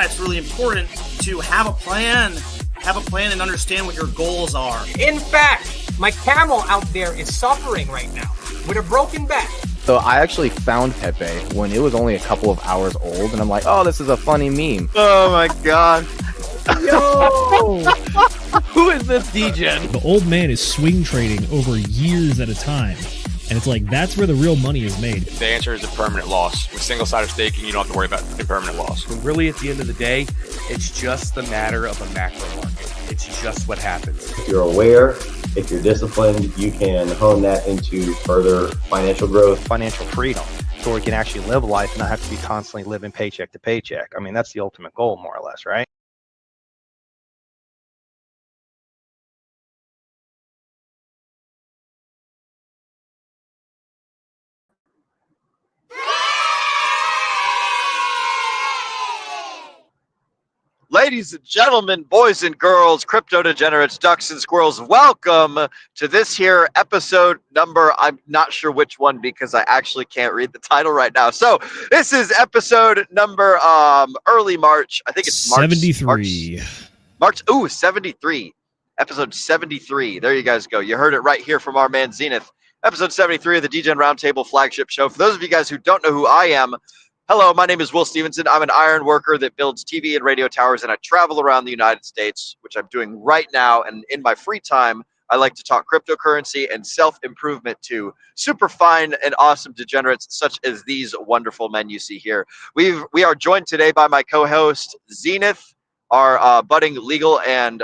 it's really important to have a plan and understand what your goals are. In fact, my camel out there is suffering right now with a broken back. So I actually found Pepe when it was only a couple of hours old, and I'm like, oh, this is a funny meme. Oh my god. Yo! Who is this Degen? The old man is swing trading over years at a time. And it's like, that's where the real money is made. The answer is a permanent loss. With single-sided staking, you don't have to worry about impermanent loss. Really, at the end of the day, it's just a matter of a macro market. It's just what happens. If you're aware, if you're disciplined, you can hone that into further financial growth. Financial freedom, so we can actually live life and not have to be constantly living paycheck to paycheck. I mean, that's the ultimate goal, more or less, right? Ladies and gentlemen, boys and girls, crypto degenerates, ducks and squirrels, welcome to this here episode number, I'm not sure which one because I actually can't read the title right now. So this is episode number early March. I think it's March 73. March 73. Episode 73. There you guys go. You heard it right here from our man Zenith. Episode 73 of the Degen Roundtable flagship show. For those of you guys who don't know who I am, hello, my name is Will Stevenson. I'm an iron worker that builds TV and radio towers, and I travel around the United States, which I'm doing right now. And in my free time, I like to talk cryptocurrency and self-improvement to super fine and awesome degenerates such as these wonderful men you see here. We are joined today by my co-host, Zenith, our budding legal and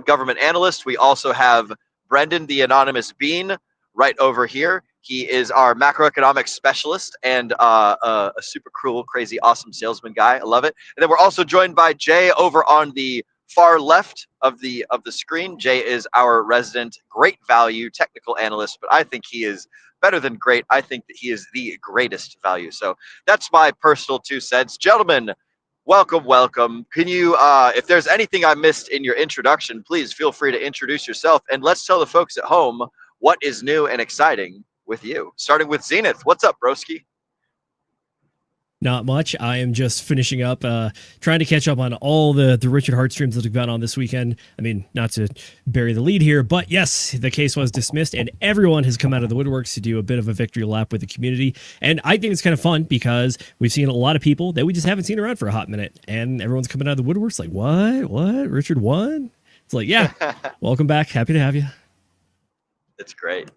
government analyst. We also have Brendan, the anonymous bean, right over here. He is our macroeconomics specialist and a super cool, crazy, awesome salesman guy. I love it. And then we're also joined by Jay over on the far left of the screen. Jay is our resident great value technical analyst, but I think he is better than great. I think that he is the greatest value. So that's my personal 2 cents. Gentlemen, welcome, welcome. Can you, if there's anything I missed in your introduction, please feel free to introduce yourself. And let's tell the folks at home what is new and exciting with you. Starting with Zenith. What's up, broski? Not much. I am just finishing up, trying to catch up on all the Richard Hart streams that we've got on this weekend. I mean, not to bury the lead here, but yes, the case was dismissed and everyone has come out of the woodworks to do a bit of a victory lap with the community. And I think it's kind of fun because we've seen a lot of people that we just haven't seen around for a hot minute. And everyone's coming out of the woodworks like, what? Richard won? It's like, yeah, welcome back. Happy to have you. It's great.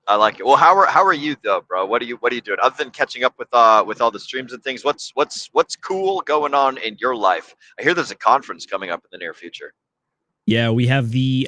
I like it. Well, how are you though, bro? What are you doing other than catching up with all the streams and things? What's cool going on in your life? I hear there's a conference coming up in the near future. Yeah, we have the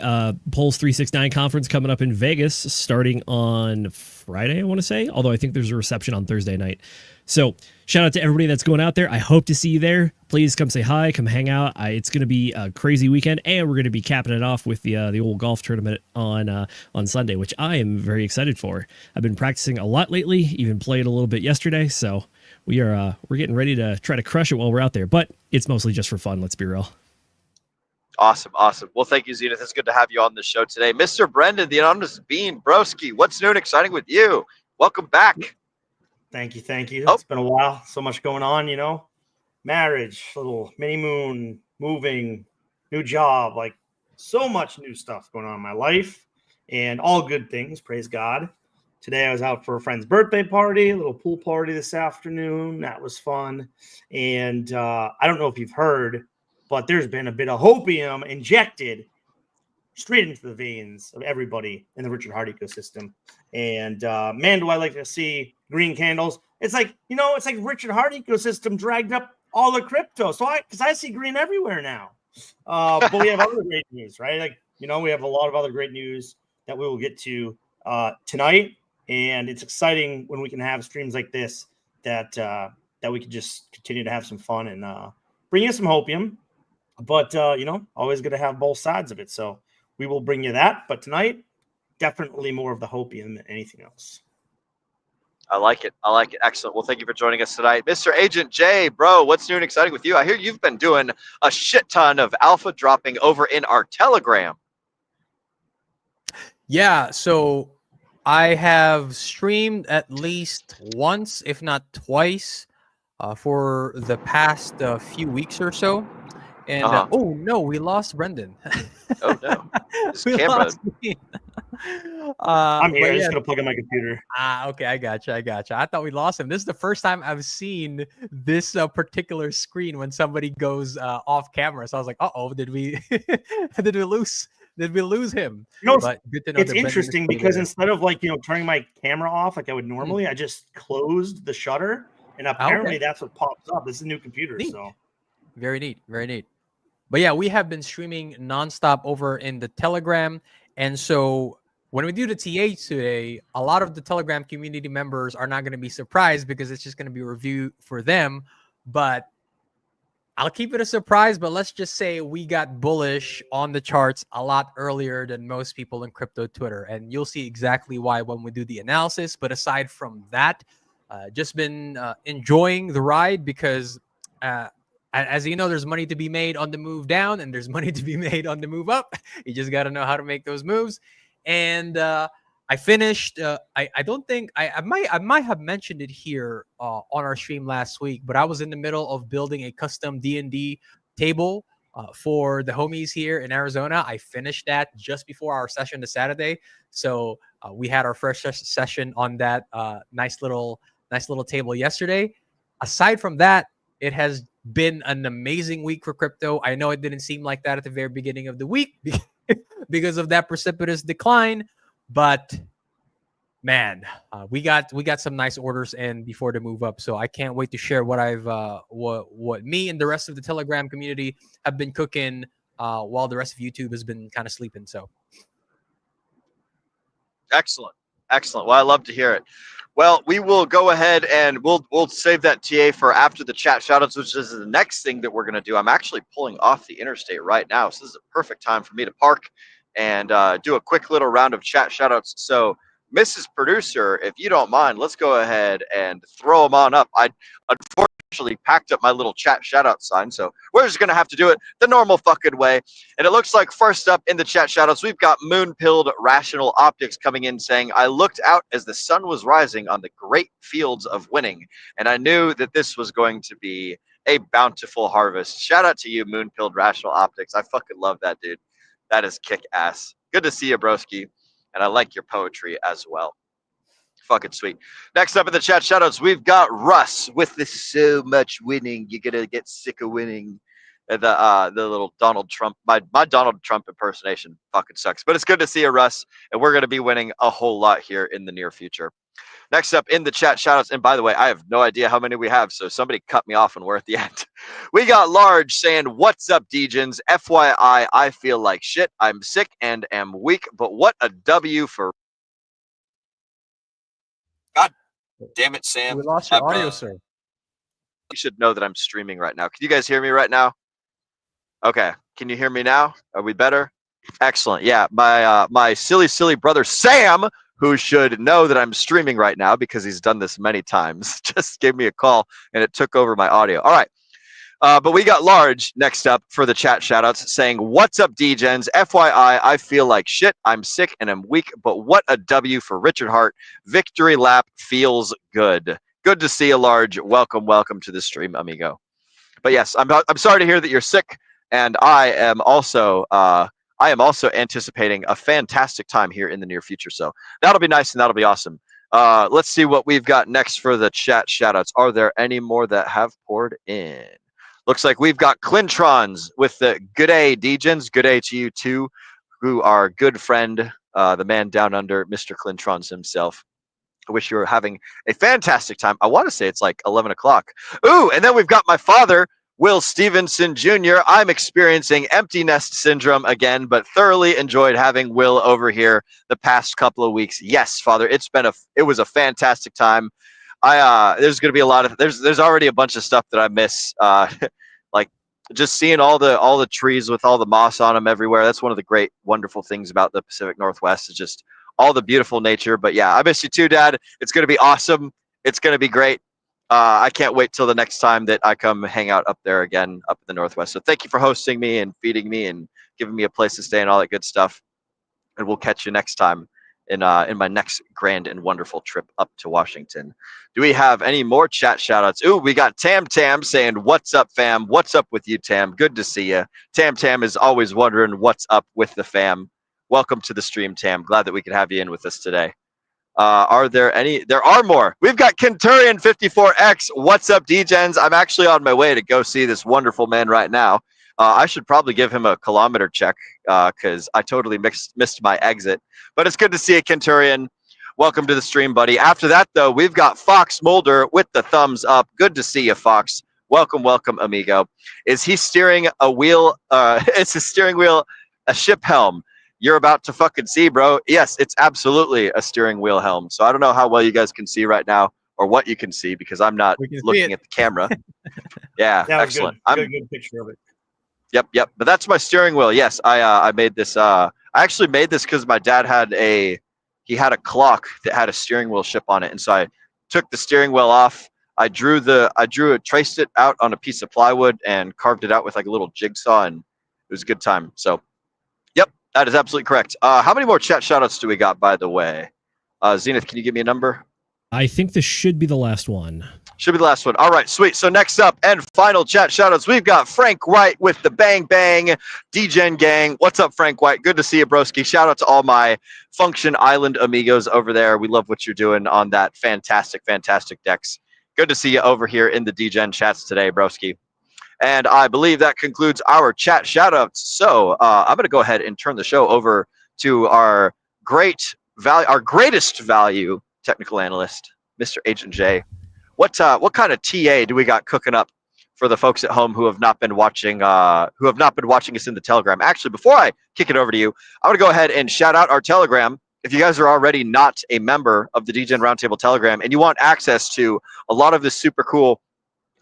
Pulse 369 conference coming up in Vegas starting on Friday, I want to say, although I think there's a reception on Thursday night. So shout out to everybody that's going out there. I hope to see you there. Please come say hi, come hang out. It's going to be a crazy weekend, and we're going to be capping it off with the old golf tournament on Sunday, which I am very excited for. I've been practicing a lot lately, even played a little bit yesterday, so we're getting ready to try to crush it while we're out there, but it's mostly just for fun, let's be real. Awesome. Well, thank you, Zenith. It's good to have you on the show today. Mr. Brendan, the anonymous bean, broski, what's new and exciting with you? Welcome back. Thank you. Oh. It's been a while. So much going on, marriage, little mini moon, moving, new job, like so much new stuff going on in my life and all good things. Praise God. Today I was out for a friend's birthday party, a little pool party this afternoon. That was fun. And I don't know if you've heard, but there's been a bit of hopium injected straight into the veins of everybody in the Richard Hart ecosystem. And man, do I like to see green candles. It's like, it's like Richard Hart ecosystem dragged up all the crypto. So because I see green everywhere now. But we have other great news, right? Like, we have a lot of other great news that we will get to tonight. And it's exciting when we can have streams like this that we can just continue to have some fun and bring you some hopium. But, always going to have both sides of it. So we will bring you that. But tonight, definitely more of the hopium than anything else. I like it. Excellent. Well, thank you for joining us tonight. Mr. Agent J, bro, what's new and exciting with you? I hear you've been doing a shit ton of alpha dropping over in our Telegram. Yeah, so I have streamed at least once, if not twice, for the past few weeks or so. And oh no, we lost Brendan. Oh no, his we camera. lost me. I'm here. But I yeah. just gotta plug in my computer. Okay, I gotcha. I thought we lost him. This is the first time I've seen this particular screen when somebody goes off camera. So I was like, "Uh-oh, did we did we lose him?" You know, But good to know it's that Brendan is interesting still because there. instead of like turning my camera off like I would normally, I just closed the shutter, and apparently that's what pops up. This is a new computer, Neat. so Very neat, very neat. But yeah, we have been streaming nonstop over in the Telegram, and so when we do the TAs today, a lot of the Telegram community members are not going to be surprised because it's just going to be a review for them. But I'll keep it a surprise, but let's just say we got bullish on the charts a lot earlier than most people in crypto Twitter. And you'll see exactly why when we do the analysis. But aside from that, just been enjoying the ride because as you know, there's money to be made on the move down and there's money to be made on the move up. You just got to know how to make those moves. And I finished. I don't think I might have mentioned it here on our stream last week, but I was in the middle of building a custom D&D table for the homies here in Arizona. I finished that just before our session this Saturday, so we had our first session on that nice little table yesterday. Aside from that, it has been an amazing week for crypto. I know it didn't seem like that at the very beginning of the week because of that precipitous decline. But man, we got some nice orders in before the move up, so I can't wait to share what I've what me and the rest of the Telegram community have been cooking while the rest of YouTube has been kind of sleeping. So Excellent. Well, I love to hear it. Well, we will go ahead and we'll save that TA for after the chat shoutouts, which is the next thing that we're going to do. I'm actually pulling off the interstate right now, so this is a perfect time for me to park and do a quick little round of chat shoutouts. So, Mrs. Producer, if you don't mind, let's go ahead and throw them on up. I unfortunately packed up my little chat shoutout sign, so we're just going to have to do it the normal fucking way. And it looks like first up in the chat shoutouts, we've got Moon-Pilled Rational Optics coming in saying, I looked out as the sun was rising on the great fields of winning, and I knew that this was going to be a bountiful harvest. Shout out to you, Moon-Pilled Rational Optics. I fucking love that, dude. That is kick-ass. Good to see you, broski. And I like your poetry as well. Fucking sweet. Next up in the chat shoutouts, we've got Russ with this so much winning. You're going to get sick of winning. The little Donald Trump, my Donald Trump impersonation fucking sucks. But it's good to see you, Russ. And we're going to be winning a whole lot here in the near future. Next up in the chat shoutouts, and by the way, I have no idea how many we have, so somebody cut me off when we're at the end. We got Large saying, what's up, Degens? FYI, I feel like shit. I'm sick and am weak, but what a W for... God damn it, Sam. we lost your audio, sir. You should know that I'm streaming right now. Can you guys hear me right now? Okay. Can you hear me now? Are we better? Excellent. Yeah, my silly brother Sam, who should know that I'm streaming right now because he's done this many times, just gave me a call and it took over my audio. All right. But we got Large next up for the chat shoutouts saying, what's up, Degens? FYI, I feel like shit. I'm sick and I'm weak, but what a W for Richard Hart. Victory lap feels good. Good to see you, Large. Welcome to the stream, amigo. But yes, I'm sorry to hear that you're sick, and I am also anticipating a fantastic time here in the near future. So that'll be nice and that'll be awesome. Let's see what we've got next for the chat shoutouts. Are there any more that have poured in? Looks like we've got Clintrons with the good day, Degens. Good day to you too, who are good friend, the man down under, Mr. Clintrons himself. I wish you were having a fantastic time. I want to say it's like 11 o'clock. Ooh, and then we've got my father, Will Stevenson Jr. I'm experiencing empty nest syndrome again, but thoroughly enjoyed having Will over here the past couple of weeks. Yes, Father, it was a fantastic time. There's going to be a lot of there's already a bunch of stuff that I miss. Like just seeing all the trees with all the moss on them everywhere. That's one of the great, wonderful things about the Pacific Northwest is just all the beautiful nature. But yeah, I miss you too, Dad. It's going to be awesome. It's going to be great. I can't wait till the next time that I come hang out up there again, up in the Northwest. So thank you for hosting me and feeding me and giving me a place to stay and all that good stuff. And we'll catch you next time in my next grand and wonderful trip up to Washington. Do we have any more chat shout-outs? Ooh, we got Tam Tam saying, "What's up, fam? What's up with you, Tam? Good to see you." Tam Tam is always wondering what's up with the fam. Welcome to the stream, Tam. Glad that we could have you in with us today. Are there any? There are more. We've got Kenturian 54X. What's up, Degens? I'm actually on my way to go see this wonderful man right now. I should probably give him a kilometer check because I totally missed my exit. But it's good to see you, Kenturian. Welcome to the stream, buddy. After that, though, we've got Fox Mulder with the thumbs up. Good to see you, Fox. Welcome, welcome, amigo. Is he steering a wheel? Is his steering wheel a ship helm? You're about to fucking see, bro. Yes, it's absolutely a steering wheel helm. So I don't know how well you guys can see right now or what you can see because I'm not looking at the camera. Yeah, excellent. Good picture of it. Yep. But that's my steering wheel. Yes, I made this. I actually made this because my dad had a clock that had a steering wheel ship on it, and so I took the steering wheel off. I traced it out on a piece of plywood and carved it out with like a little jigsaw, and it was a good time. So, yep, that is absolutely correct. How many more chat shoutouts do we got, by the way? Zenith, can you give me a number? I think this should be the last one. Should be the last one. All right, sweet. So next up and final chat shoutouts, we've got Frank White with the Bang Bang Degen gang. What's up, Frank White? Good to see you, broski. Shout out to all my Function Island amigos over there. We love what you're doing on that fantastic decks. Good to see you over here in the Degen chats today, broski. And I believe that concludes our chat shoutouts. So I'm going to go ahead and turn the show over to our greatest value technical analyst, Mr. Agent J. What kind of TA do we got cooking up for the folks at home who have not been watching us in the Telegram? Actually, before I kick it over to you, I want to go ahead and shout out our Telegram. If you guys are already not a member of the Degen Roundtable Telegram and you want access to a lot of this super cool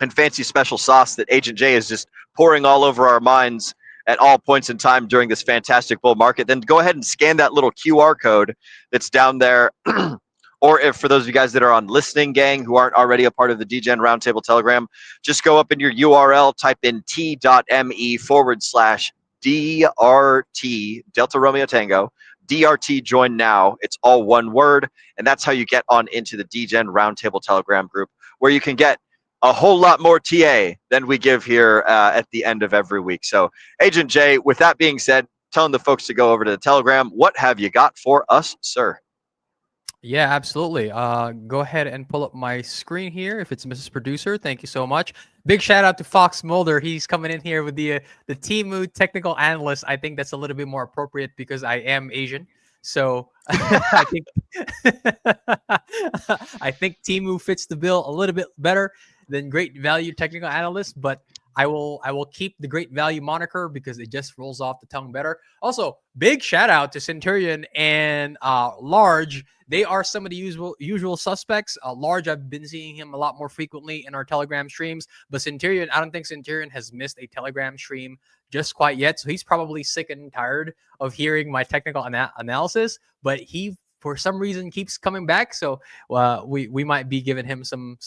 and fancy special sauce that Agent J is just pouring all over our minds at all points in time during this fantastic bull market, then go ahead and scan that little QR code that's down there. Or if for those of you guys that are on listening, gang, who aren't already a part of the Degen Roundtable Telegram, just go up in your URL, type in t.me/DRT, Delta Romeo Tango, DRT join now. It's all one word, and that's how you get on into the Degen Roundtable Telegram group, where you can get a whole lot more TA than we give here at the end of every week. So, Agent J, with that being said, telling the folks to go over to the Telegram, what have you got for us, sir? Yeah, absolutely. Go ahead and pull up my screen here. If it's Mrs. Producer, thank you so much. Big shout out to Fox Mulder. He's coming in here with the Temu technical analyst. I think that's a little bit more appropriate because I am Asian. So I think Temu fits the bill a little bit better than great value technical analyst, but I will keep the great value moniker because it just rolls off the tongue better. Also, big shout out to Centurion and Large. They are some of the usual suspects. Large, I've been seeing him a lot more frequently in our Telegram streams, but Centurion, I don't think Centurion has missed a Telegram stream just quite yet. So he's probably sick and tired of hearing my technical analysis, but he, for some reason, keeps coming back. So we might be giving him some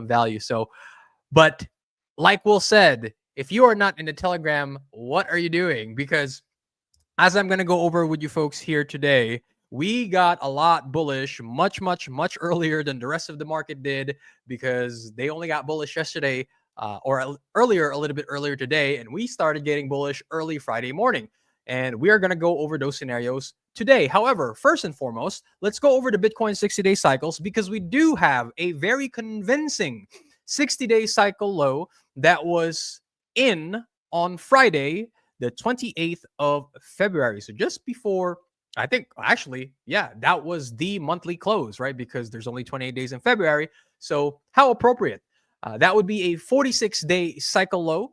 value. So, but like Will said, if you are not in the Telegram, what are you doing? Because as I'm going to go over with you folks here today, we got a lot bullish much earlier than the rest of the market did because they only got bullish yesterday or earlier, a little bit earlier today. And we started getting bullish early Friday morning. And we are going to go over those scenarios today. However, first and foremost, let's go over the Bitcoin 60-day cycles because we do have a very convincing 60-day cycle low that was in on Friday, the 28th of February. So just before, I think, actually, yeah, that was the monthly close, right? Because there's only 28 days in February. So how appropriate. That would be a 46-day cycle low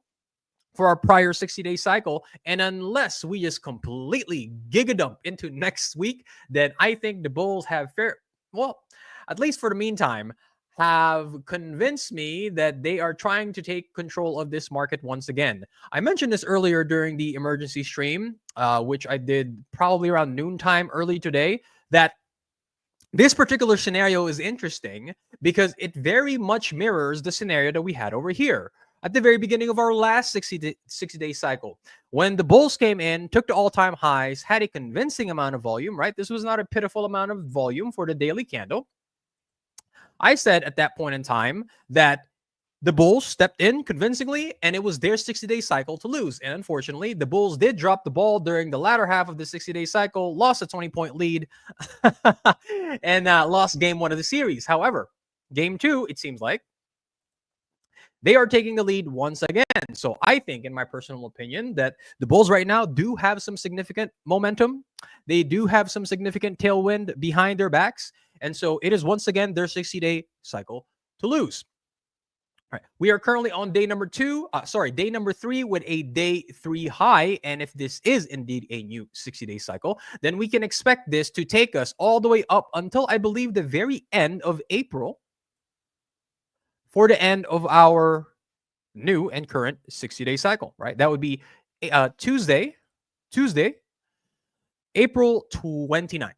for our prior 60-day cycle. And unless we just completely gigadump into next week, then I think the bulls have at least for the meantime, have convinced me that they are trying to take control of this market once again. I mentioned this earlier during the emergency stream, which I did probably around noontime early today, that this particular scenario is interesting because it very much mirrors the scenario that we had over here. at the very beginning of our last 60-day cycle. When the bulls came in, took the all-time highs, had a convincing amount of volume, right? This was not a pitiful amount of volume for the daily candle. I said at that point in time that the bulls stepped in convincingly, and it was their 60-day cycle to lose. And unfortunately, the bulls did drop the ball during the latter half of the 60-day cycle, lost a 20-point lead, and lost game 1 of the series. However, game 2, it seems like, they are taking the lead once again. So I think, in my personal opinion, that the bulls right now do have some significant momentum. They do have some significant tailwind behind their backs. And so it is once again their 60-day cycle to lose. All right. We are currently on day number 3 with a day 3 high. And if this is indeed a new 60-day cycle, then we can expect this to take us all the way up until, I believe, the very end of April for the end of our new and current 60-day cycle, right? That would be Tuesday, April 29th,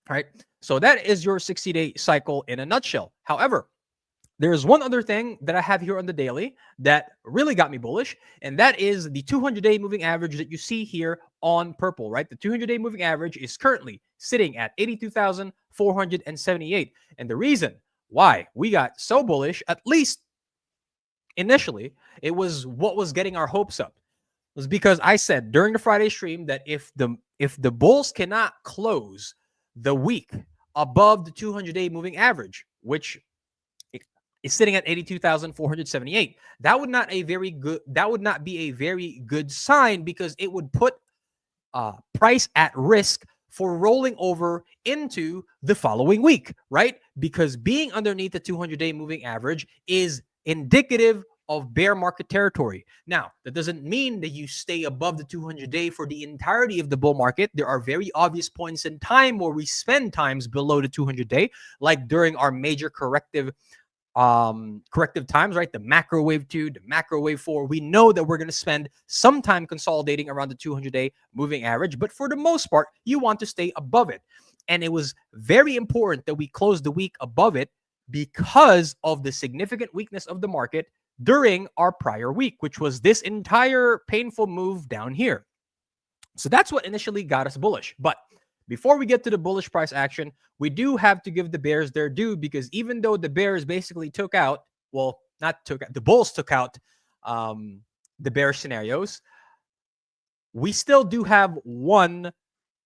right? So that is your 60-day cycle in a nutshell. However, there is one other thing that I have here on the daily that really got me bullish, and that is the 200-day moving average that you see here on purple, right? The 200-day moving average is currently sitting at 82,478. And the reason why we got so bullish, at least initially, it was what was getting our hopes up, was because I said during the Friday stream that if the bulls cannot close the week above the 200-day moving average, which is sitting at 82,478, that would not be a very good sign, because it would put price at risk for rolling over into the following week, right? Because being underneath the 200-day moving average is indicative of bear market territory. Now, that doesn't mean that you stay above the 200-day for the entirety of the bull market. There are very obvious points in time where we spend times below the 200-day, like during our major corrective times, right? The macro wave 2, the macro wave 4. We know that we're going to spend some time consolidating around the 200-day moving average, but for the most part, you want to stay above it. And it was very important that we close the week above it because of the significant weakness of the market during our prior week, which was this entire painful move down here. So that's what initially got us bullish. But before we get to the bullish price action, we do have to give the bears their due, because even though the bears basically the bulls took out the bear scenarios, we still do have one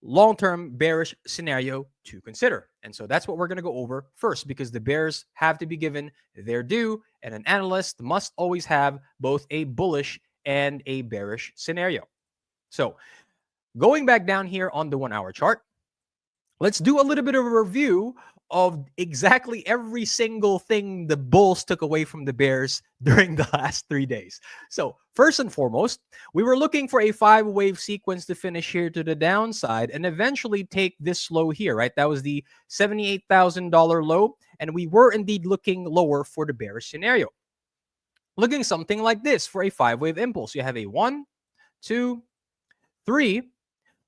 long-term bearish scenario to consider. And so that's what we're going to go over first, because the bears have to be given their due, and an analyst must always have both a bullish and a bearish scenario. So going back down here on the 1-hour chart, let's do a little bit of a review of exactly every single thing the bulls took away from the bears during the last 3 days. So first and foremost, we were looking for a 5-wave sequence to finish here to the downside and eventually take this low here, right? That was the $78,000 low, and we were indeed looking lower for the bearish scenario. Looking something like this for a 5-wave impulse. You have a 1, 2, 3.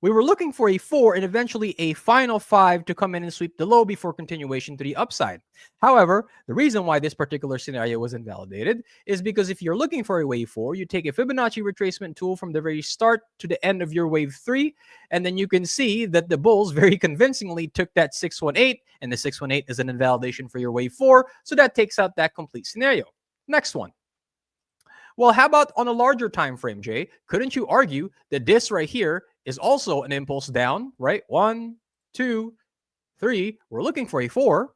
We were looking for a 4 and eventually a final 5 to come in and sweep the low before continuation to the upside. However, the reason why this particular scenario was invalidated is because if you're looking for a wave 4, you take a Fibonacci retracement tool from the very start to the end of your wave 3, and then you can see that the bulls very convincingly took that 618, and the 618 is an invalidation for your wave 4, so that takes out that complete scenario. Next one. Well, how about on a larger time frame, Jay? Couldn't you argue that this right here is also an impulse down, right? 1, 2, 3. We're looking for a 4.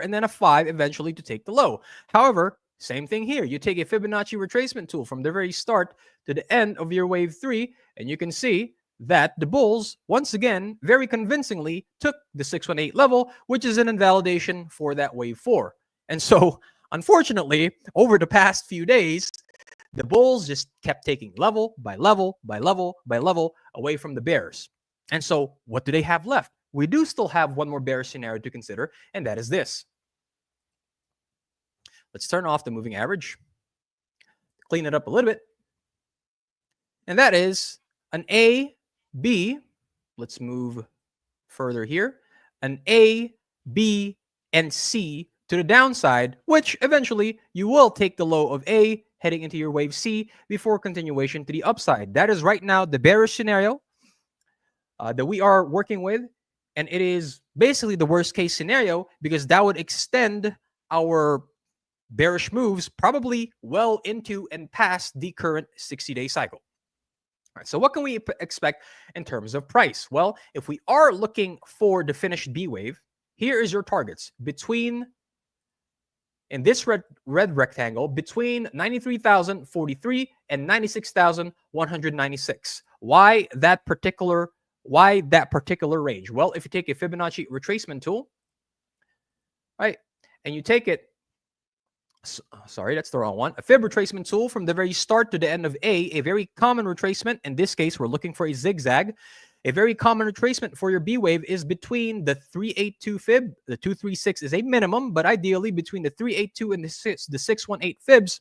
And then a 5 eventually to take the low. However, same thing here. You take a Fibonacci retracement tool from the very start to the end of your wave 3, and you can see that the bulls, once again, very convincingly took the 618 level, which is an invalidation for that wave 4. And so, unfortunately, over the past few days, the bulls just kept taking level by level by level by level away from the bears. And so what do they have left? We do still have one more bearish scenario to consider, and that is this. Let's turn off the moving average, clean it up a little bit. And that is an A, B. Let's move further here. An A, B, and C to the downside, which eventually you will take the low of A heading into your wave C before continuation to the upside. That is right now the bearish scenario that we are working with. And it is basically the worst case scenario because that would extend our bearish moves probably well into and past the current 60-day cycle. All right, so what can we expect in terms of price? Well, if we are looking for the finished B wave, here is your targets between, in this red rectangle, between 93,043 and 96,196. Why that particular range? Well, if you take a Fibonacci retracement tool, right, and you take it, sorry, that's the wrong one. A fib retracement tool from the very start to the end of a very common retracement. In this case, we're looking for a zigzag. A very common retracement for your B wave is between the 382 fib. The 236 is a minimum, but ideally between the 382 and the 618 fibs.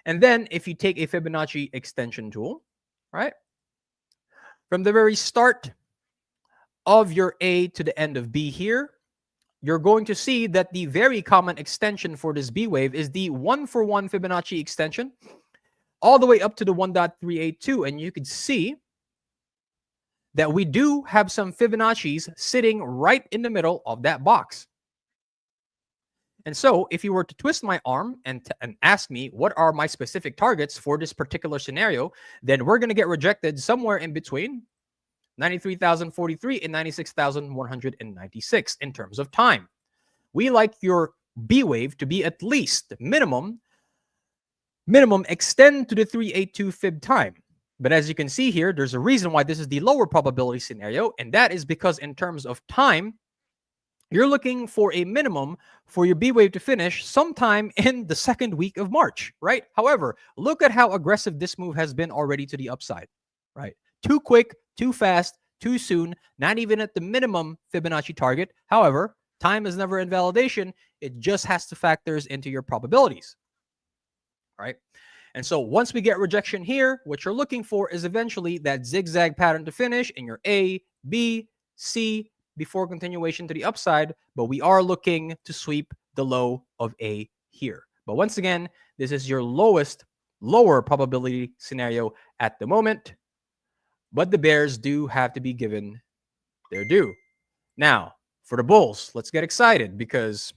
And then if you take a Fibonacci extension tool, right, from the very start of your A to the end of B here, you're going to see that the very common extension for this B wave is the 1-for-1 Fibonacci extension all the way up to the 1.382. And you can see that we do have some Fibonacci's sitting right in the middle of that box. And so if you were to twist my arm and ask me what are my specific targets for this particular scenario, then we're going to get rejected somewhere in between 93,043 and 96,196 in terms of time. We like your B wave to be at least minimum extend to the 382 fib time. But as you can see here, there's a reason why this is the lower probability scenario, and that is because in terms of time, you're looking for a minimum for your B wave to finish sometime in the second week of March, right? However, look at how aggressive this move has been already to the upside, right? Too quick, too fast, too soon, not even at the minimum Fibonacci target. However, time is never invalidation. It just has to factor into your probabilities, right? And so once we get rejection here, what you're looking for is eventually that zigzag pattern to finish in your A, B, C before continuation to the upside. But we are looking to sweep the low of A here. But once again, this is your lower probability scenario at the moment. But the bears do have to be given their due. Now, for the bulls, let's get excited because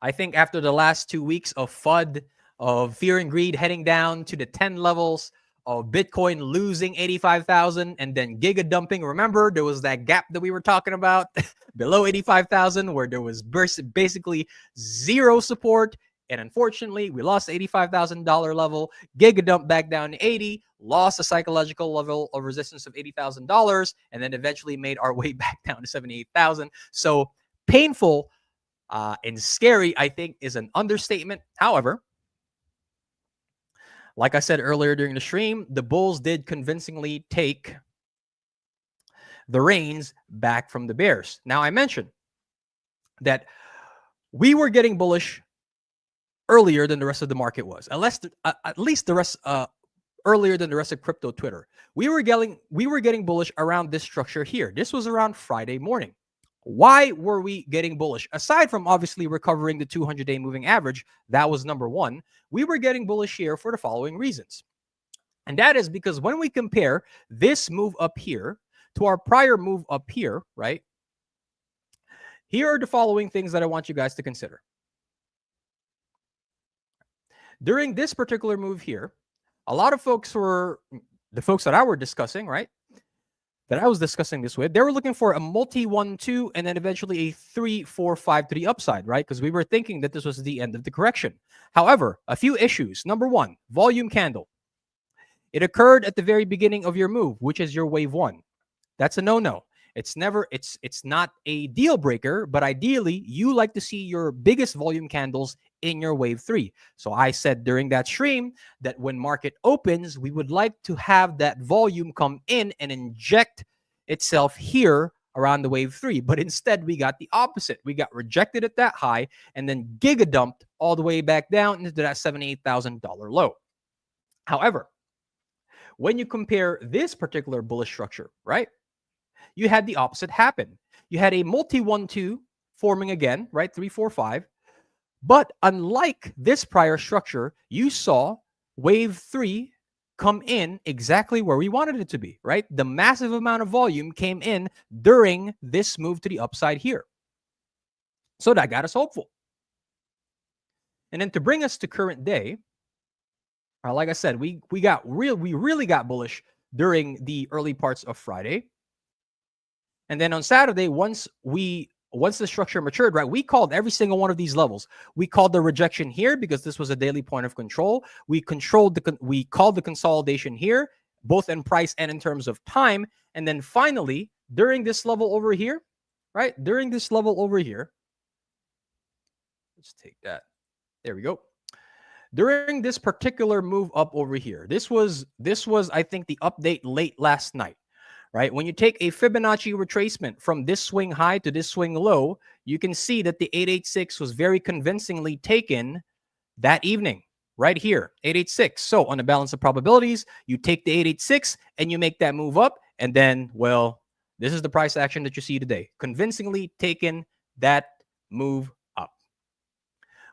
I think after the last 2 weeks of FUD, of fear and greed heading down to the 10 levels, of Bitcoin losing 85,000 and then giga dumping. Remember, there was that gap that we were talking about below 85,000 where there was basically zero support. And unfortunately, we lost the $85,000 level, giga dump back down to 80, lost a psychological level of resistance of $80,000, and then eventually made our way back down to 78,000. So painful and scary, I think, is an understatement. However, like I said earlier during the stream, the bulls did convincingly take the reins back from the bears. Now, I mentioned that we were getting bullish earlier than the rest of the market was, at least the rest earlier than the rest of crypto Twitter. We were getting bullish around this structure here. This was around Friday morning. Why were we getting bullish? Aside from obviously recovering the 200-day moving average, that was number one. We were getting bullish here for the following reasons. And that is because when we compare this move up here to our prior move up here, right? Here are the following things that I want you guys to consider. During this particular move here, a lot of folks were, the folks that I were discussing, right? That I was discussing this with, they were looking for a multi 1-2 and then eventually a 3-4-5 to the upside, right? Because we were thinking that this was the end of the correction. However, a few issues. Number one, volume candle. It occurred at the very beginning of your move, which is your wave one. That's a no-no. It's not a deal breaker, but ideally you like to see your biggest volume candles in your wave three. So I said during that stream that when market opens, we would like to have that volume come in and inject itself here around the wave three. But instead we got the opposite. We got rejected at that high and then giga dumped all the way back down into that $78,000 low. However, when you compare this particular bullish structure, right? You had the opposite happen. You had a multi 1-2 forming again, right? 3, 4, 5. But unlike this prior structure, you saw wave 3 come in exactly where we wanted it to be, right? The massive amount of volume came in during this move to the upside here. So that got us hopeful. And then to bring us to current day, like I said, we really got bullish during the early parts of Friday. And then on Saturday, once the structure matured, right, we called every single one of these levels. We called the rejection here because this was a daily point of control. We called the consolidation here, both in price and in terms of time. And then finally, during this level over here, right, let's take that. There we go. During this particular move up over here, this was I think the update late last night. Right? When you take a Fibonacci retracement from this swing high to this swing low, you can see that the 886 was very convincingly taken that evening, right here, 886. So on the balance of probabilities, you take the 886 and you make that move up. And then, well, this is the price action that you see today. Convincingly taken that move up.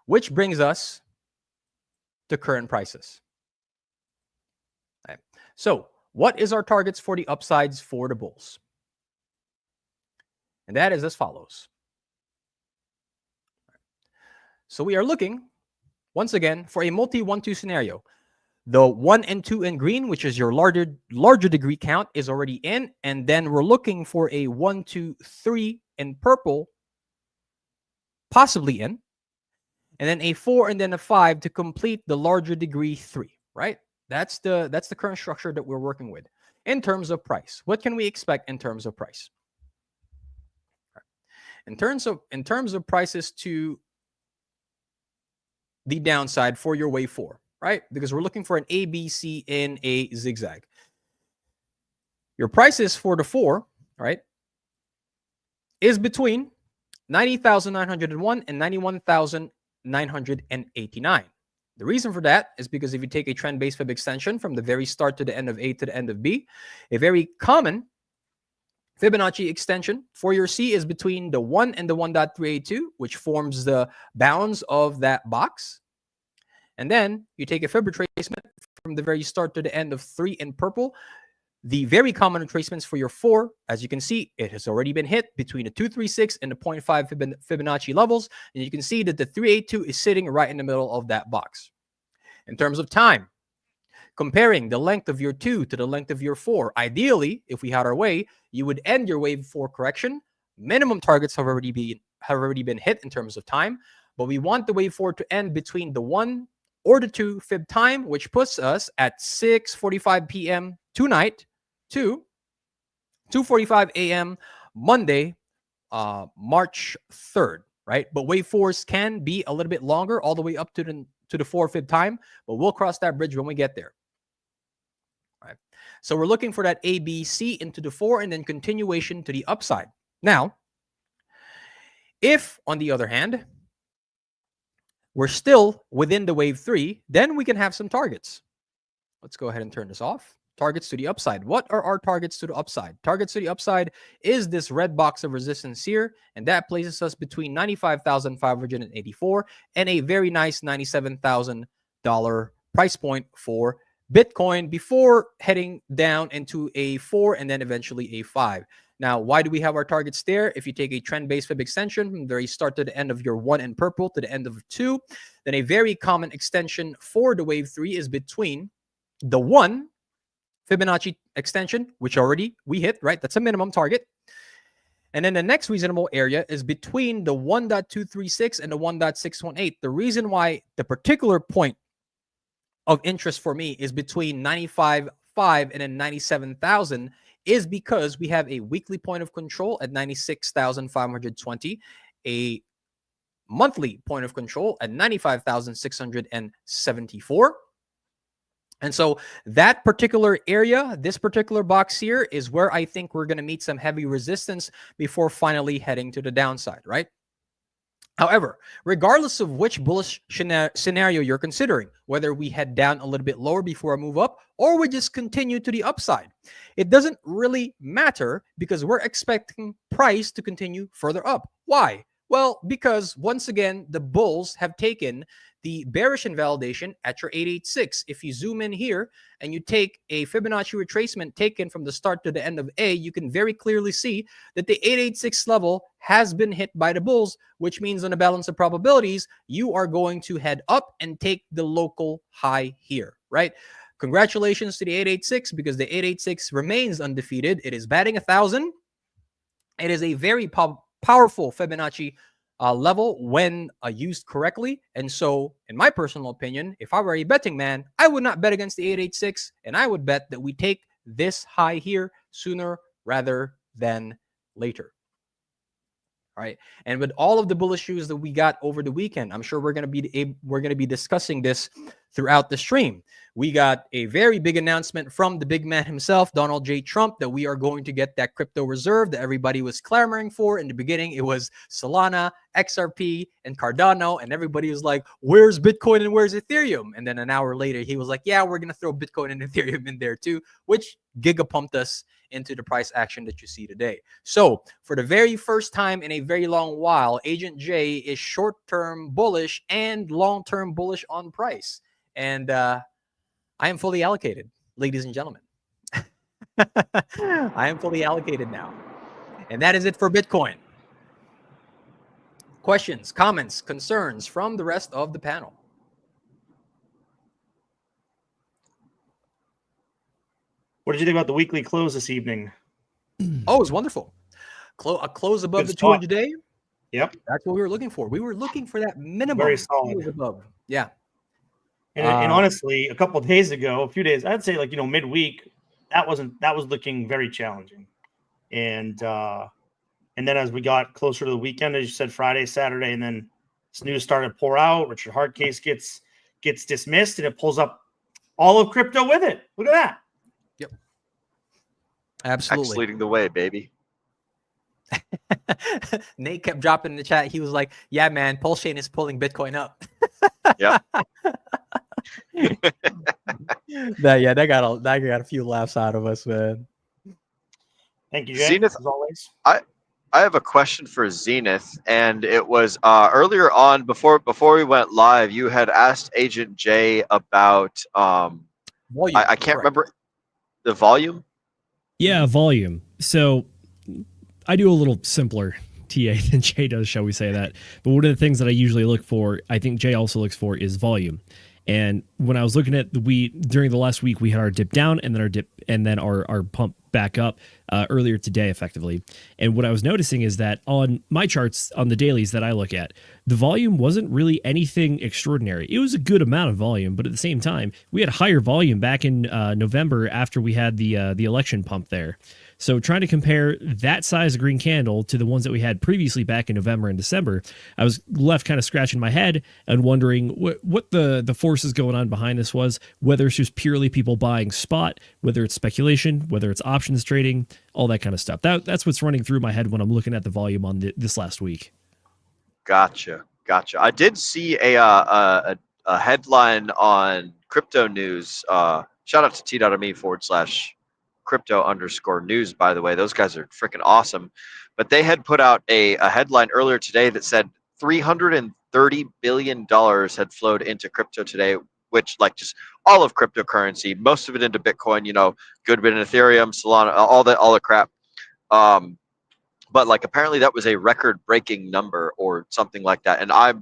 Which brings us to current prices. Right. So what is our targets for the upsides for the bulls? And that is as follows. So we are looking, once again, for a multi-1-2 scenario. The 1 and 2 in green, which is your larger degree count, is already in. And then we're looking for a 1, 2, 3 in purple, possibly in. And then a 4 and then a 5 to complete the larger degree 3, right? That's the current structure that we're working with. In terms of price, what can we expect in terms of price? In terms of prices to the downside for your wave 4, right? Because we're looking for an ABC in a zigzag. Your prices for the 4, right, is between 90,901 and 91,989. The reason for that is because if you take a trend-based fib extension from the very start to the end of A to the end of B, a very common Fibonacci extension for your C is between the 1 and the 1.382, which forms the bounds of that box. And then you take a fib retracement from the very start to the end of 3 in purple. The very common retracements for your 4, as you can see, it has already been hit between the 236 and the 0.5 Fibonacci levels. And you can see that the 382 is sitting right in the middle of that box. In terms of time, comparing the length of your 2 to the length of your 4, ideally, if we had our way, you would end your wave 4 correction. Minimum targets have already been hit in terms of time, but we want the wave 4 to end between the 1 or the 2 fib time, which puts us at 6:45 p.m. tonight to 2:45 a.m. Monday, March 3rd, right? But wave 4s can be a little bit longer, all the way up to the 4 fib time, but we'll cross that bridge when we get there. All right. So we're looking for that ABC into the 4 and then continuation to the upside. Now, if on the other hand, we're still within the wave 3, then we can have some targets. Let's go ahead and turn this off. Targets to the upside. What are our targets to the upside? Targets to the upside is this red box of resistance here, and that places us between 95,584 and a very nice $97,000 price point for Bitcoin before heading down into a 4 and then eventually a 5. Now, why do we have our targets there? If you take a trend-based fib extension from the very start to the end of your 1 in purple to the end of 2, then a very common extension for the wave 3 is between the 1 Fibonacci extension, which already we hit, right? That's a minimum target. And then the next reasonable area is between the 1.236 and the 1.618. The reason why the particular point of interest for me is between 95.5 and then 97,000 is because we have a weekly point of control at 96,520, a monthly point of control at 95,674. And so that particular area, this particular box here, is where I think we're going to meet some heavy resistance before finally heading to the downside, right? However, regardless of which bullish scenario you're considering, whether we head down a little bit lower before I move up, or we just continue to the upside, it doesn't really matter because we're expecting price to continue further up. Why? Well, because once again, the bulls have taken the bearish invalidation at your 886. If you zoom in here and you take a Fibonacci retracement taken from the start to the end of A, you can very clearly see that the 886 level has been hit by the bulls, which means on a balance of probabilities, you are going to head up and take the local high here, right? Congratulations to the 886 because the 886 remains undefeated. It is batting 1,000. It is a very powerful Fibonacci level when used correctly. And so, in my personal opinion, if I were a betting man, I would not bet against the 886, and I would bet that we take this high here sooner rather than later. All right. And with all of the bullish news that we got over the weekend, I'm sure we're going to be discussing this throughout the stream. We got a very big announcement from the big man himself, Donald J. Trump, that we are going to get that crypto reserve that everybody was clamoring for. In the beginning, it was Solana, XRP, and Cardano, and everybody was like, where's Bitcoin and where's Ethereum? And then an hour later, he was like, yeah, we're going to throw Bitcoin and Ethereum in there too, which gigapumped us into the price action that you see today. So for the very first time in a very long while, Agent J is short-term bullish and long-term bullish on price. And I am fully allocated, ladies and gentlemen. I am fully allocated now. And that is it for Bitcoin. Questions, comments, concerns from the rest of the panel? What did you think about the weekly close this evening? Oh, it was wonderful. A close above Good the 200 day. Yep. That's what we were looking for. We were looking for that minimum. Very solid. Close above. Yeah. And honestly, a couple of days ago, a few days, I'd say like, midweek, that was looking very challenging. And then as we got closer to the weekend, as you said, Friday, Saturday, and then this news started to pour out. Richard Hart case gets dismissed, and it pulls up all of crypto with it. Look at that. Yep. Absolutely. Hex leading the way, baby. Nate kept dropping in the chat. He was like, yeah, man, Pulse Chain is pulling Bitcoin up. Yeah. that got a few laughs out of us, man. Thank you, Jay, Zenith, as always. I have a question for Zenith, and it was earlier on before we went live. You had asked Agent J about volume. I can't remember the volume. Yeah, volume. So I do a little simpler TA than Jay does, shall we say that. But one of the things that I usually look for, I think Jay also looks for, is volume. And when I was looking at during the last week, we had our dip down and then our pump back up earlier today, effectively. And what I was noticing is that on my charts, on the dailies that I look at, the volume wasn't really anything extraordinary. It was a good amount of volume, but at the same time, we had higher volume back in November after we had the election pump there. So trying to compare that size of green candle to the ones that we had previously back in November and December, I was left kind of scratching my head and wondering what the forces going on behind this was, whether it's just purely people buying spot, whether it's speculation, whether it's options trading, all that kind of stuff. That's what's running through my head when I'm looking at the volume on this last week. Gotcha. I did see a headline on Crypto News. Shout out to t.me/crypto_news, by the way. Those guys are freaking awesome. But they had put out a headline earlier today that said $330 billion had flowed into crypto today, which like just all of cryptocurrency, most of it into Bitcoin, good bit in Ethereum, Solana, all the crap. But like apparently that was a record-breaking number or something like that. And I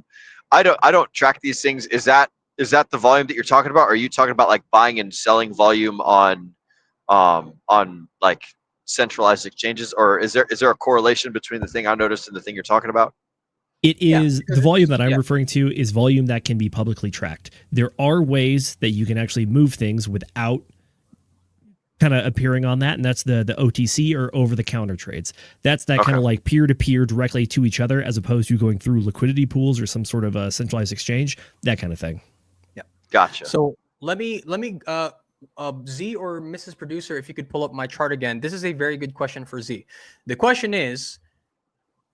don't track these things. Is that the volume that you're talking about? Or are you talking about like buying and selling volume on like centralized exchanges, or is there a correlation between the thing I noticed and the thing you're talking about? It is the volume that I'm referring to is volume that can be publicly tracked. There are ways that you can actually move things without kind of appearing on that, and that's the OTC or over-the-counter trades. That's that kind of like peer-to-peer directly to each other, as opposed to going through liquidity pools or some sort of a centralized exchange, that kind of thing. Yeah, gotcha. So let me Z or Mrs. Producer, if you could pull up my chart again. This is a very good question for Z. The question is,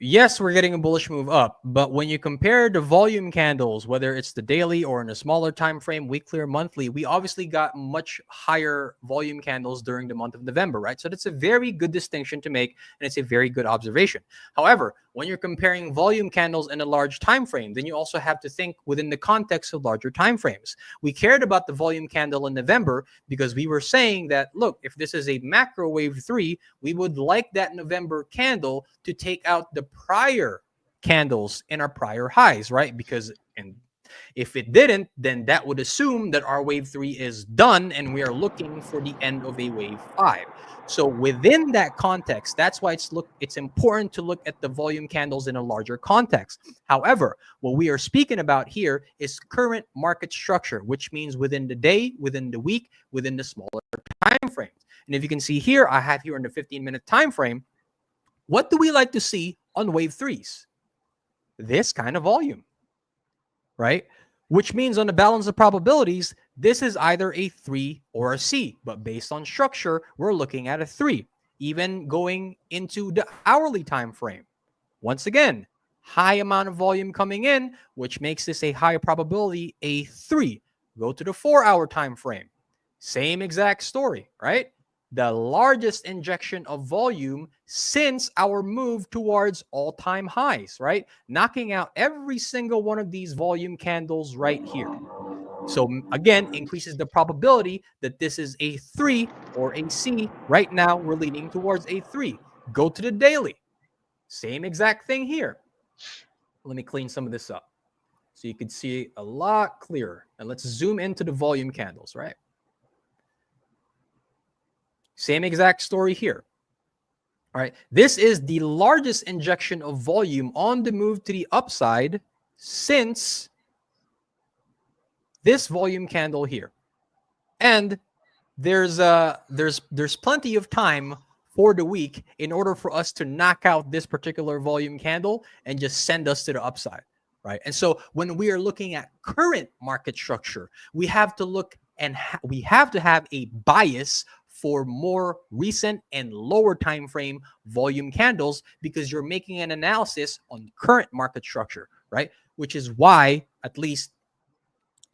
yes, we're getting a bullish move up, but when you compare the volume candles, whether it's the daily or in a smaller time frame, weekly or monthly, we obviously got much higher volume candles during the month of November, right? So that's a very good distinction to make, and it's a very good observation. However, when you're comparing volume candles in a large time frame, then you also have to think within the context of larger time frames. We cared about the volume candle in November because we were saying that, look, if this is a macro wave 3, we would like that November candle to take out the prior candles in our prior highs, right? Because if it didn't, then that would assume that our wave 3 is done and we are looking for the end of a wave 5. So within that context, that's why it's important to look at the volume candles in a larger context. However, what we are speaking about here is current market structure, which means within the day, within the week, within the smaller time frames. And if you can see here, I have here in the 15-minute time frame, what do we like to see on wave 3s? This kind of volume, right? Which means on the balance of probabilities, this is either a 3 or a C. But based on structure, we're looking at a 3. Even going into the hourly time frame. Once again, high amount of volume coming in, which makes this a high probability, a 3. Go to the 4-hour time frame. Same exact story, right? The largest injection of volume since our move towards all-time highs, right? Knocking out every single one of these volume candles right here. So again, increases the probability that this is a 3 or a C. Right now, we're leaning towards a 3. Go to the daily. Same exact thing here. Let me clean some of this up so you can see a lot clearer. And let's zoom into the volume candles, right? Same exact story here. All right. This is the largest injection of volume on the move to the upside since this volume candle here. And there's plenty of time for the week in order for us to knock out this particular volume candle and just send us to the upside, right? And so when we are looking at current market structure, we have to look and we have to have a bias for more recent and lower time frame volume candles because you're making an analysis on current market structure, right? Which is why, at least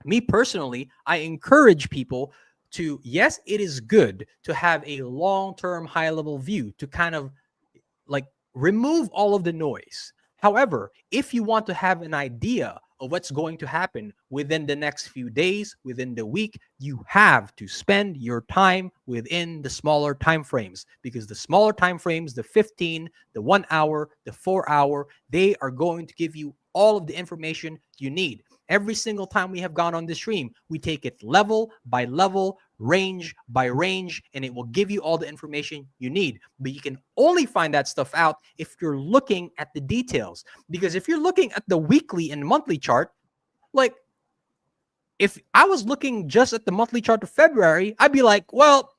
me personally, I encourage people to, yes, it is good to have a long-term high-level view to kind of like remove all of the noise. However, if you want to have an idea of what's going to happen within the next few days, within the week, you have to spend your time within the smaller time frames because the smaller time frames, the 15, the 1 hour, the 4 hour, they are going to give you all of the information you need. Every single time we have gone on this stream, we take it level by level, range by range, and it will give you all the information you need. But you can only find that stuff out if you're looking at the details. Because if you're looking at the weekly and monthly chart, like if I was looking just at the monthly chart of February, I'd be like, well,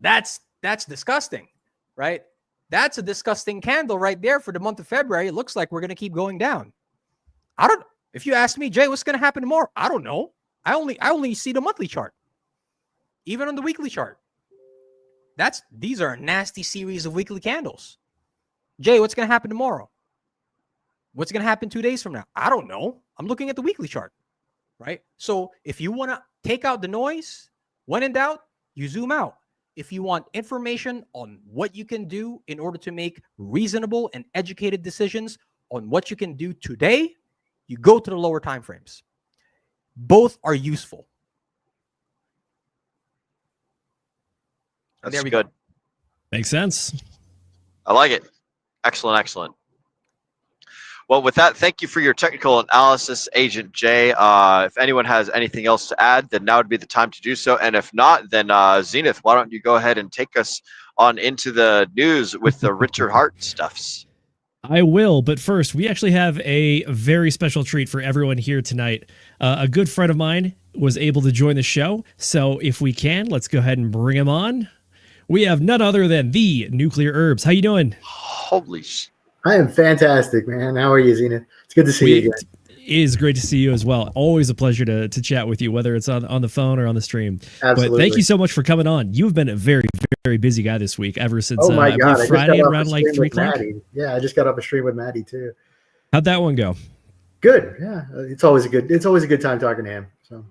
that's disgusting, right? That's a disgusting candle right there for the month of February. It looks like we're going to keep going down. If you ask me, Jay, what's going to happen tomorrow? I don't know. I only see the monthly chart. Even on the weekly chart. These are a nasty series of weekly candles. Jay, what's going to happen tomorrow? What's going to happen 2 days from now? I don't know. I'm looking at the weekly chart, right? So if you want to take out the noise, when in doubt, you zoom out. If you want information on what you can do in order to make reasonable and educated decisions on what you can do today, you go to the lower time frames. Both are useful. That's there we good. go. Makes sense. I like it. Excellent, excellent. Well, with that, thank you for your technical analysis, Agent Jay. If anyone has anything else to add, then now would be the time to do so. And if not, then Zenith, why don't you go ahead and take us on into the news with the Richard Hart stuffs. I will, but first, we actually have a very special treat for everyone here tonight. A good friend of mine was able to join the show, so if we can, let's go ahead and bring him on. We have none other than the Nuclear Herbs. How you doing? Holy sh! I am fantastic, man. How are you, Zenith? It's good to see you again. It is great to see you as well. Always a pleasure to chat with you, whether it's on the phone or on the stream. Absolutely. But thank you so much for coming on. You've been a very, very busy guy this week, ever since Oh my God! Friday at around like 3 o'clock. Maddie. Yeah, I just got off a stream with Maddie too. How'd that one go? Good. Yeah, it's always a good time talking to him. So,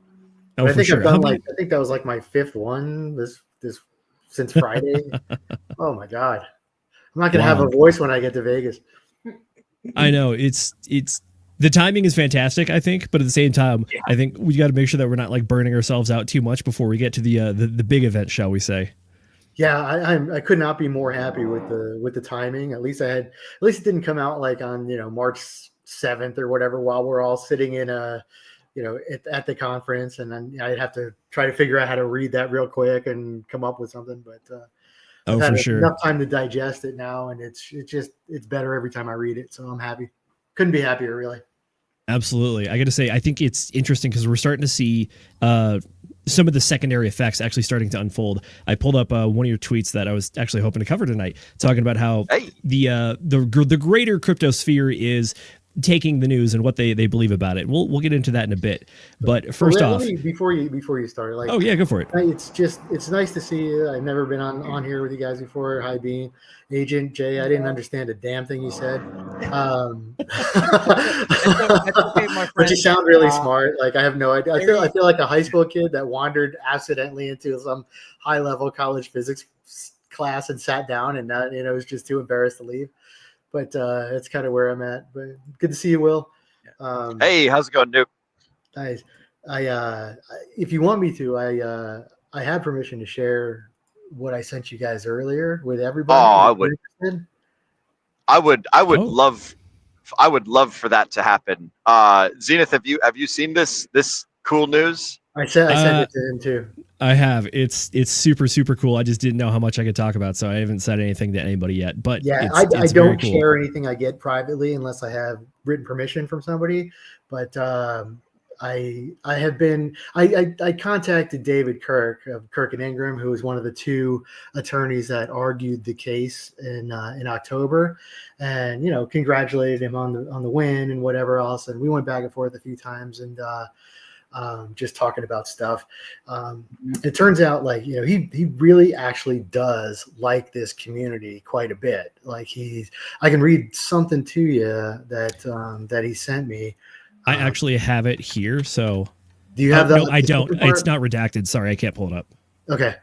Oh, I for think sure. I've done I think that was like my 5th one this since Friday. Oh my God! I'm not gonna have a voice when I get to Vegas. I know it's the timing is fantastic, I think, but at the same time, I think we got to make sure that we're not like burning ourselves out too much before we get to the big event, shall we say? Yeah, I could not be more happy with the timing. At least it didn't come out like on March 7th or whatever while we're all sitting in at the conference, and then I'd have to try to figure out how to read that real quick and come up with something. But I've had for sure. enough time to digest it now, and it's better every time I read it. So I'm happy. Couldn't be happier, really. Absolutely. I got to say, I think it's interesting because we're starting to see some of the secondary effects actually starting to unfold. I pulled up one of your tweets that I was actually hoping to cover tonight, talking about how the greater crypto sphere is taking the news and what they believe about it. We'll get into that in a bit. But first off, before you start, oh yeah, go for it. It's nice to see you. I've never been on here with you guys before. Hi, Bean, Agent Jay. I didn't understand a damn thing you said. But you sound really smart. Like I have no idea. I feel like a high school kid that wandered accidentally into some high level college physics class and sat down and was just too embarrassed to leave. But it's kind of where I'm at. But good to see you, Will. Hey, how's it going, Nuke? Nice. If you want me to, I have permission to share what I sent you guys earlier with everybody. Oh, I would love for that to happen. Zenith, have you seen this cool news? I sent it to him too. I have. It's super, super cool. I just didn't know how much I could talk about, so I haven't said anything to anybody yet. But yeah, it's I don't cool. share anything I get privately unless I have written permission from somebody. But I contacted David Kirk of Kirk and Ingram, who was one of the 2 attorneys that argued the case in October, and congratulated him on the win and whatever else. And we went back and forth a few times and just talking about stuff. It turns out like he really actually does like this community quite a bit. Like I can read something to you that he sent me. I actually have it here. So do you have that? No, I don't. It's not redacted. Sorry, I can't pull it up. Okay.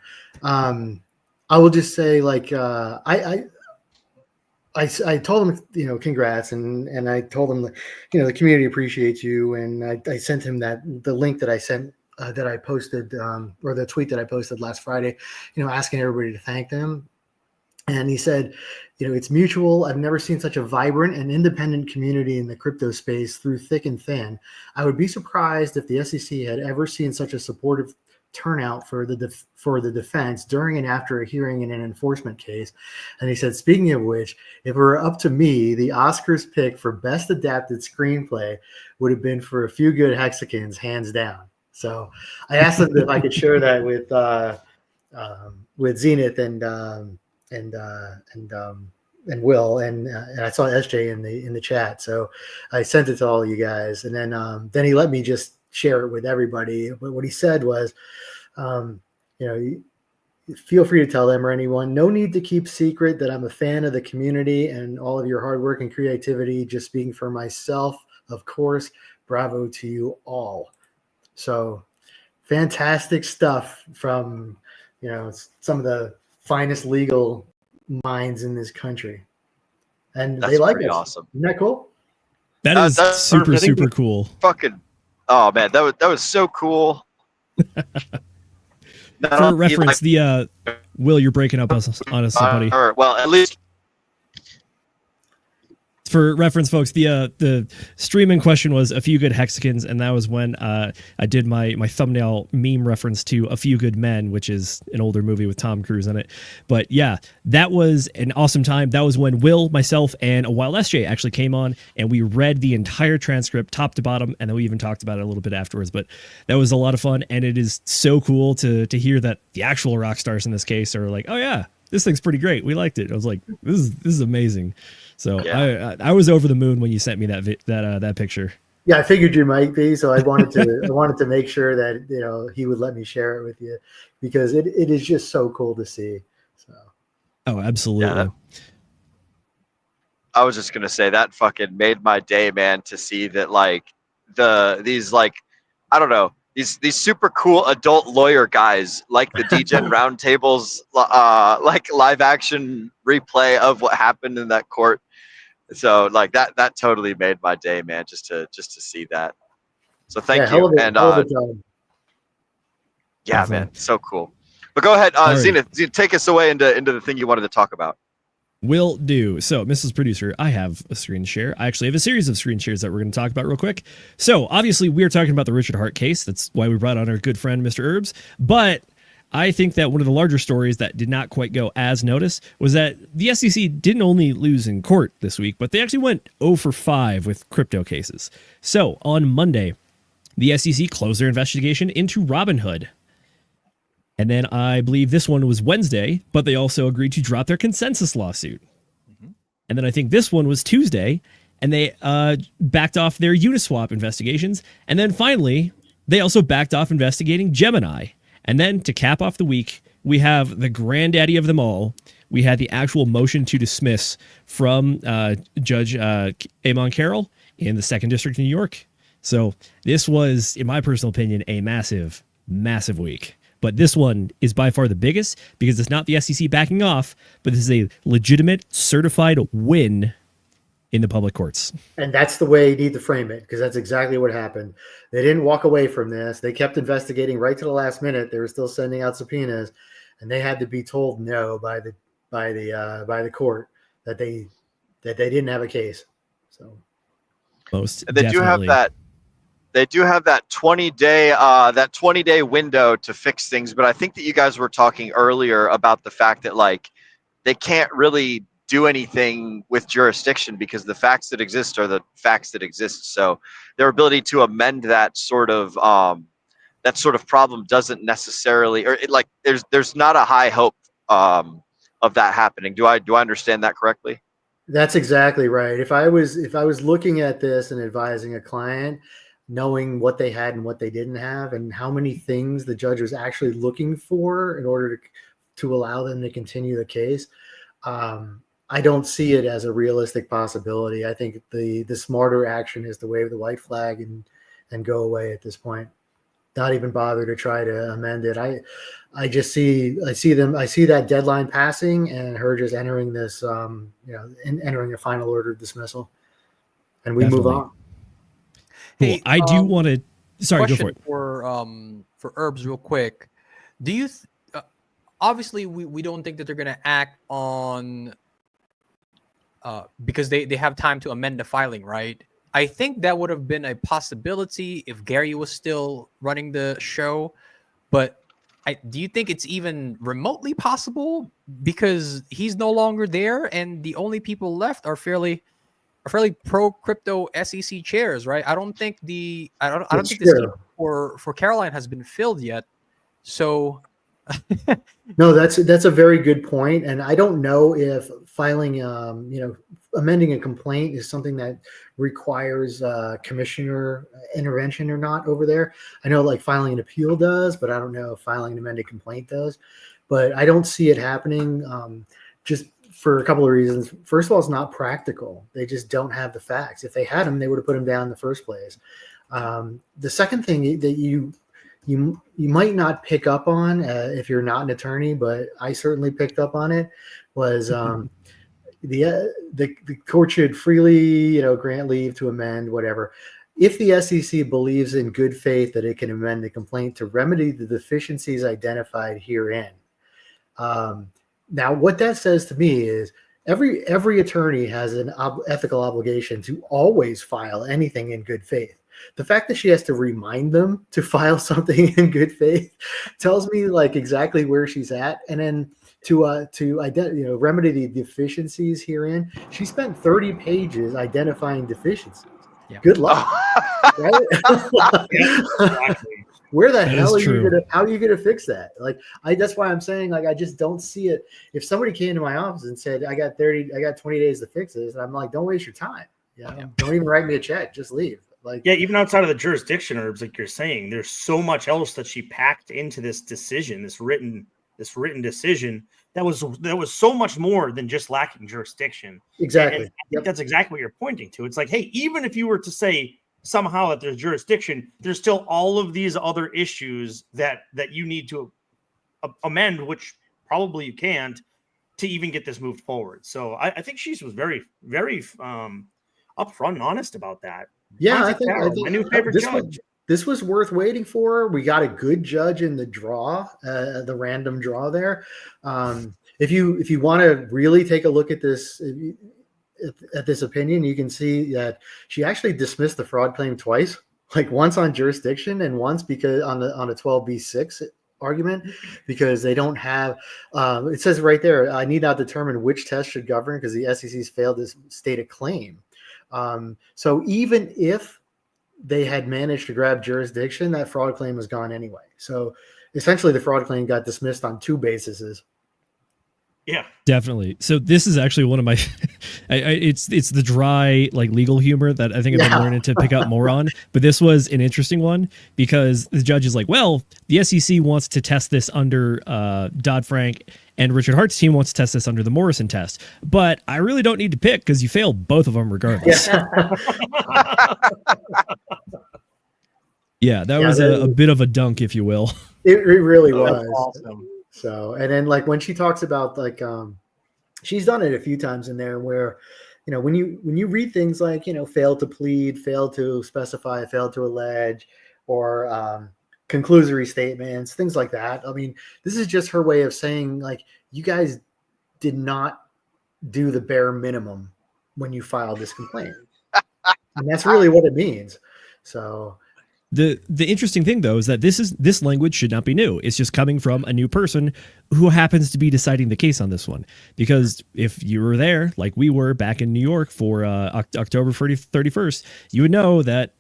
I will just say like I told him, congrats. And I told him, the community appreciates you. And I sent him the link that I sent, that I posted, or the tweet that I posted last Friday, asking everybody to thank them. And he said, it's mutual. I've never seen such a vibrant and independent community in the crypto space through thick and thin. I would be surprised if the SEC had ever seen such a supportive turnout for the defense during and after a hearing in an enforcement case. And he said, speaking of which, if it were up to me, the Oscars pick for best adapted screenplay would have been For a Few Good Hexicans, hands down. So I asked him if I could share that with Zenith and Will, and I saw SJ in the chat, so I sent it to all you guys, and then he let me just share it with everybody. But what he said was, feel free to tell them or anyone. No need to keep secret that I'm a fan of the community and all of your hard work and creativity. Just speaking for myself, of course. Bravo to you all. So fantastic stuff from some of the finest legal minds in this country, and they like it. Awesome. Isn't that cool? That is super cool. Fucking, oh man, that was so cool. For reference, Will, you're breaking up on us, buddy. Well, at least. For reference, folks, the stream in question was A Few Good Hexicans, and that was when I did my thumbnail meme reference to A Few Good Men, which is an older movie with Tom Cruise in it. But yeah, that was an awesome time. That was when Will, myself, and a Wild SJ actually came on, and we read the entire transcript, top to bottom, and then we even talked about it a little bit afterwards. But that was a lot of fun, and it is so cool to hear that the actual rock stars in this case are like, oh yeah, this thing's pretty great. We liked it. I was like, this is amazing. So yeah. I was over the moon when you sent me that picture. Yeah, I figured you might be, so I wanted to make sure that he would let me share it with you, because it is just so cool to see. So. Oh, absolutely. Yeah, I was just gonna say that fucking made my day, man, to see that like these like I don't know these super cool adult lawyer guys like the Degen Roundtables like live action replay of what happened in that court. So like that totally made my day, man, just to see that. So thank you. And hell of a job. yeah, Definitely. man, so cool. But go ahead, All right. Zenith, take us away into the thing you wanted to talk about. Will do. So, Mrs. Producer, I have a screen share. I actually have a series of screen shares that we're going to talk about real quick. So, obviously, we're talking about the Richard Hart case. That's why we brought on our good friend, Mr. Herbs. But I think that one of the larger stories that did not quite go as noticed was that the SEC didn't only lose in court this week, but they actually went 0 for 5 with crypto cases. So, on Monday, the SEC closed their investigation into Robinhood. And then I believe this one was Wednesday, but they also agreed to drop their consensus lawsuit. And then I think this one was Tuesday, and they backed off their Uniswap investigations. And then finally, they also backed off investigating Gemini. And then to cap off the week, we have the granddaddy of them all. We had the actual motion to dismiss from Judge Amon Carroll in the 2nd District of New York. So this was, in my personal opinion, a massive, massive week. But this one is by far the biggest because it's not the SEC backing off, but this is a legitimate, certified win in the public courts. And that's the way you need to frame it, because that's exactly what happened. They didn't walk away from this. They kept investigating right to the last minute. They were still sending out subpoenas, and they had to be told no by the court that they didn't have a case. So most they definitely. do have that. They do have that 20-day window to fix things, but I think that you guys were talking earlier about the fact that like they can't really do anything with jurisdiction because the facts that exist are the facts that exist. So their ability to amend that sort of problem doesn't necessarily, or there's not a high hope of that happening. Do I understand that correctly? that's exactly right. If I was looking at this and advising a client, knowing what they had and what they didn't have and how many things the judge was actually looking for in order to allow them to continue the case, I don't see it as a realistic possibility. I think the smarter action is to wave the white flag and go away at this point. Not even bother to try to amend it. I see that deadline passing and her just entering this, entering a final order of dismissal, and we move on. Hey, I do want to. Sorry, go for it. For Herbs, real quick. Do you? Obviously, we don't think that they're going to act on because they have time to amend the filing, right? I think that would have been a possibility if Gary was still running the show, but do you think it's even remotely possible because he's no longer there and the only people left are fairly pro crypto SEC chairs, right? I don't think the seat for Caroline has been filled yet. So no, that's a very good point, and I don't know if filing amending a complaint is something that requires commissioner intervention or not over there. I know like filing an appeal does, but I don't know if filing an amended complaint does. But I don't see it happening just for a couple of reasons. First of all, it's not practical. They just don't have the facts. If they had them, they would have put them down in the first place. The second thing that you might not pick up on if you're not an attorney, but I certainly picked up on it, was the court should freely grant leave to amend whatever. If the SEC believes in good faith that it can amend the complaint to remedy the deficiencies identified herein. Now, what that says to me is every attorney has an ethical obligation to always file anything in good faith. The fact that she has to remind them to file something in good faith tells me like exactly where she's at. And then to remedy the deficiencies herein, she spent 30 pages identifying deficiencies. Yeah. Good luck. Right? Exactly. Where the hell how are you gonna fix that? That's why I'm saying like I just don't see it. If somebody came to my office and said I got 20 days to fix this, I'm like, don't waste your time. Don't even write me a check, just leave. Like, yeah, even outside of the jurisdiction herbs, like you're saying, there's so much else that she packed into this decision, this written decision that was so much more than just lacking jurisdiction. exactly. And I think that's exactly what you're pointing to. It's like, hey, even if you were to say somehow that there's jurisdiction, there's still all of these other issues that you need to amend, which probably you can't, to even get this moved forward. So I think she was very, very upfront and honest about that. Yeah, I Contact think, Carol, my new favorite judge. This was worth waiting for. We got a good judge in the draw, the random draw there. If you want to really take a look at this, at this opinion, you can see that she actually dismissed the fraud claim twice, like once on jurisdiction and once because on a 12b6 argument, because they don't have. It says right there, I need not determine which test should govern because the SEC's failed to state a claim. So even if they had managed to grab jurisdiction, that fraud claim was gone anyway. So essentially the fraud claim got dismissed on two bases. Yeah, definitely. So this is actually one of my, it's the dry like legal humor that I think I've been learning to pick up more on. But this was an interesting one because the judge is like, well, the SEC wants to test this under Dodd-Frank, and Richard Hart's team wants to test this under the Morrison test. But I really don't need to pick because you failed both of them regardless. Yeah, that was a bit of a dunk, if you will. It really was. Awesome. So, and then like when she talks about like, she's done it a few times in there where, when you read things like, fail to plead, fail to specify, fail to allege, or conclusory statements, things like that. I mean, this is just her way of saying like, you guys did not do the bare minimum when you filed this complaint. And that's really what it means. So the interesting thing though is that this language should not be new. It's just coming from a new person who happens to be deciding the case on this one. Because if you were there, like we were back in New York for October 31st, you would know that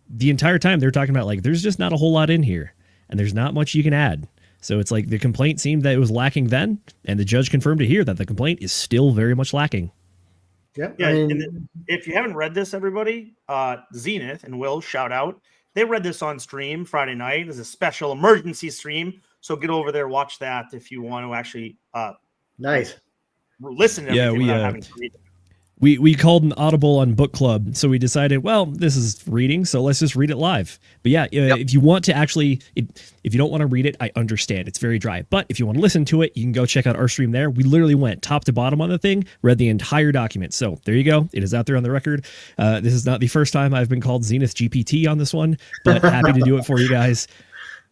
the entire time they're talking about like there's just not a whole lot in here, and there's not much you can add. So it's like the complaint seemed that it was lacking then, and the judge confirmed it here that the complaint is still very much lacking. Yeah. Yeah. And if you haven't read this, everybody, Zenith and Will, shout out. They read this on stream Friday night as a special emergency stream. So get over there, watch that if you want to actually nice listen to everything without having to read it. We called an audible on book club, so we decided, well, this is reading, so let's just read it live. But yeah, if you want to actually, if you don't want to read it, I understand. It's very dry. But if you want to listen to it, you can go check out our stream there. We literally went top to bottom on the thing, read the entire document. So there you go. It is out there on the record. This is not the first time I've been called Zenith GPT on this one, but happy to do it for you guys.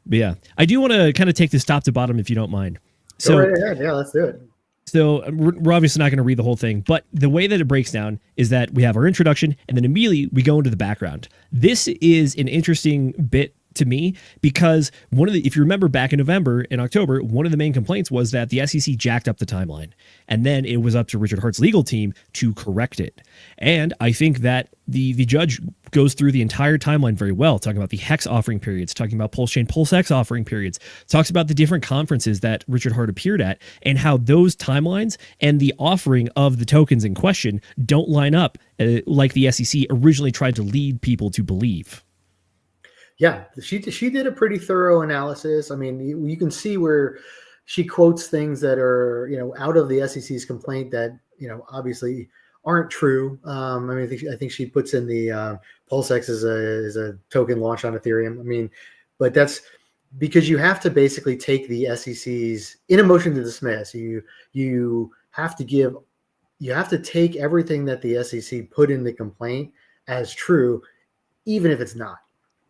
But yeah, I do want to kind of take this top to bottom if you don't mind. So go right ahead. Yeah, let's do it. So we're obviously not going to read the whole thing, but the way that it breaks down is that we have our introduction and then immediately we go into the background. This is an interesting bit to me because if you remember back in November and October, one of the main complaints was that the SEC jacked up the timeline, and then it was up to Richard Hart's legal team to correct it. And I think that the judge goes through the entire timeline very well, talking about the Hex offering periods, talking about Pulse Chain, Pulse X offering periods, talks about the different conferences that Richard Hart appeared at and how those timelines and the offering of the tokens in question don't line up like the SEC originally tried to lead people to believe. Yeah, she did a pretty thorough analysis. I mean, you can see where she quotes things that are, out of the SEC's complaint that, obviously aren't true. I mean, I think she puts in the PulseX is a token launched on Ethereum. I mean, but that's because you have to basically take the SEC's in a motion to dismiss. You have to take everything that the SEC put in the complaint as true, even if it's not.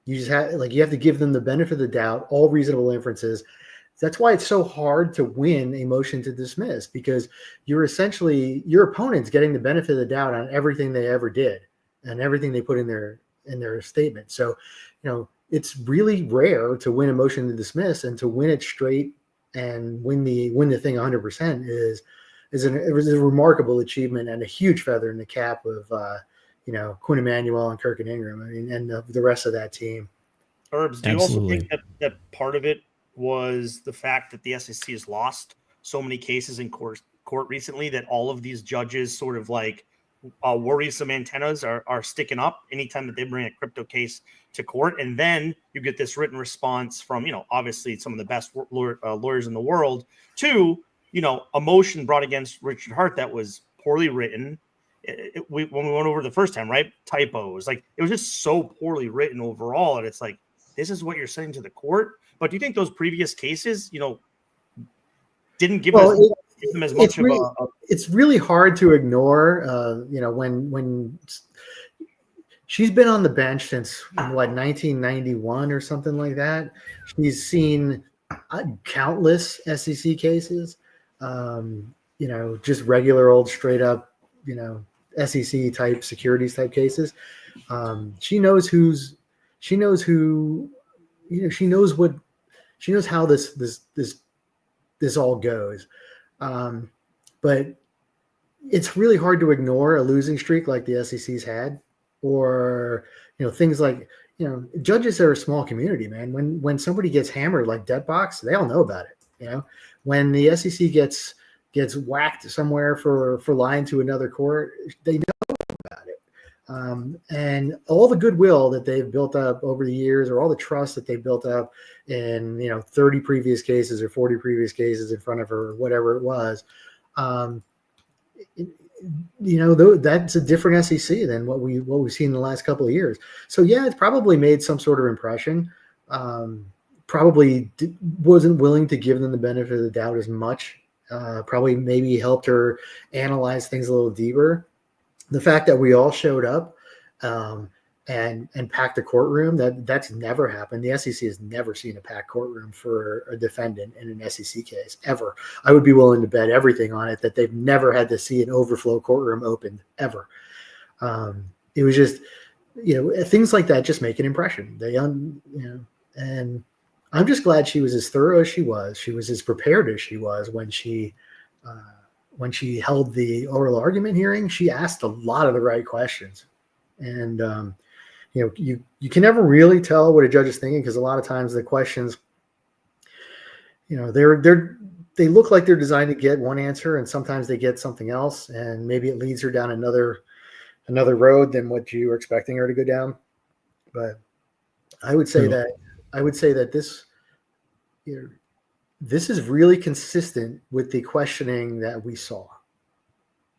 You just you have to give them the benefit of the doubt, all reasonable inferences. That's why it's so hard to win a motion to dismiss, because you're essentially your opponent's getting the benefit of the doubt on everything they ever did and everything they put in their statement. So, it's really rare to win a motion to dismiss, and to win it straight and win the thing 100% is a remarkable achievement and a huge feather in the cap of Quinn Emanuel and Kirk and Ingram, and the rest of that team. Herbs, do you also think that part of it was the fact that the SEC has lost so many cases in court recently that all of these judges sort of like worrisome antennas are sticking up anytime that they bring a crypto case to court. And then you get this written response from, obviously some of the best lawyers in the world to, a motion brought against Richard Hart that was poorly written. When we went over the first time, right? Typos. Like, it was just so poorly written overall. And it's like, this is what you're saying to the court. But do you think those previous cases, didn't give them as much of a... It's really hard to ignore, when she's been on the bench since, 1991 or something like that. She's seen countless SEC cases, just regular old straight up, SEC type securities type cases. She knows how this all goes. But it's really hard to ignore a losing streak like the SEC's had, or, things like, judges are a small community, man. When somebody gets hammered like Debtbox, they all know about it. When the SEC gets whacked somewhere for lying to another court, they know about it. And all the goodwill that they've built up over the years, or all the trust that they built up in, 30 previous cases or 40 previous cases in front of her, or whatever it was, that's a different SEC than what we've seen in the last couple of years. So yeah, it's probably made some sort of impression. Probably wasn't willing to give them the benefit of the doubt as much. Probably maybe helped her analyze things a little deeper. The fact that we all showed up and packed the courtroom, that's never happened. The SEC has never seen a packed courtroom for a defendant in an SEC case, ever. I would be willing to bet everything on it that they've never had to see an overflow courtroom opened, ever. It was just, things like that just make an impression. And I'm just glad she was as thorough as she was. She was as prepared as she was when she held the oral argument hearing. She asked a lot of the right questions. And, you can never really tell what a judge is thinking, because a lot of times the questions, they look like they're designed to get one answer, and sometimes they get something else, and maybe it leads her down another road than what you were expecting her to go down. But I would say that this is really consistent with the questioning that we saw.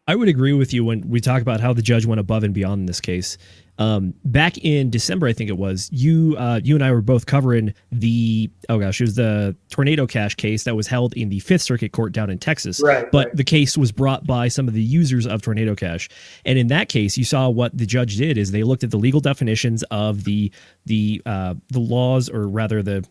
I would agree with you when we talk about how the judge went above and beyond in this case. Back in December, I think it was, you and I were both covering it was the Tornado Cash case that was held in the Fifth Circuit Court down in Texas. Right. The case was brought by some of the users of Tornado Cash. And in that case, you saw what the judge did is they looked at the legal definitions of the laws, or rather the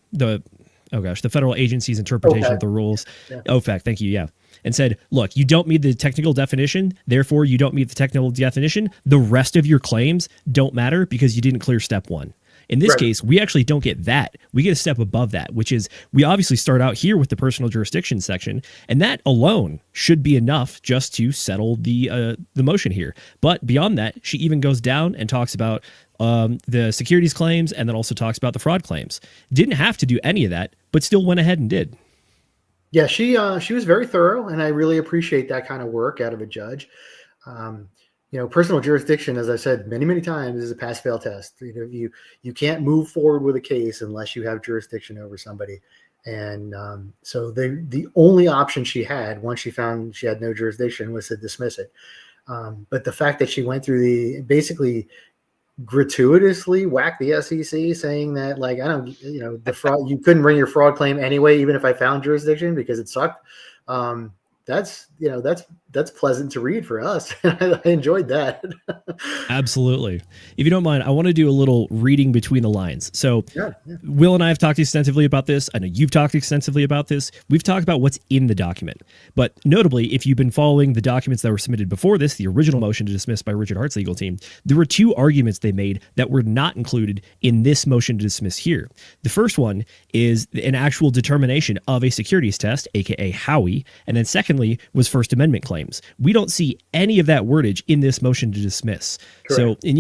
federal agency's interpretation of the rules. Yeah. OFAC, thank you. Yeah. And said, look, you don't meet the technical definition, therefore you don't meet the technical definition. The rest of your claims don't matter because you didn't clear step one. In this case, we actually don't get that. We get a step above that, which is we obviously start out here with the personal jurisdiction section, and that alone should be enough just to settle the motion here. But beyond that, she even goes down and talks about the securities claims, and then also talks about the fraud claims. Didn't have to do any of that, but still went ahead and did. Yeah, she was very thorough, and I really appreciate that kind of work out of a judge. Personal jurisdiction, as I said many, many times, is a pass-fail test. You can't move forward with a case unless you have jurisdiction over somebody. And so the only option she had once she found she had no jurisdiction was to dismiss it. But the fact that she went through basically gratuitously whacked the SEC, saying that, like, I don't, the fraud, you couldn't bring your fraud claim anyway, even if I found jurisdiction, because it sucked. That's pleasant to read for us. I enjoyed that. Absolutely. If you don't mind, I want to do a little reading between the lines. So Will and I have talked extensively about this. I know you've talked extensively about this. We've talked about what's in the document. But notably, if you've been following the documents that were submitted before this, the original motion to dismiss by Richard Hart's legal team, there were two arguments they made that were not included in this motion to dismiss here. The first one is an actual determination of a securities test, aka Howie, and then secondly was First Amendment claims. We don't see any of that wordage in this motion to dismiss. Correct. So in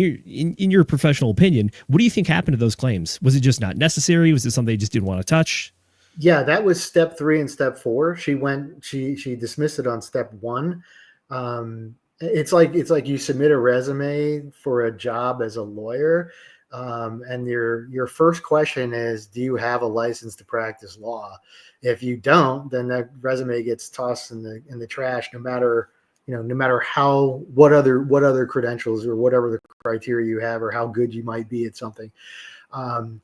your professional opinion, what do you think happened to those claims? Was it just not necessary? Was it something they just didn't want to touch? Yeah, that was step 3 and step 4. She dismissed it on step 1. It's like you submit a resume for a job as a lawyer, and your first question is, do you have a license to practice law? If you don't, then that resume gets tossed in the trash, no matter what other credentials or whatever the criteria you have or how good you might be at something.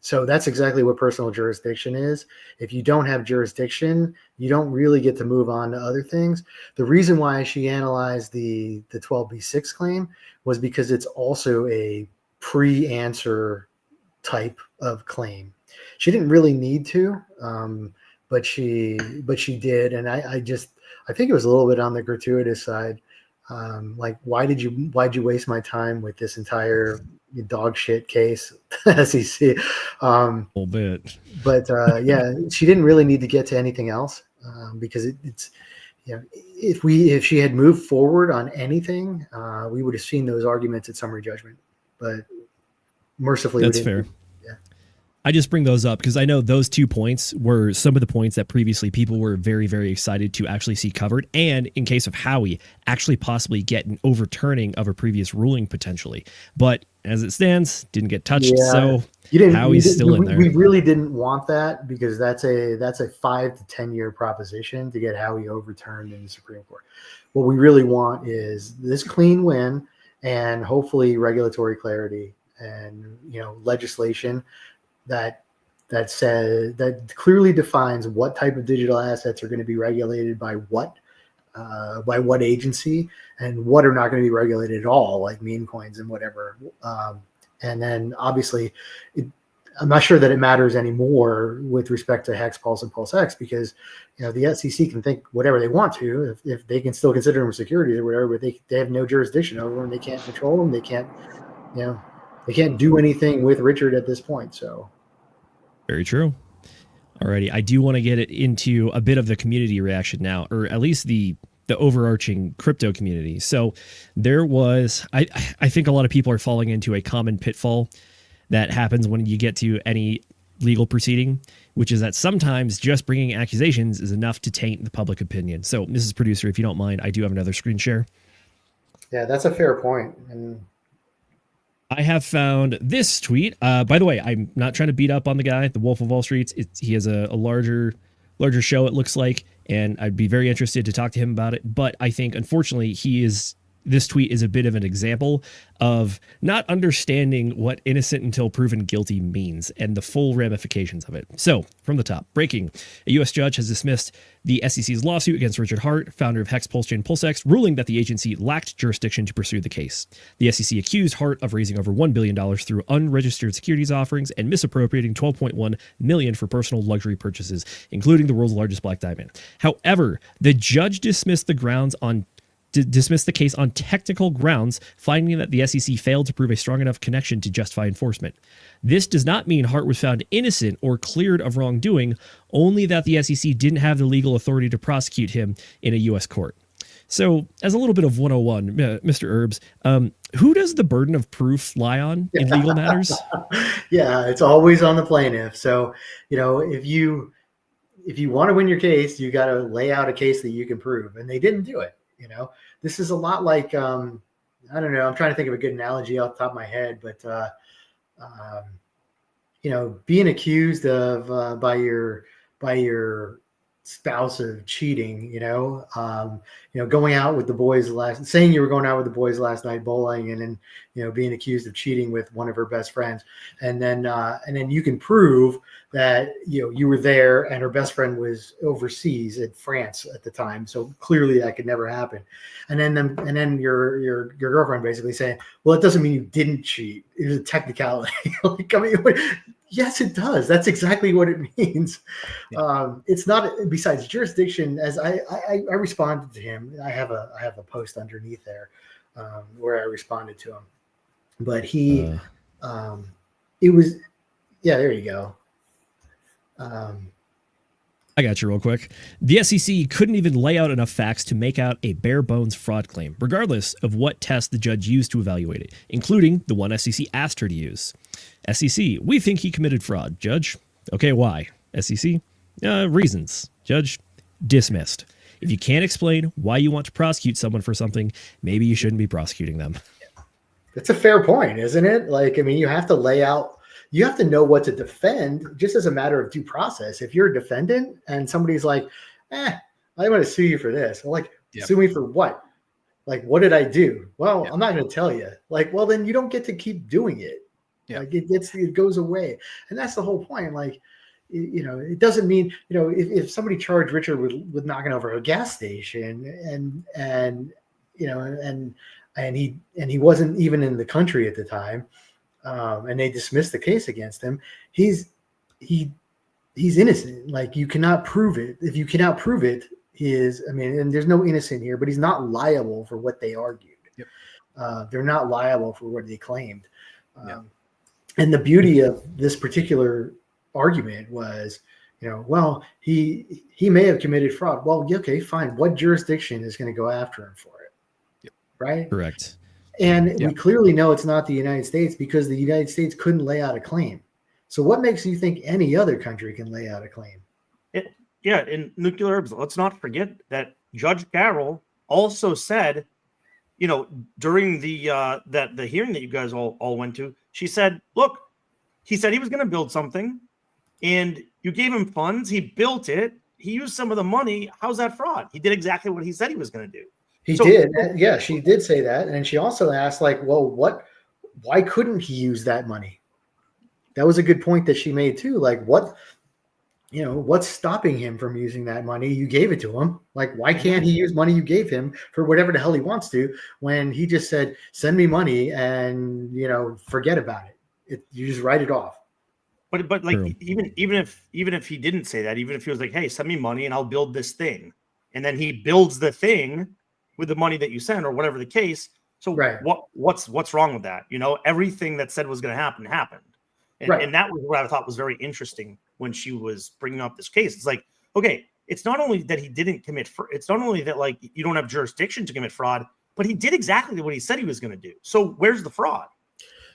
So that's exactly what personal jurisdiction is. If you don't have jurisdiction, you don't really get to move on to other things. The reason why she analyzed the 12b6 claim was because it's also a pre-answer type of claim. She didn't really need to, but she did, and I think it was a little bit on the gratuitous side. Like, why'd you waste my time with this entire dog shit case, SEC? A little bit. But yeah, she didn't really need to get to anything else, because it's, if she had moved forward on anything, we would have seen those arguments at summary judgment. But mercifully, that's fair. I just bring those up because I know those 2 points were some of the points that previously people were very, very excited to actually see covered. And in case of Howie, actually possibly get an overturning of a previous ruling potentially. But as it stands, didn't get touched. Yeah. So Howie's still in there. We really didn't want that because that's a 5 to 10 year proposition to get Howie overturned in the Supreme Court. What we really want is this clean win and hopefully regulatory clarity and legislation that clearly defines what type of digital assets are going to be regulated by what agency, and what are not going to be regulated at all, like meme coins and whatever. And then obviously, I'm not sure that it matters anymore with respect to Hex, Pulse, and Pulse X, because the SEC can think whatever they want to, if they can still consider them securities or whatever, but they have no jurisdiction over them. They can't control them. They can't do anything with Richard at this point. So very true. Alrighty, I do want to get it into a bit of the community reaction now, or at least the overarching crypto community. So there was, I think a lot of people are falling into a common pitfall that happens when you get to any legal proceeding, which is that sometimes just bringing accusations is enough to taint the public opinion. So, Mrs. Producer, if you don't mind, I do have another screen share. Yeah, that's a fair point. And I have found this tweet. By the way, I'm not trying to beat up on the guy, the Wolf of Wall Street. He has a larger show, it looks like, and I'd be very interested to talk to him about it. But I think, unfortunately, this tweet is a bit of an example of not understanding what innocent until proven guilty means and the full ramifications of it. So, from the top, breaking. A U.S. judge has dismissed the SEC's lawsuit against Richard Hart, founder of Hex, Pulse Chain, PulseX, ruling that the agency lacked jurisdiction to pursue the case. The SEC accused Hart of raising over $1 billion through unregistered securities offerings and misappropriating $12.1 million for personal luxury purchases, including the world's largest black diamond. However, the judge dismissed the case on technical grounds, finding that the SEC failed to prove a strong enough connection to justify enforcement. This does not mean Hart was found innocent or cleared of wrongdoing, only that the SEC didn't have the legal authority to prosecute him in a U.S. court. So, as a little bit of 101, Mr. Herbs, who does the burden of proof lie on in legal matters? Yeah, it's always on the plaintiff. So, if you want to win your case, you got to lay out a case that you can prove, and they didn't do it. This is a lot like, I don't know, I'm trying to think of a good analogy off the top of my head, but, being accused of by your spouse of cheating, going out with the boys saying you were going out with the boys last night bowling, and then, being accused of cheating with one of her best friends. And then you can prove that, you were there and her best friend was overseas in France at the time. So clearly that could never happen. And then your girlfriend basically saying, well, it doesn't mean you didn't cheat. It was a technicality. Yes, it does. That's exactly what it means. Yeah. It's not, besides jurisdiction, as I responded to him. I have a post underneath there where I responded to him. But it was, yeah, there you go. I got you real quick. The SEC couldn't even lay out enough facts to make out a bare bones fraud claim, regardless of what test the judge used to evaluate it, including the one SEC asked her to use. SEC, we think he committed fraud. Judge, okay, why? SEC, reasons. Judge, dismissed. If you can't explain why you want to prosecute someone for something, maybe you shouldn't be prosecuting them. It's a fair point, isn't it? Like, I mean, you have to lay out, you have to know what to defend just as a matter of due process. If you're a defendant and somebody's like, I want to sue you for this. Well, like, sue me for what? Like, what did I do? Well, I'm not going to tell you. Like, well, then you don't get to keep doing it. Like it goes away. And that's the whole point. Like, you know, it doesn't mean, you know, if somebody charged Richard with knocking over a gas station and you know, and he wasn't even in the country at the time, and they dismissed the case against him, he's innocent. Like, you cannot prove it. If you cannot prove it, and there's no innocent here, but he's not liable for what they argued. They're not liable for what they claimed. And the beauty of this particular argument was, you know, well, he may have committed fraud. Well, okay, fine. What jurisdiction is going to go after him for it? Right? Correct. And we clearly know it's not the United States, because the United States couldn't lay out a claim. So what makes you think any other country can lay out a claim? In nuclear herbs, let's not forget that Judge Carroll also said, you know, during the hearing that you guys all went to, she said, look, he said he was going to build something, and you gave him funds. He built it. He used some of the money. How's that fraud? He did exactly what he said he was going to do. He did. Yeah, she did say that. And she also asked, like, well, why couldn't he use that money? That was a good point that she made too. Like, what's stopping him from using that money? You gave it to him. Like, why can't he use money you gave him for whatever the hell he wants to, when he just said, send me money and, you know, forget about it. You just write it off. But like, even if he didn't say that, even if he was like, hey, send me money and I'll build this thing, and then he builds the thing with the money that you send, or whatever the case. So what's wrong with that? You know, everything that said was going to happen happened. And that was what I thought was very interesting when she was bringing up this case. It's like, okay, it's not only that he didn't commit it's not only that, like, you don't have jurisdiction to commit fraud, but he did exactly what he said he was going to do. So where's the fraud?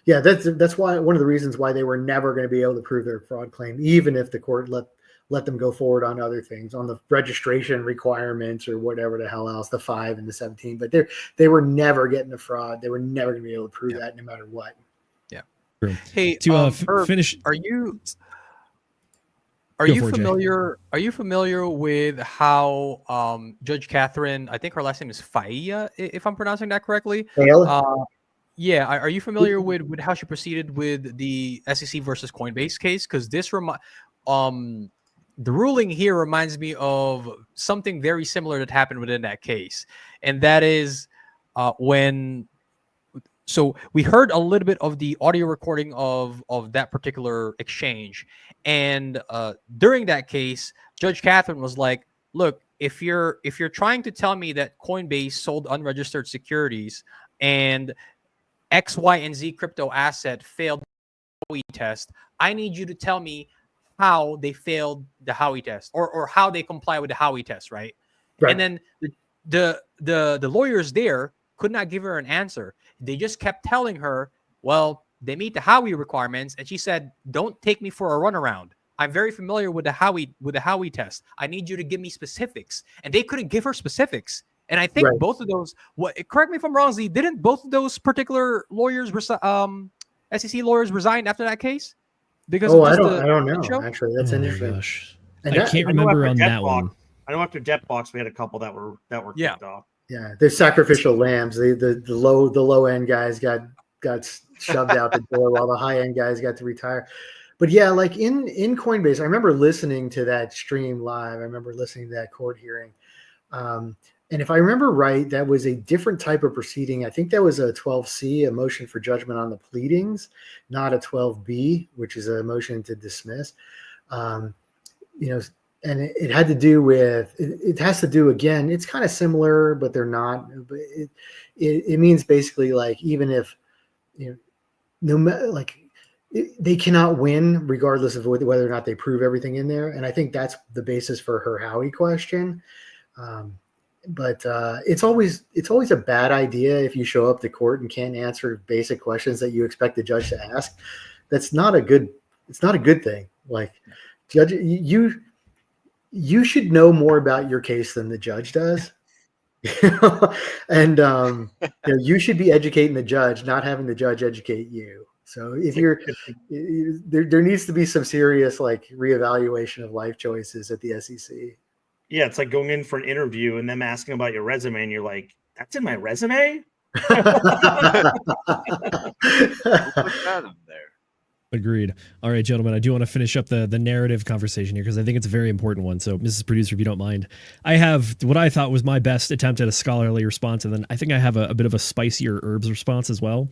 Yeah, that's why one of the reasons why they were never going to be able to prove their fraud claim, even if the court let them go forward on other things, on the registration requirements or whatever the hell else, the 5 and the 17. But they were never getting the fraud. They were never going to be able to prove that, no matter what. True. Hey, to finish, are you familiar? Are you familiar with how Judge Catherine? I think her last name is Faia, if I'm pronouncing that correctly. Yeah. Are you familiar with how she proceeded with the SEC versus Coinbase case? Because this the ruling here reminds me of something very similar that happened within that case, and that is when. So we heard a little bit of the audio recording of that particular exchange. And during that case, Judge Catherine was like, look, if you're trying to tell me that Coinbase sold unregistered securities and X, Y, and Z crypto asset failed the Howey test, I need you to tell me how they failed the Howey test, or how they comply with the Howey test, right? And then the lawyers there could not give her an answer. They just kept telling her, well, they meet the Howey requirements. And she said, don't take me for a runaround. I'm very familiar with the Howey test. I need you to give me specifics. And they couldn't give her specifics. And I think both of those, correct me if I'm wrong, Z, didn't both of those particular lawyers, SEC lawyers, resign after that case? Because I don't know. Actually, that's interesting. And I can't remember on that one. I know after Debtbox we had a couple that were kicked off. Yeah, they're sacrificial lambs. The low end guys got shoved out the door while the high end guys got to retire. But yeah, like in Coinbase, I remember listening to that stream live. I remember listening to that court hearing. And if I remember right, that was a different type of proceeding. I think that was a 12C, a motion for judgment on the pleadings, not a 12B, which is a motion to dismiss. And it had to do with, it has to do, again, it's kind of similar, but they're not. But it means basically, like, even if, no matter, like, they cannot win regardless of whether or not they prove everything in there. And I think that's the basis for her Howey question. But it's always a bad idea if you show up to court and can't answer basic questions that you expect the judge to ask. It's not a good thing. Like, judge, you should know more about your case than the judge does. And you should be educating the judge, not having the judge educate you. So if there needs to be some serious like reevaluation of life choices at the SEC. Yeah, it's like going in for an interview and them asking about your resume, and you're like, "That's in my resume." Who put that in there? Agreed. All right, gentlemen, I do want to finish up the narrative conversation here because I think it's a very important one. So, Mrs. Producer, if you don't mind, I have what I thought was my best attempt at a scholarly response, and then I think I have a bit of a spicier herbs response as well.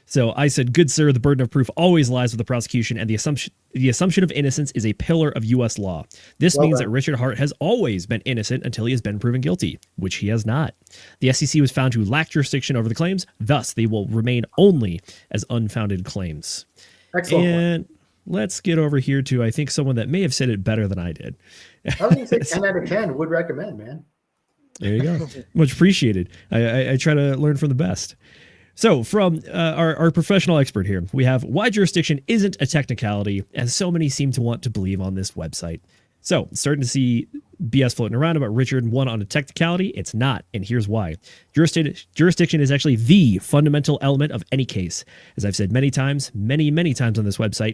So I said, good sir, the burden of proof always lies with the prosecution, and the assumption of innocence is a pillar of U.S. law. This means that Richard Hart has always been innocent until he has been proven guilty, which he has not. The SEC was found to lack jurisdiction over the claims, thus they will remain only as unfounded claims. Excellent. And let's get over here to, I think, someone that may have said it better than I did. I was going to say 10 out of 10 would recommend, man. There you go. Much appreciated. I try to learn from the best. So from our professional expert here, we have why jurisdiction isn't a technicality, as so many seem to want to believe on this website. So starting to see BS floating around about Richard won on a technicality. It's not, and here's why. Jurisdiction is actually the fundamental element of any case. As I've said many times, many times on this website,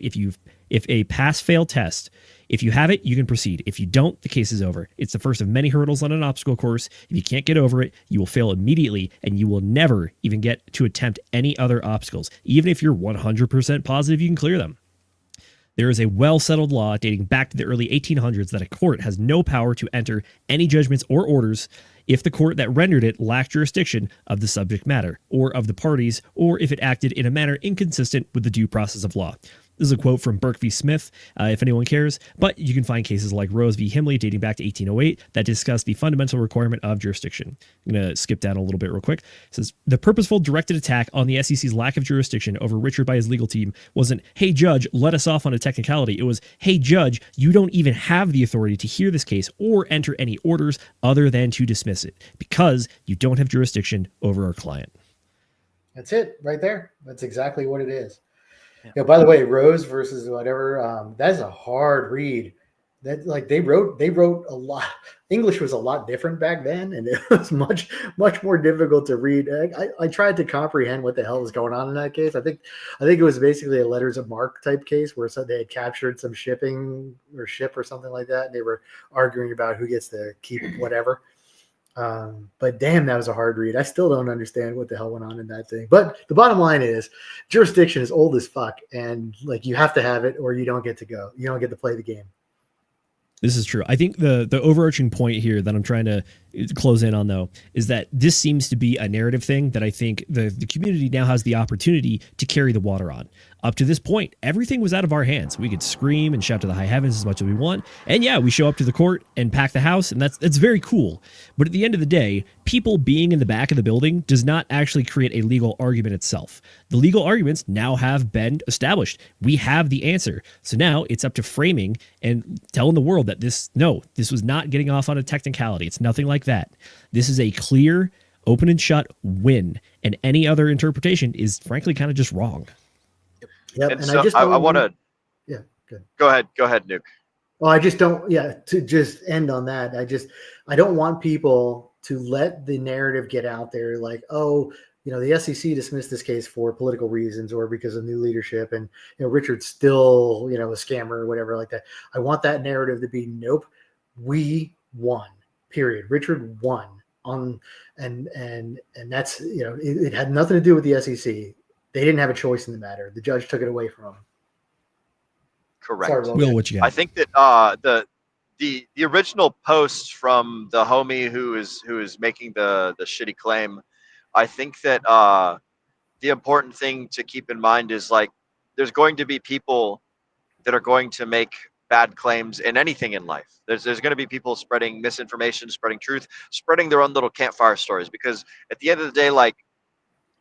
if a pass-fail test, if you have it, you can proceed. If you don't, the case is over. It's the first of many hurdles on an obstacle course. If you can't get over it, you will fail immediately, and you will never even get to attempt any other obstacles, even if you're 100% positive you can clear them. There is a well-settled law dating back to the early 1800s that a court has no power to enter any judgments or orders if the court that rendered it lacked jurisdiction of the subject matter or of the parties, or if it acted in a manner inconsistent with the due process of law. This is a quote from Burke v. Smith, if anyone cares, but you can find cases like Rose v. Himley dating back to 1808 that discuss the fundamental requirement of jurisdiction. I'm going to skip down a little bit real quick. It says, the purposeful directed attack on the SEC's lack of jurisdiction over Richard by his legal team wasn't, hey, judge, let us off on a technicality. It was, hey, judge, you don't even have the authority to hear this case or enter any orders other than to dismiss it because you don't have jurisdiction over our client. That's it right there. That's exactly what it is. Yeah. By the way, Rose versus whatever, that's a hard read. That like they wrote a lot. English was a lot different back then, and it was much more difficult to read. I tried to comprehend what the hell was going on in that case. I think it was basically a letters of marque type case where they had captured some shipping or ship or something like that, and they were arguing about who gets to keep whatever. But damn, that was a hard read. I still don't understand what the hell went on in that thing. But the bottom line is jurisdiction is old as fuck. And like, you have to have it or you don't get to go. You don't get to play the game. This is true. I think the overarching point here that I'm trying to close in on, though, is that this seems to be a narrative thing that I think the community now has the opportunity to carry the water on. Up to this point, everything was out of our hands. We could scream and shout to the high heavens as much as we want. And yeah, we show up to the court and pack the house, and that's very cool. But at the end of the day, people being in the back of the building does not actually create a legal argument itself. The legal arguments now have been established. We have the answer. So now it's up to framing and telling the world that this was not getting off on a technicality. It's nothing like that. This is a clear, open and shut win. And any other interpretation is frankly kind of just wrong. Yep. And so I want to. Yeah. Good. Go ahead, Nuke. Well, I just don't. Yeah. To just end on that, I don't want people to let the narrative get out there like, oh, the SEC dismissed this case for political reasons or because of new leadership, and Richard's still a scammer or whatever like that. I want that narrative to be, nope, we won. Period. Richard won on, and that's it had nothing to do with the SEC. They didn't have a choice in the matter. The judge took it away from them. Correct. Sorry, Will, what you got? I think that the original post from the homie who is making the shitty claim, I think that the important thing to keep in mind is like there's going to be people that are going to make bad claims in anything in life. There's going to be people spreading misinformation, spreading truth, spreading their own little campfire stories, because at the end of the day, like,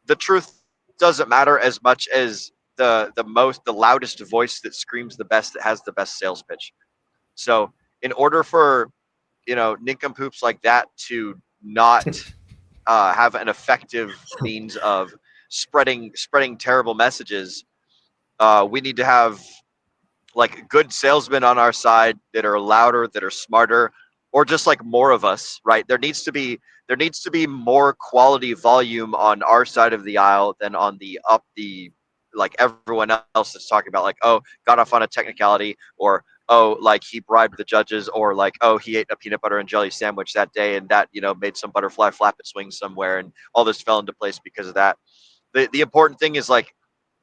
the truth doesn't matter as much as the loudest voice that screams the best, that has the best sales pitch. So in order for nincompoops like that to not have an effective means of spreading terrible messages, we need to have like good salesmen on our side that are louder, that are smarter, or just like more of us, right? There needs to be more quality volume on our side of the aisle than on the like everyone else that's talking about like, oh, got off on a technicality, or oh, like he bribed the judges, or like, oh, he ate a peanut butter and jelly sandwich that day and that, made some butterfly flap its wings somewhere and all this fell into place because of that. The important thing is like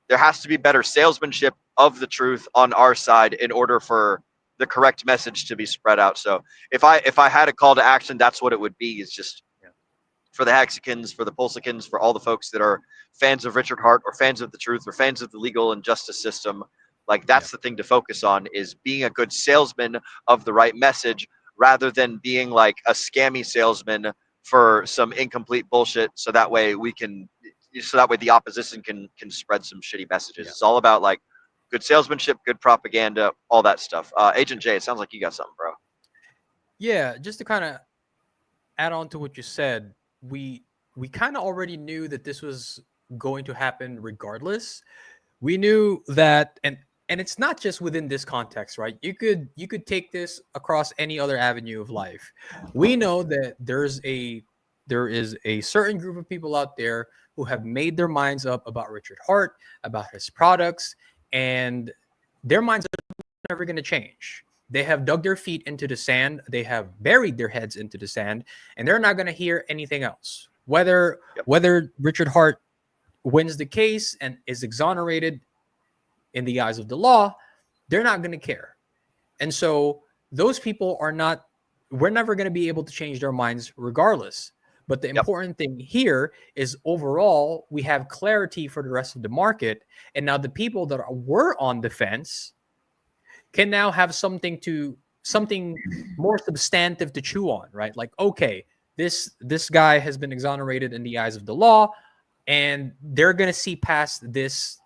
there has to be better salesmanship of the truth on our side in order for the correct message to be spread out. So if I had a call to action, that's what it would be, is just for the Hexicans, for the Pulsicans, for all the folks that are fans of Richard Hart or fans of the truth or fans of the legal and justice system. Like that's the thing to focus on, is being a good salesman of the right message rather than being like a scammy salesman for some incomplete bullshit. So that way the opposition can spread some shitty messages. It's all about like good salesmanship, good propaganda, all that stuff. Agent J, it sounds like you got something, bro. Yeah, just to kind of add on to what you said, we kind of already knew that this was going to happen regardless. We knew that, and it's not just within this context, right? You could take this across any other avenue of life. We know that there is a certain group of people out there who have made their minds up about Richard Hart, about his products, and their minds are never going to change. They have dug their feet into the sand. They have buried their heads into the sand, and they're not going to hear anything else. Whether Richard Hart wins the case and is exonerated in the eyes of the law, they're not going to care. And so those people we're never going to be able to change their minds regardless. But the important thing here is overall, we have clarity for the rest of the market. And now the people that were on the fence can now have something more substantive to chew on, right? Like, okay, this guy has been exonerated in the eyes of the law, and they're going to see past this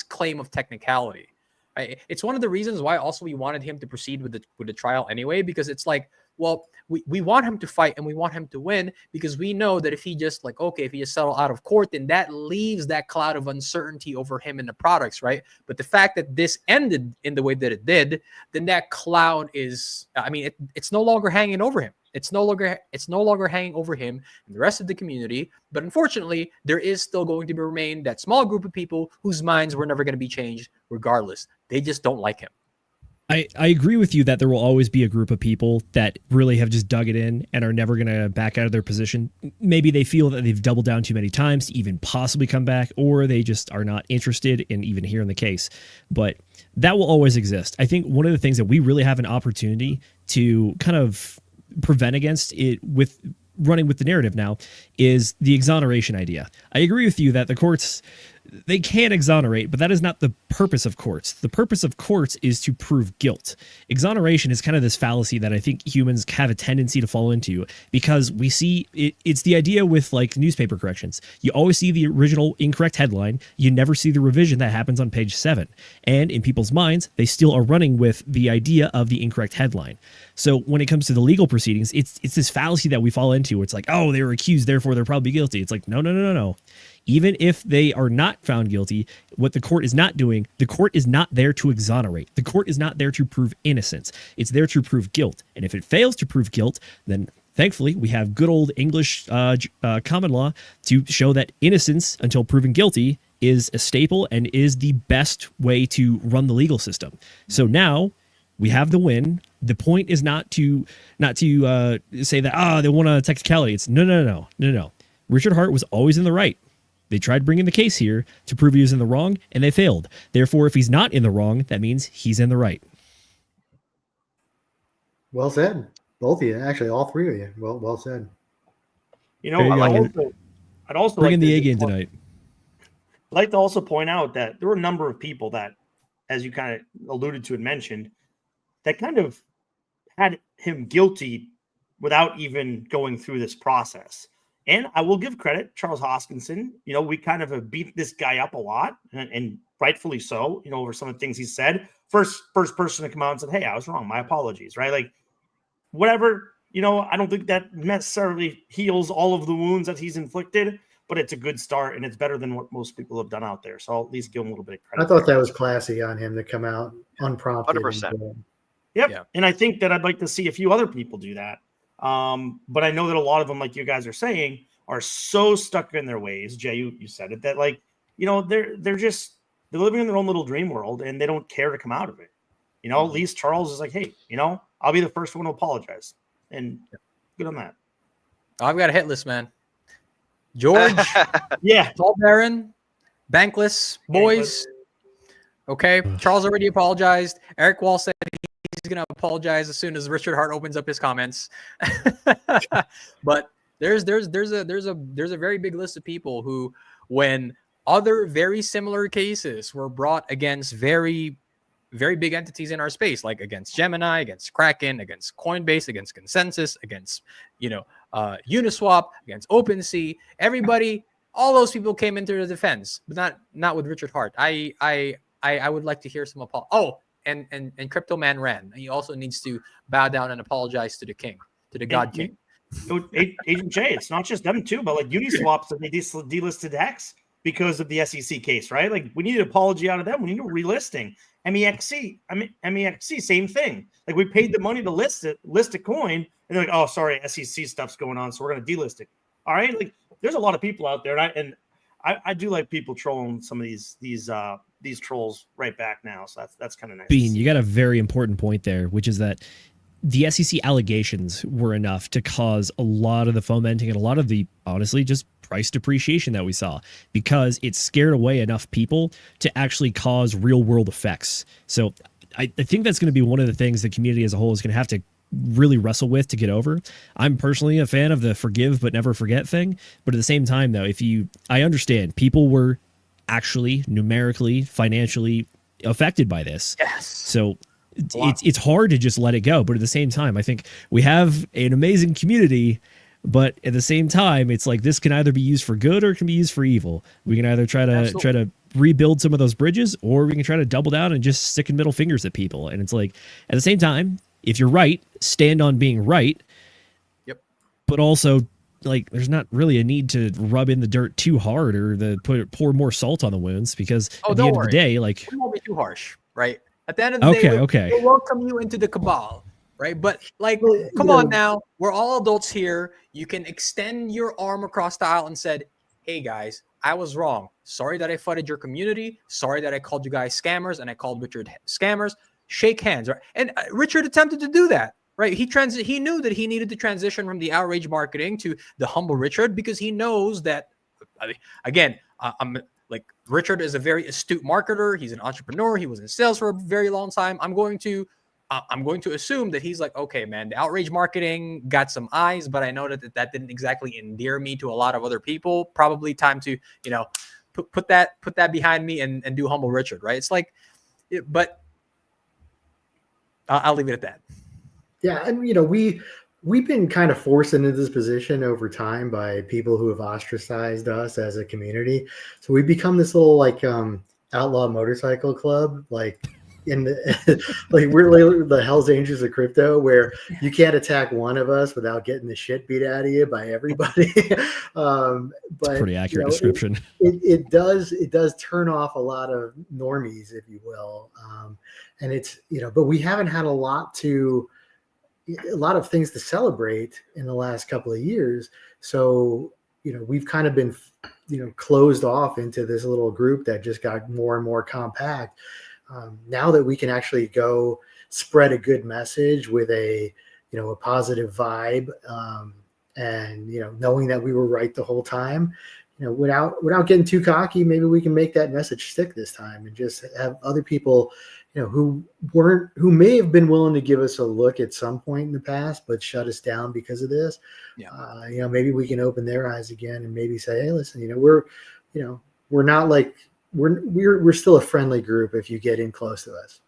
claim of technicality. Right? It's one of the reasons why also we wanted him to proceed with the trial anyway, because it's like, well, we want him to fight and we want him to win, because we know that if he just settle out of court, then that leaves that cloud of uncertainty over him and the products, right? But the fact that this ended in the way that it did, then that cloud is, it's no longer hanging over him. It's no longer hanging over him and the rest of the community. But unfortunately, there is still going to remain that small group of people whose minds were never going to be changed regardless. They just don't like him. I agree with you that there will always be a group of people that really have just dug it in and are never going to back out of their position. Maybe they feel that they've doubled down too many times to even possibly come back, or they just are not interested in even hearing the case. But that will always exist. I think one of the things that we really have an opportunity to kind of prevent against it with running with the narrative now is the exoneration idea. I agree with you that the courts, they can exonerate, but that is not the purpose of courts. The purpose of courts is to prove guilt. Exoneration is kind of this fallacy that I think humans have a tendency to fall into, because we see it's the idea with like newspaper corrections. You always see the original incorrect headline. You never see the revision that happens on page 7. And in people's minds, they still are running with the idea of the incorrect headline. So when it comes to the legal proceedings, it's this fallacy that we fall into. It's like, oh, they were accused, therefore they're probably guilty. It's like, no. Even if they are not found guilty, what the court is not doing, the court is not there to exonerate. The court is not there to prove innocence. It's there to prove guilt. And if it fails to prove guilt, then thankfully we have good old English common law to show that innocence until proven guilty is a staple and is the best way to run the legal system. So now we have the win. The point is not to say that, they won on a technicality. It's no. Richard Hart was always in the right. They tried bringing the case here to prove he was in the wrong, and they failed. Therefore, if he's not in the wrong, that means he's in the right. Well said. Both of you. Actually, all three of you. Well said. I'd also bring like in the A game tonight. I'd like to also point out that there were a number of people that, as you kind of alluded to and mentioned, that kind of had him guilty without even going through this process. And I will give credit, Charles Hoskinson. We kind of have beat this guy up a lot, and rightfully so, over some of the things he said. First person to come out and said, hey, I was wrong. My apologies, right? Like, whatever, I don't think that necessarily heals all of the wounds that he's inflicted. but it's a good start and it's better than what most people have done out there. So I'll at least give him a little bit of credit. I thought that was classy on him to come out unprompted. 100%. Yep. Yeah. And I think that I'd like to see a few other people do that. But I know that a lot of them, like you guys are saying, are so stuck in their ways. Jay, you said it, that like, they're living in their own little dream world and they don't care to come out of it. At least Charles is like, hey, I'll be the first one to apologize. And good on that. I've got a hit list, man. George, Yeah. Paul Barron, Bankless, boys. Okay. Charles already apologized. Eric Wall said he's going to apologize as soon as Richard Hart opens up his comments. But there's a very big list of people who, when other very similar cases were brought against very, very big entities in our space, like against Gemini, against Kraken, against Coinbase, against Consensus, against Uniswap, against OpenSea, everybody, all those people came into the defense, but not with Richard Hart. I would like to hear some apology. Oh, and Crypto Man ran. He also needs to bow down and apologize to the king, to the God King. Agent Jay, it's not just them too, but like Uniswap, they delisted Hex because of the SEC case, right? Like we need an apology out of them. We need a relisting. MEXC, same thing. Like we paid the money to list a coin, and they're like, oh, sorry, SEC stuff's going on, so we're going to delist it. All right, like there's a lot of people out there, and I do like people trolling some of these trolls right back now. So that's kind of nice. Bean, you got a very important point there, which is that the SEC allegations were enough to cause a lot of the fomenting and a lot of the, honestly, just price depreciation that we saw, because it scared away enough people to actually cause real world effects. So I think that's going to be one of the things the community as a whole is going to have to really wrestle with to get over. I'm personally a fan of the forgive but never forget thing. But at the same time, though, I understand people were actually numerically, financially affected by this. Yes. So it's hard to just let it go. But at the same time, I think we have an amazing community, but at the same time, it's like this can either be used for good or it can be used for evil. We can either try to rebuild some of those bridges, or we can try to double down and just stick middle fingers at people. And it's like, at the same time, if you're right, stand on being right. Yep. But also, like, there's not really a need to rub in the dirt too hard or pour more salt on the wounds, because at the end of the day, like, we won't be too harsh, right? At the end of the day, we'll welcome you into the cabal, right? But like, come on now, we're all adults here. You can extend your arm across the aisle and said, hey guys, I was wrong. Sorry that I flooded your community. Sorry that I called you guys scammers and I called Richard scammers. Shake hands, right? And Richard attempted to do that, right? He knew that he needed to transition from the outrage marketing to the humble Richard, because he knows that, again, I'm like, Richard is a very astute marketer. He's an entrepreneur. He was in sales for a very long time. I'm going to assume that he's like, okay, man, the outrage marketing got some eyes, but I know that didn't exactly endear me to a lot of other people. Probably time to, put that behind me and do humble Richard, right? It's like, but I'll leave it at that. Yeah, and we've been kind of forced into this position over time by people who have ostracized us as a community. So we've become this little like outlaw motorcycle club, like in the like we're the Hell's Angels of crypto, where you can't attack one of us without getting the shit beat out of you by everybody. But pretty accurate description. It does turn off a lot of normies, if you will, and it's but we haven't had a lot of things to celebrate in the last couple of years. So, we've kind of been, closed off into this little group that just got more and more compact. Now that we can actually go spread a good message with a positive vibe, and, knowing that we were right the whole time, without getting too cocky, maybe we can make that message stick this time and just have other people, who may have been willing to give us a look at some point in the past, but shut us down because of this. Yeah. Maybe we can open their eyes again and maybe say, hey, listen, we're not like, we're still a friendly group if you get in close to us.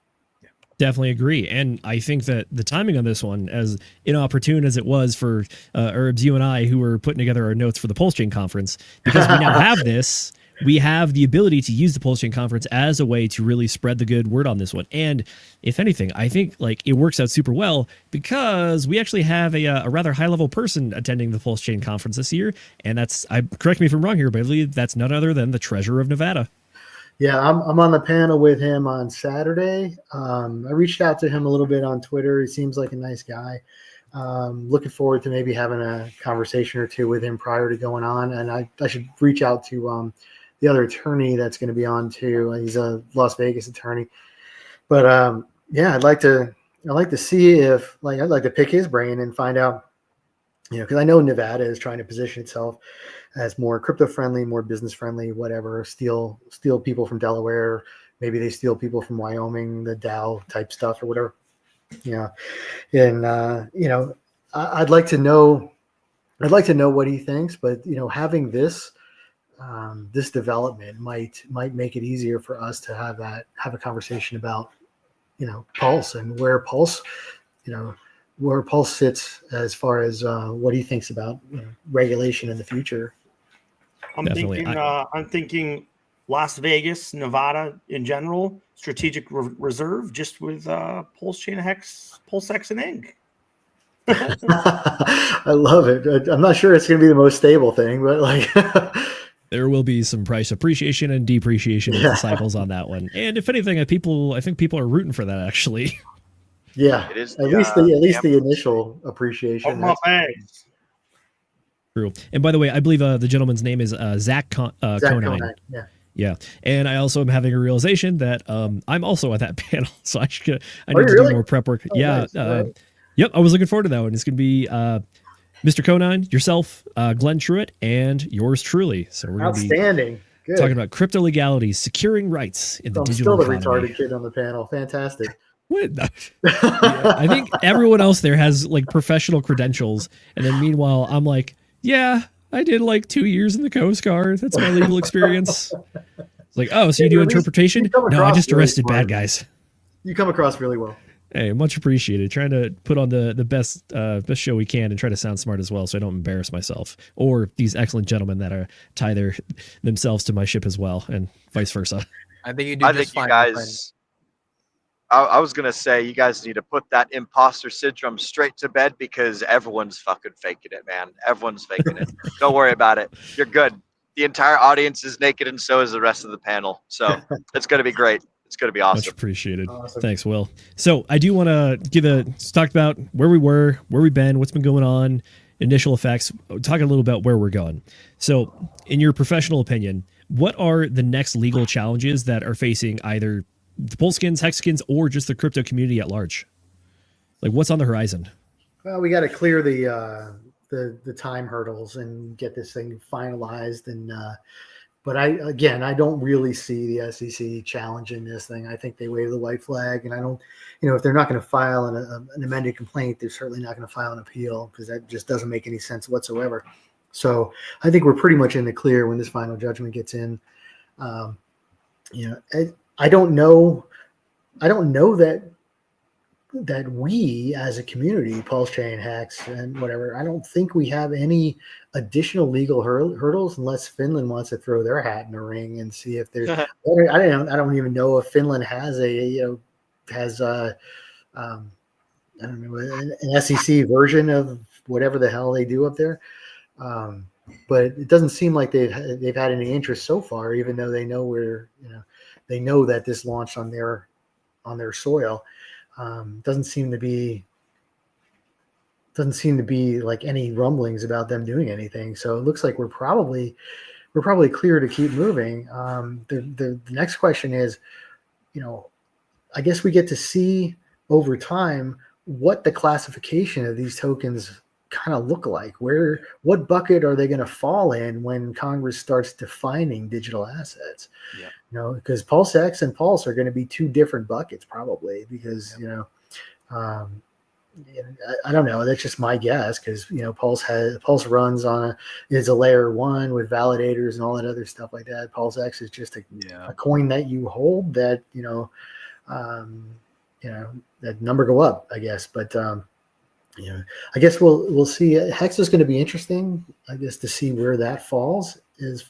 Definitely agree. And I think that the timing on this one, as inopportune as it was for Herbs, you and I, who were putting together our notes for the Pulse Chain conference, because we now have this, we have the ability to use the Pulse Chain Conference as a way to really spread the good word on this one. And if anything, I think like it works out super well because we actually have a rather high level person attending the Pulse Chain Conference this year. And correct me if I'm wrong here, but I believe that's none other than the Treasurer of Nevada. Yeah, I'm on the panel with him on Saturday. I reached out to him a little bit on Twitter. He seems like a nice guy. Looking forward to maybe having a conversation or two with him prior to going on. And I should reach out to the other attorney that's going to be on too. He's a Las Vegas attorney. But yeah, I'd like to see if I'd like to pick his brain and find out, because I know Nevada is trying to position itself as more crypto friendly, more business friendly, whatever, steal people from Delaware. Maybe they steal people from Wyoming, the Dow type stuff or whatever. And I'd like to know what he thinks, but having this development might make it easier for us to have a conversation about Pulse and where Pulse sits as far as what he thinks about regulation in the future. I'm thinking Las Vegas, Nevada in general, strategic reserve, just with Pulse Chain Hex, Pulse X and Ink. I love it. I'm not sure it's going to be the most stable thing, but there will be some price appreciation and depreciation of the cycles on that one. And if anything, I think people are rooting for that actually. Yeah, it is at least the initial appreciation. True. And by the way, I believe the gentleman's name is Zach Conine. Yeah. Yeah. And I also am having a realization that I'm also at that panel. So I need to do more prep work. Nice. Yep. I was looking forward to that one. It's going to be Mr. Conine, yourself, Glenn Truitt, and yours truly. So we're going to be talking about crypto legalities, securing rights in the digital economy. I'm still the retarded kid on the panel. Fantastic. What? Yeah, I think everyone else there has like professional credentials. And then meanwhile, I'm like, yeah, I did like 2 years in the Coast Guard. That's my legal experience. It's like, oh, so you do interpretation? No, I just arrested bad guys. You come across really well. Hey, much appreciated. Trying to put on the best show we can and try to sound smart as well, so I don't embarrass myself or these excellent gentlemen that tie themselves to my ship as well, and vice versa. I think you do. You guys. I was gonna say you guys need to put that imposter syndrome straight to bed because everyone's fucking faking it, man. Everyone's faking it. Don't worry about it. You're good. The entire audience is naked, and so is the rest of the panel. So it's gonna be great. It's gonna be awesome. Much appreciated. Awesome. Thanks, Will. So I do want to talk about where we were, where we've been, what's been going on, initial effects. Talk a little about where we're going. So, in your professional opinion, what are the next legal challenges that are facing either the Poleskins, Hexskins, or just the crypto community at large? Like, what's on the horizon? Well, we got to clear the time hurdles and get this thing finalized. And but I don't really see the SEC challenging this thing. I think they wave the white flag, and I don't, if they're not going to file an amended complaint, they're certainly not going to file an appeal because that just doesn't make any sense whatsoever. So I think we're pretty much in the clear when this final judgment gets in. I don't know that we as a community, Pulse Chain, Hex, and whatever, I don't think we have any additional legal hurdles unless Finland wants to throw their hat in the ring and see if there's. I don't even know if Finland has an SEC version of whatever the hell they do up there. But it doesn't seem like they've had any interest so far, even though they know they know that this launched on their soil. Doesn't seem to be like any rumblings about them doing anything. So it looks like we're probably clear to keep moving. The next question is, I guess we get to see over time what the classification of these tokens kind of look like. What bucket are they going to fall in when Congress starts defining digital assets? Yeah. Because Pulse X and Pulse are going to be two different buckets probably because, I don't know. That's just my guess because, Pulse runs is a layer 1 with validators and all that other stuff like that. Pulse X is just a coin that you hold that, that number go up, I guess. But, I guess we'll see. Hex is going to be interesting, I guess, to see where that falls. is,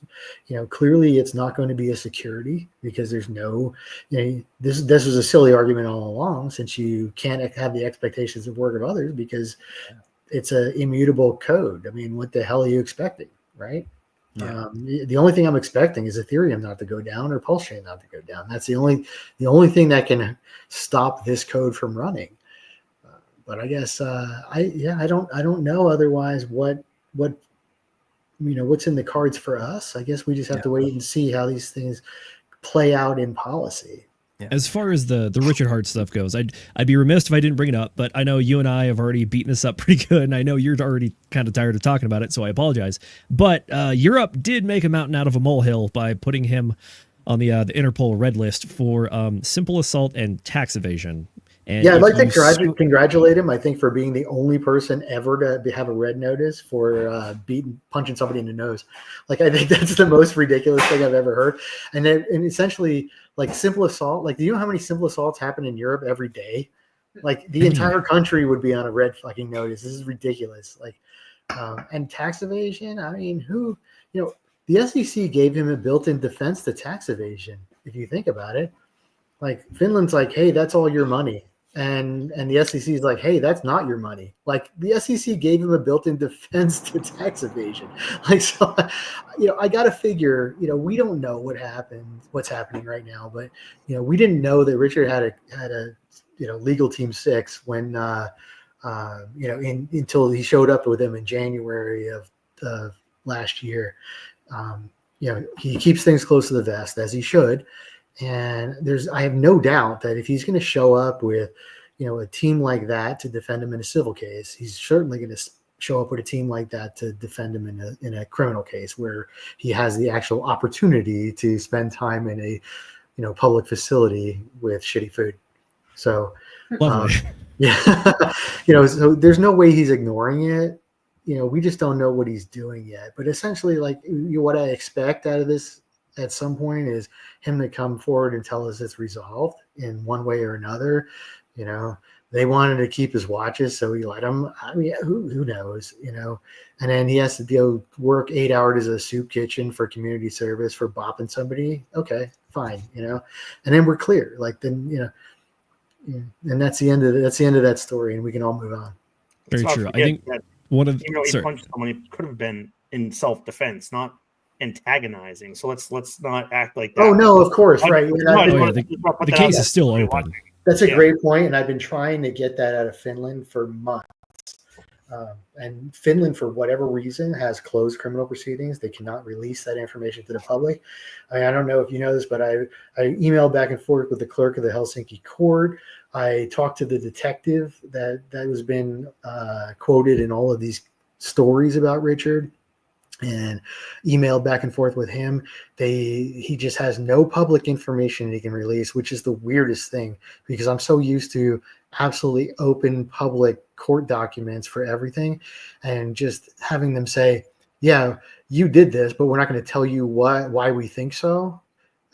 clearly it's not going to be a security because there's no, this was a silly argument all along, since you can't have the expectations of work of others because it's an immutable code. I mean, what the hell are you expecting, right? Yeah. The only thing I'm expecting is Ethereum not to go down or Pulse Chain not to go down. That's the only thing that can stop this code from running. But I guess I don't know otherwise what what's in the cards for us. I guess we just have to wait and see how these things play out in policy. Yeah. As far as the Richard Hart stuff goes, I'd be remiss if I didn't bring it up, but I know you and I have already beaten this up pretty good, and I know you're already kind of tired of talking about it, so I apologize. But Europe did make a mountain out of a molehill by putting him on the Interpol red list for simple assault and tax evasion. And I'd like to congratulate him, I think, for being the only person ever to have a red notice for punching somebody in the nose. Like, I think that's the most ridiculous thing I've ever heard. And essentially, like, simple assault, like, do you know how many simple assaults happen in Europe every day? Like, the entire country would be on a red fucking notice. This is ridiculous. Like, and tax evasion, I mean, the SEC gave him a built-in defense to tax evasion, if you think about it. Like, Finland's like, hey, that's all your money. And the SEC is like, hey, that's not your money. Like, the SEC gave him a built-in defense to tax evasion. Like, so, I got to figure, we don't know what's happening right now, but, we didn't know that Richard had a legal team 6 when, until he showed up with them in January of last year. He keeps things close to the vest, as he should. And I have no doubt that if he's going to show up with, a team like that to defend him in a civil case, he's certainly going to show up with a team like that to defend him in a criminal case where he has the actual opportunity to spend time in a, public facility with shitty food. So, so there's no way he's ignoring it. We just don't know what he's doing yet. But essentially, like, what I expect out of this at some point is him to come forward and tell us it's resolved in one way or another. They wanted to keep his watches, so he let him. I mean, who knows, and then he has to go work 8 hours as a soup kitchen for community service for bopping somebody. Okay, fine, and then we're clear. Like, then, and that's the end of that story, and we can all move on. Very true. I think one of he punched someone. It could have been in self-defense, not antagonizing. So let's not act like that. Oh no, of course, right. The case is still open. That's a great point, and I've been trying to get that out of Finland for months. And Finland, for whatever reason, has closed criminal proceedings. They cannot release that information to the public. I don't know if you know this, but I emailed back and forth with the clerk of the Helsinki court. I talked to the detective that has been quoted in all of these stories about Richard, and emailed back and forth with him. He just has no public information he can release, which is the weirdest thing, because I'm so used to absolutely open public court documents for everything, and just having them say, yeah, you did this, but we're not going to tell you why we think so.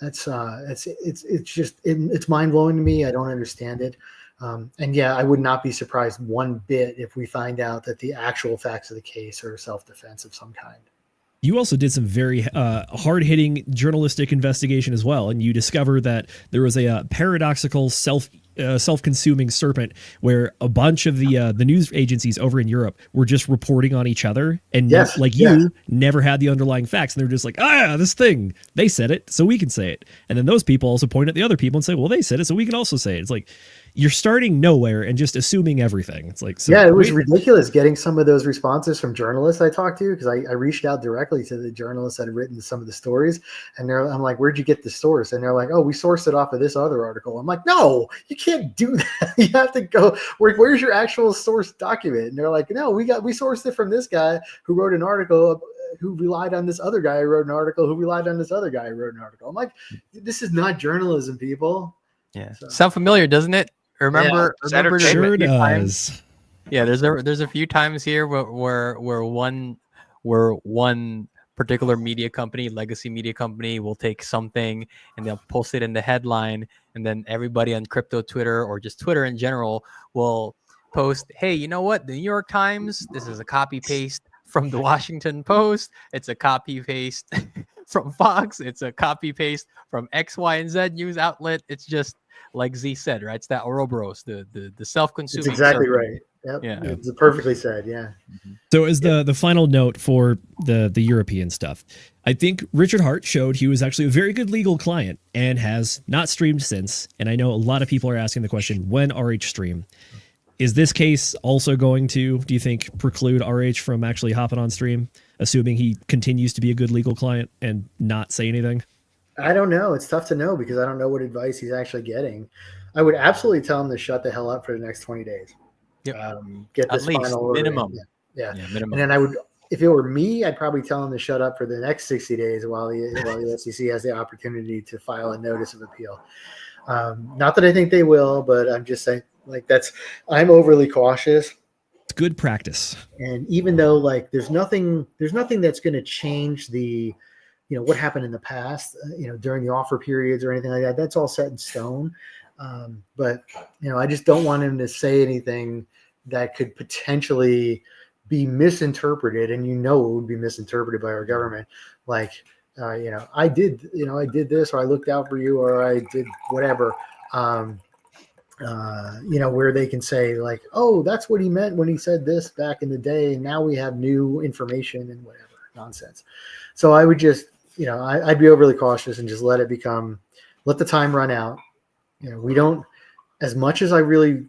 That's it's mind-blowing to me. I don't understand it. And yeah, I would not be surprised one bit if we find out that the actual facts of the case are self-defense of some kind. You also did some very hard-hitting journalistic investigation as well, and you discovered that there was a paradoxical self-consuming serpent where a bunch of the news agencies over in Europe were just reporting on each other, and you never had the underlying facts, and they're just like, this thing, they said it, so we can say it. And then those people also point at the other people and say, well, they said it, so we can also say it. It's like, you're starting nowhere and just assuming everything. It's like, it was ridiculous getting some of those responses from journalists I talked to, because I reached out directly to the journalists that had written some of the stories, and I'm like, where'd you get the source? And they're like, oh, we sourced it off of this other article. I'm like, no, you can't do that. You have to go, where's your actual source document? And they're like, no, we sourced it from this guy who wrote an article who relied on this other guy who wrote an article who relied on this other guy who wrote an article. I'm like, this is not journalism, people. Yeah. Sound familiar, doesn't it? Remember sure does. Yeah, there's a few times here where one particular media company, legacy media company, will take something and they'll post it in the headline, and then everybody on crypto Twitter or just Twitter in general will post, hey, you know what? The New York Times, this is a copy paste from the Washington Post. It's a copy paste from Fox. It's a copy paste from X, Y, and Z news outlet. It's just like Z said, right? It's that Ouroboros, the self-consuming. It's exactly serpent. right. Yep. Yeah. It's perfectly said. Yeah. So as the final note for the European stuff, I think Richard Hart showed he was actually a very good legal client and has not streamed since. And I know a lot of people are asking the question, when RH stream? Is this case also going to, do you think, preclude RH from actually hopping on stream, assuming he continues to be a good legal client and not say anything? I don't know. It's tough to know because I don't know what advice he's actually getting. I would absolutely tell him to shut the hell up for the next 20 days. Yep. Get this At least final order. minimum. Yeah. Minimum. And then I would, if it were me, I'd probably tell him to shut up for the next 60 days while the SEC has the opportunity to file a notice of appeal. Not that I think they will, but I'm just saying, like, I'm overly cautious. It's good practice. And even though, like, there's nothing that's going to change the, what happened in the past, during the offer periods or anything like that. That's all set in stone. But I just don't want him to say anything that could potentially be misinterpreted, and it would be misinterpreted by our government. Like, I did this, or I looked out for you, or I did whatever. Where they can say, like, oh, that's what he meant when he said this back in the day, and now we have new information and whatever nonsense. So I would just, I'd be overly cautious and just let the time run out. We don't, as much as I really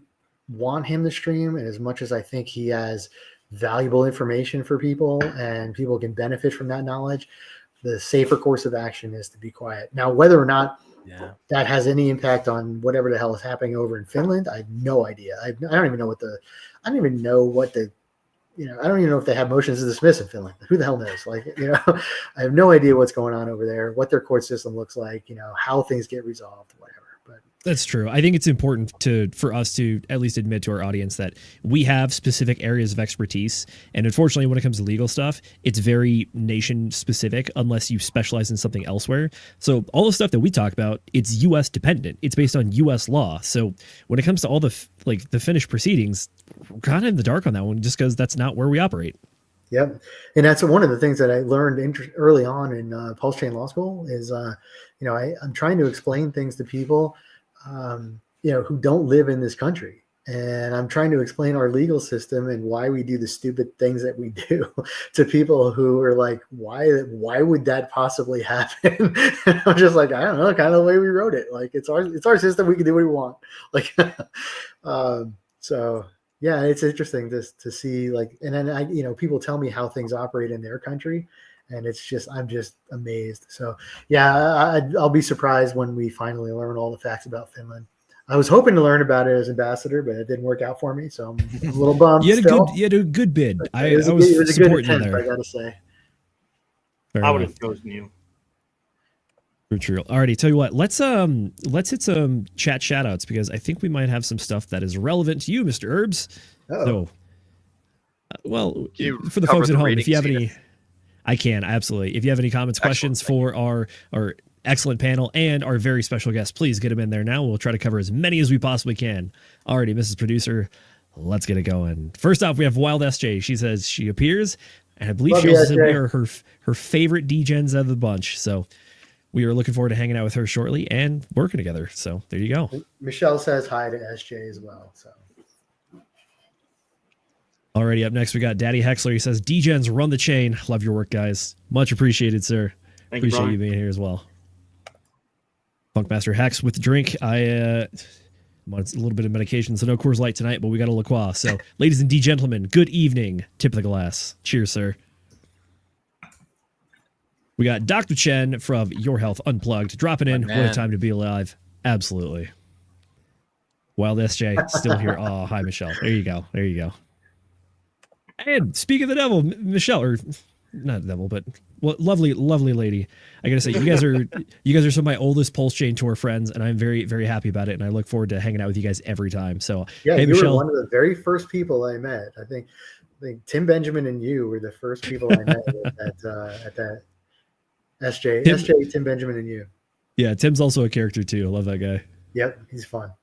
want him to stream, and as much as I think he has valuable information for people and people can benefit from that knowledge, the safer course of action is to be quiet. Now, whether or not that has any impact on whatever the hell is happening over in Finland, I have no idea. I don't even know I don't even know if they have motions to dismiss in Finland. Who the hell knows? Like, I have no idea what's going on over there, what their court system looks like, how things get resolved, whatever. But that's true. I think it's important for us to at least admit to our audience that we have specific areas of expertise. And unfortunately, when it comes to legal stuff, it's very nation specific unless you specialize in something elsewhere. So all the stuff that we talk about, it's U.S. dependent. It's based on U.S. law. So when it comes to all the Finnish proceedings, we're kind of in the dark on that one just because that's not where we operate. Yep. And that's one of the things that I learned early on in Pulse Chain Law School is, I'm trying to explain things to people who don't live in this country. And I'm trying to explain our legal system and why we do the stupid things that we do to people who are like, why would that possibly happen? And I'm just like, I don't know, kind of the way we wrote it. Like, it's our system. We can do what we want. Like, so yeah, it's interesting to see, like, and then people tell me how things operate in their country, and I'm just amazed. So yeah, I'll be surprised when we finally learn all the facts about Finland. I was hoping to learn about it as ambassador, but it didn't work out for me, so I'm a little bummed. You had a good bid. It was a good attempt, I gotta say. I would have chosen you. True. Alrighty, tell you what, let's hit some chat shout outs because I think we might have some stuff that is relevant to you, Mr. Herbs. So, for the folks at home, if you have any, I can absolutely. If you have any comments, questions for our excellent panel and our very special guest, please get them in there now. We'll try to cover as many as we possibly can. Alrighty, Mrs. Producer, let's get it going. First off, we have Wild SJ. She says she appears, and I believe she also said we are her favorite Degens of the bunch. So we are looking forward to hanging out with her shortly and working together. So there you go. Michelle says hi to SJ as well. So. Alrighty, up next we got Daddy Hexler. He says, Degens, run the chain. Love your work, guys. Much appreciated, sir. Appreciate you being here as well. Funkmaster Hex with the drink. I'm on a little bit of medication, so no Coors Light tonight, but we got a La Croix. So, ladies and gentlemen, good evening. Tip of the glass. Cheers, sir. We got Dr. Chen from Your Health Unplugged dropping in. What a time to be alive. Absolutely. Wild SJ still here. Oh, hi, Michelle. There you go. And speak of the devil, Michelle, or not the devil, but lovely lady. I gotta say, you guys are some of my oldest Pulse Chain Tour friends, and I'm very, very happy about it. And I look forward to hanging out with you guys every time. So yeah, hey, you Michelle, were one of the very first people I met. I think Tim Benjamin and you were the first people I met at that SJ, Tim Benjamin and you. Yeah, Tim's also a character too. I love that guy. Yep, he's fun.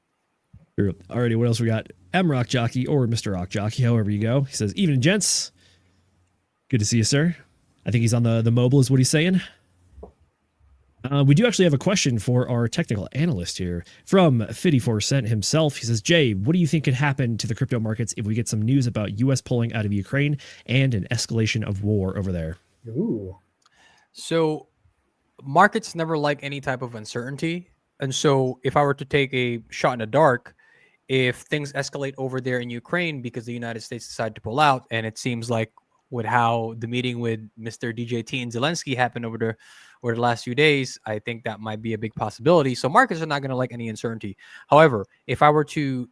Alrighty, what else we got? M Rock Jockey or Mr. Rock Jockey, however you go. He says, evening, gents. Good to see you, sir. I think he's on the mobile is what he's saying. We do actually have a question for our technical analyst here from 54 Cent himself. He says, Jay, what do you think could happen to the crypto markets if we get some news about U.S. pulling out of Ukraine and an escalation of war over there? Ooh. So markets never like any type of uncertainty. And so if I were to take a shot in the dark, if things escalate over there in Ukraine because the United States decide to pull out, and it seems like with how the meeting with Mr. DJT and Zelensky happened over the last few days, I think that might be a big possibility. So markets are not going to like any uncertainty. However, if I were to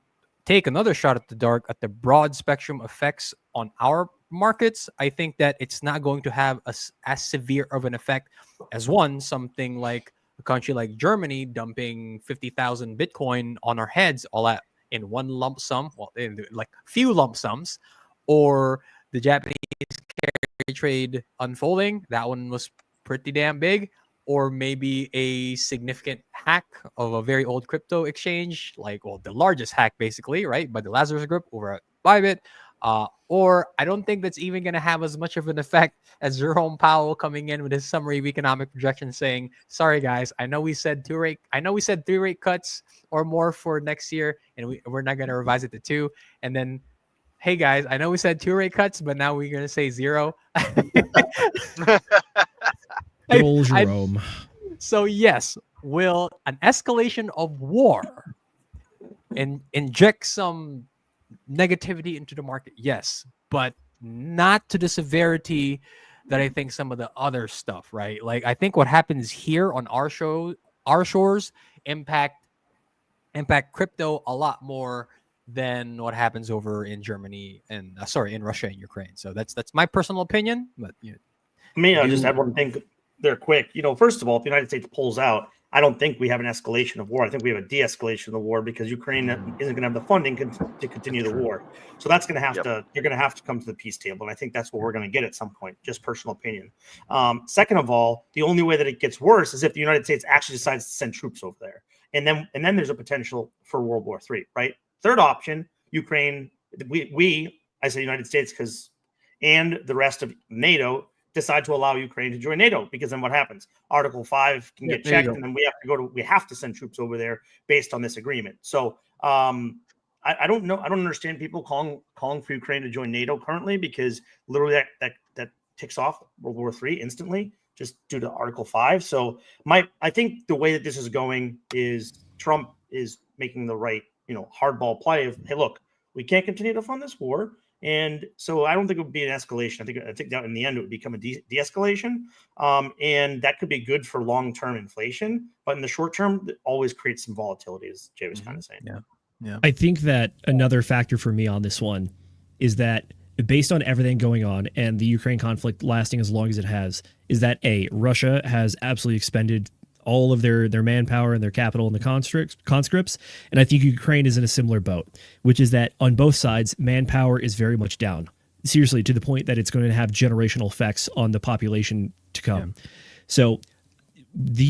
take another shot at the dark at the broad spectrum effects on our markets, I think that it's not going to have as severe of an effect as something like a country like Germany dumping 50,000 Bitcoin on our heads in one lump sum, in like few lump sums, or the Japanese carry trade unfolding. That one was pretty damn big. Or maybe a significant hack of a very old crypto exchange, the largest hack basically, right, by the Lazarus Group over at Bybit. Or I don't think that's even going to have as much of an effect as Jerome Powell coming in with his summary of economic projections saying, sorry guys, I know we said 3 rate cuts or more for next year, and we're not going to revise it to 2. And then, hey guys, I know we said 2 rate cuts, but now we're going to say 0. Good old Jerome. So yes, will an escalation of war inject some negativity into the market? Yes, but not to the severity that I think some of the other stuff, right? Like I think what happens here on our shores impact crypto a lot more than what happens over in Germany and in Russia and Ukraine. So that's my personal opinion. But I'll just add one thing there quick. First of all, if the United States pulls out, I don't think we have an escalation of war. I think we have a de-escalation of the war because Ukraine isn't going to have the funding to continue the war. So that's going to have to, you're going to have to come to the peace table. And I think that's what we're going to get at some point, just personal opinion. Second of all, the only way that it gets worse is if the United States actually decides to send troops over there. And then there's a potential for World War III, right? Third option, Ukraine, I say United States and the rest of NATO decide to allow Ukraine to join NATO, because then what happens? Article 5 can get checked, and then we have to send troops over there based on this agreement. So I don't know. I don't understand people calling for Ukraine to join NATO currently, because literally that ticks off World War III instantly just due to Article 5. So I think the way that this is going is Trump is making the right, hardball play of, hey, look, we can't continue to fund this war. And so I don't think it would be an escalation. I think that in the end it would become a de-escalation, and that could be good for long-term inflation. But in the short term, it always creates some volatility, as Jay was kind of saying. Yeah. I think that another factor for me on this one is that based on everything going on and the Ukraine conflict lasting as long as it has, is that Russia has absolutely expended all of their manpower and their capital in the conscripts. And I think Ukraine is in a similar boat, which is that on both sides, manpower is very much down. Seriously, to the point that it's going to have generational effects on the population to come. Yeah. So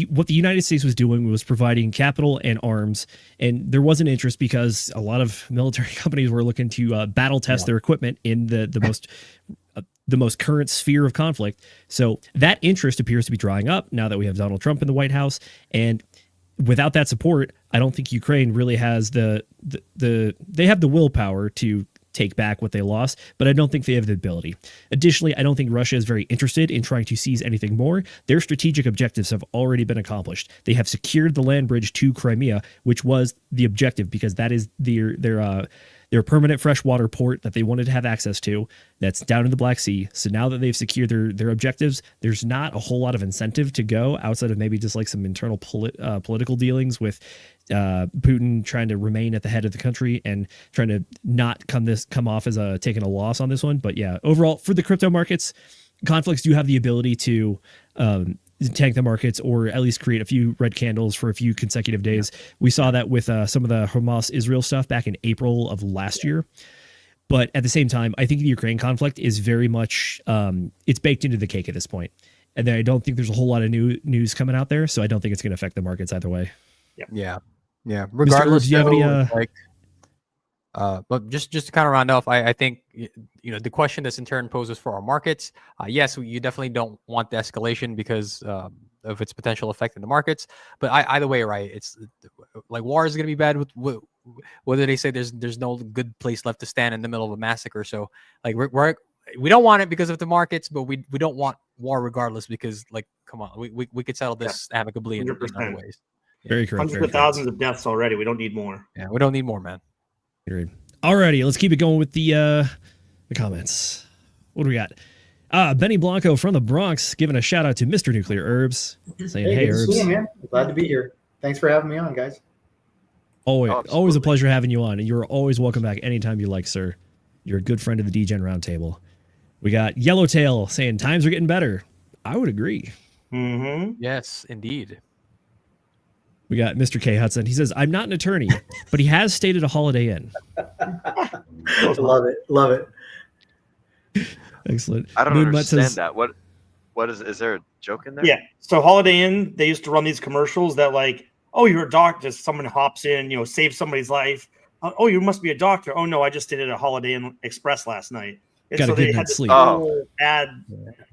what the United States was doing was providing capital and arms, and there was an interest because a lot of military companies were looking to battle test their equipment in the most current sphere of conflict. So that interest appears to be drying up now that we have Donald Trump in the White House. And without that support, I don't think Ukraine really has they have the willpower to take back what they lost, but I don't think they have the ability. Additionally, I don't think Russia is very interested in trying to seize anything more. Their strategic objectives have already been accomplished. They have secured the land bridge to Crimea, which was the objective, because that is their permanent freshwater port that they wanted to have access to, that's down in the Black Sea. So now that they've secured their objectives, there's not a whole lot of incentive to go outside of maybe just like some internal political dealings with Putin trying to remain at the head of the country and trying to not come off as taking a loss on this one. But yeah, overall for the crypto markets, conflicts do have the ability to tank the markets, or at least create a few red candles for a few consecutive days. Yeah. We saw that with some of the Hamas-Israel stuff back in April of last year. But at the same time, I think the Ukraine conflict is very much, it's baked into the cake at this point. And then I don't think there's a whole lot of new news coming out there, so I don't think it's going to affect the markets either way. Yeah. Regardless, do you have any, But just to kind of round off, I think the question this in turn poses for our markets. Yes, you definitely don't want the escalation because of its potential effect in the markets. But either way, right? It's like war is going to be bad with whether they say there's no good place left to stand in the middle of a massacre. So like we don't want it because of the markets, but we don't want war regardless because like come on, we could settle this amicably in other ways. Very correct. Hundreds of thousands of deaths already. We don't need more. Yeah, we don't need more, man. Agreed. Alrighty, let's keep it going with the comments. What do we got? Benny Blanco from the Bronx giving a shout out to Mr. Nuclear Herbs, saying, "Hey, good to Herbs, see you, man. Glad to be here. Thanks for having me on, guys. Always a pleasure having you on, and you're always welcome back anytime you like, sir. You're a good friend of the Degen Roundtable." We got Yellowtail saying, "Times are getting better." I would agree. Mm-hmm. Yes, indeed. We got Mr. K. Hudson. He says, "I'm not an attorney, but he has stated a Holiday Inn." Love it. Love it. Excellent. I don't Moon understand says, that. What is there a joke in there? Yeah. So Holiday Inn, they used to run these commercials that like, oh, you're a doctor. Someone hops in, save somebody's life. Oh, you must be a doctor. Oh no, I just stayed at a Holiday Inn Express last night. And Got a so good they had night's this sleep. whole ad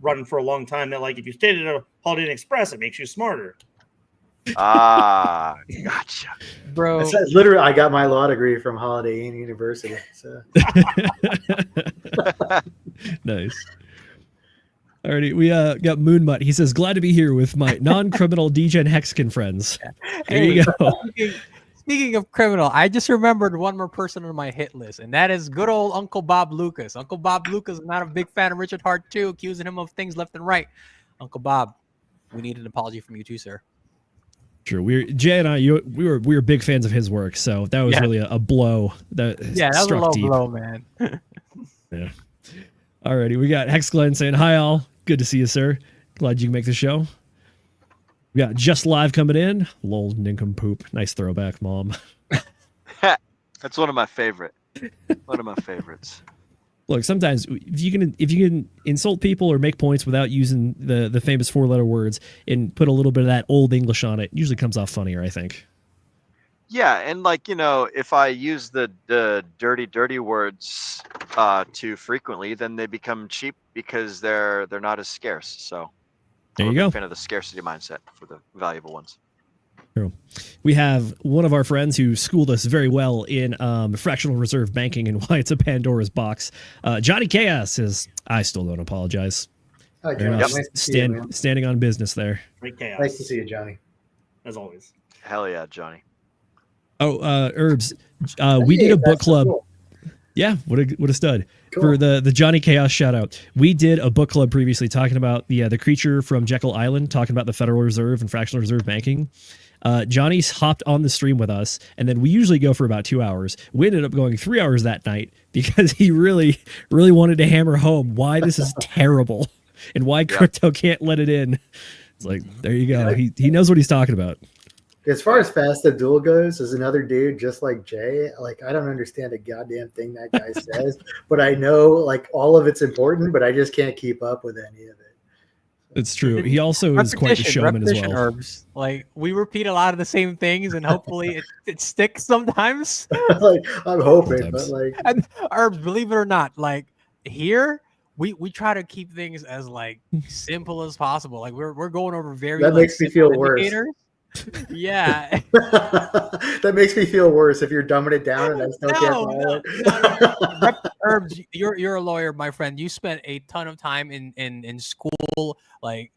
running for a long time that like if you stayed at a Holiday Inn Express, it makes you smarter. Ah, gotcha. Bro. That's literally, I got my law degree from Holiday Inn University. So. Nice. Alrighty, we got Moonmutt. He says, "Glad to be here with my non-criminal Degen Hexkin friends." There you go. Speaking of criminal, I just remembered one more person on my hit list, and that is good old Uncle Bob Lucas. Uncle Bob Lucas is not a big fan of Richard Hart too, accusing him of things left and right. Uncle Bob, we need an apology from you too, sir. True. Jay and I, we were big fans of his work, so that was really a blow. That was struck a low deep. blow, man. Yeah. Alrighty, we got Hex Glenn saying, "Hi all, good to see you, sir. Glad you can make the show." We got Just Live coming in. Lol, nincompoop. Nice throwback, mom. That's one of my favorite. One of my favorites. Look, sometimes if you can insult people or make points without using the famous 4-letter words and put a little bit of that old English on it, usually comes off funnier, I think. Yeah, and like if I use the dirty words too frequently, then they become cheap because they're not as scarce. So there you I'm a go. fan of the scarcity mindset for the valuable ones. True. We have one of our friends who schooled us very well in fractional reserve banking and why it's a Pandora's box. Johnny Chaos says, "I still don't apologize." Hi, Johnny. Nice Nice to see you, man. standing on business there. Great chaos. Nice to see you, Johnny. As always. Hell yeah, Johnny. Oh, Herbs, we did a book club. Cool. Yeah, what a stud. Cool. For the Johnny Chaos shout out. We did a book club previously talking about the creature from Jekyll Island, talking about the Federal Reserve and fractional reserve banking. Johnny's hopped on the stream with us, and then we usually go for about 2 hours. We ended up going 3 hours that night because he really, really wanted to hammer home why this is terrible and why crypto can't let it in. It's like, there you go. He knows what he's talking about. As far as Fast Abdul goes, as another dude just like Jay, like I don't understand a goddamn thing that guy says, but I know like all of it's important, but I just can't keep up with any of it. It's true. He also is quite the showman as well. Herbs. Like we repeat a lot of the same things, and hopefully it sticks sometimes. Like I'm hoping, Sometimes. but like And Herbs, believe it or not, like here we try to keep things as like simple as possible. Like we're going over very that makes me feel worse. Yeah. That makes me feel worse if you're dumbing it down and I still can't follow it. No. Herbs, you're a lawyer, my friend. You spent a ton of time in school. Like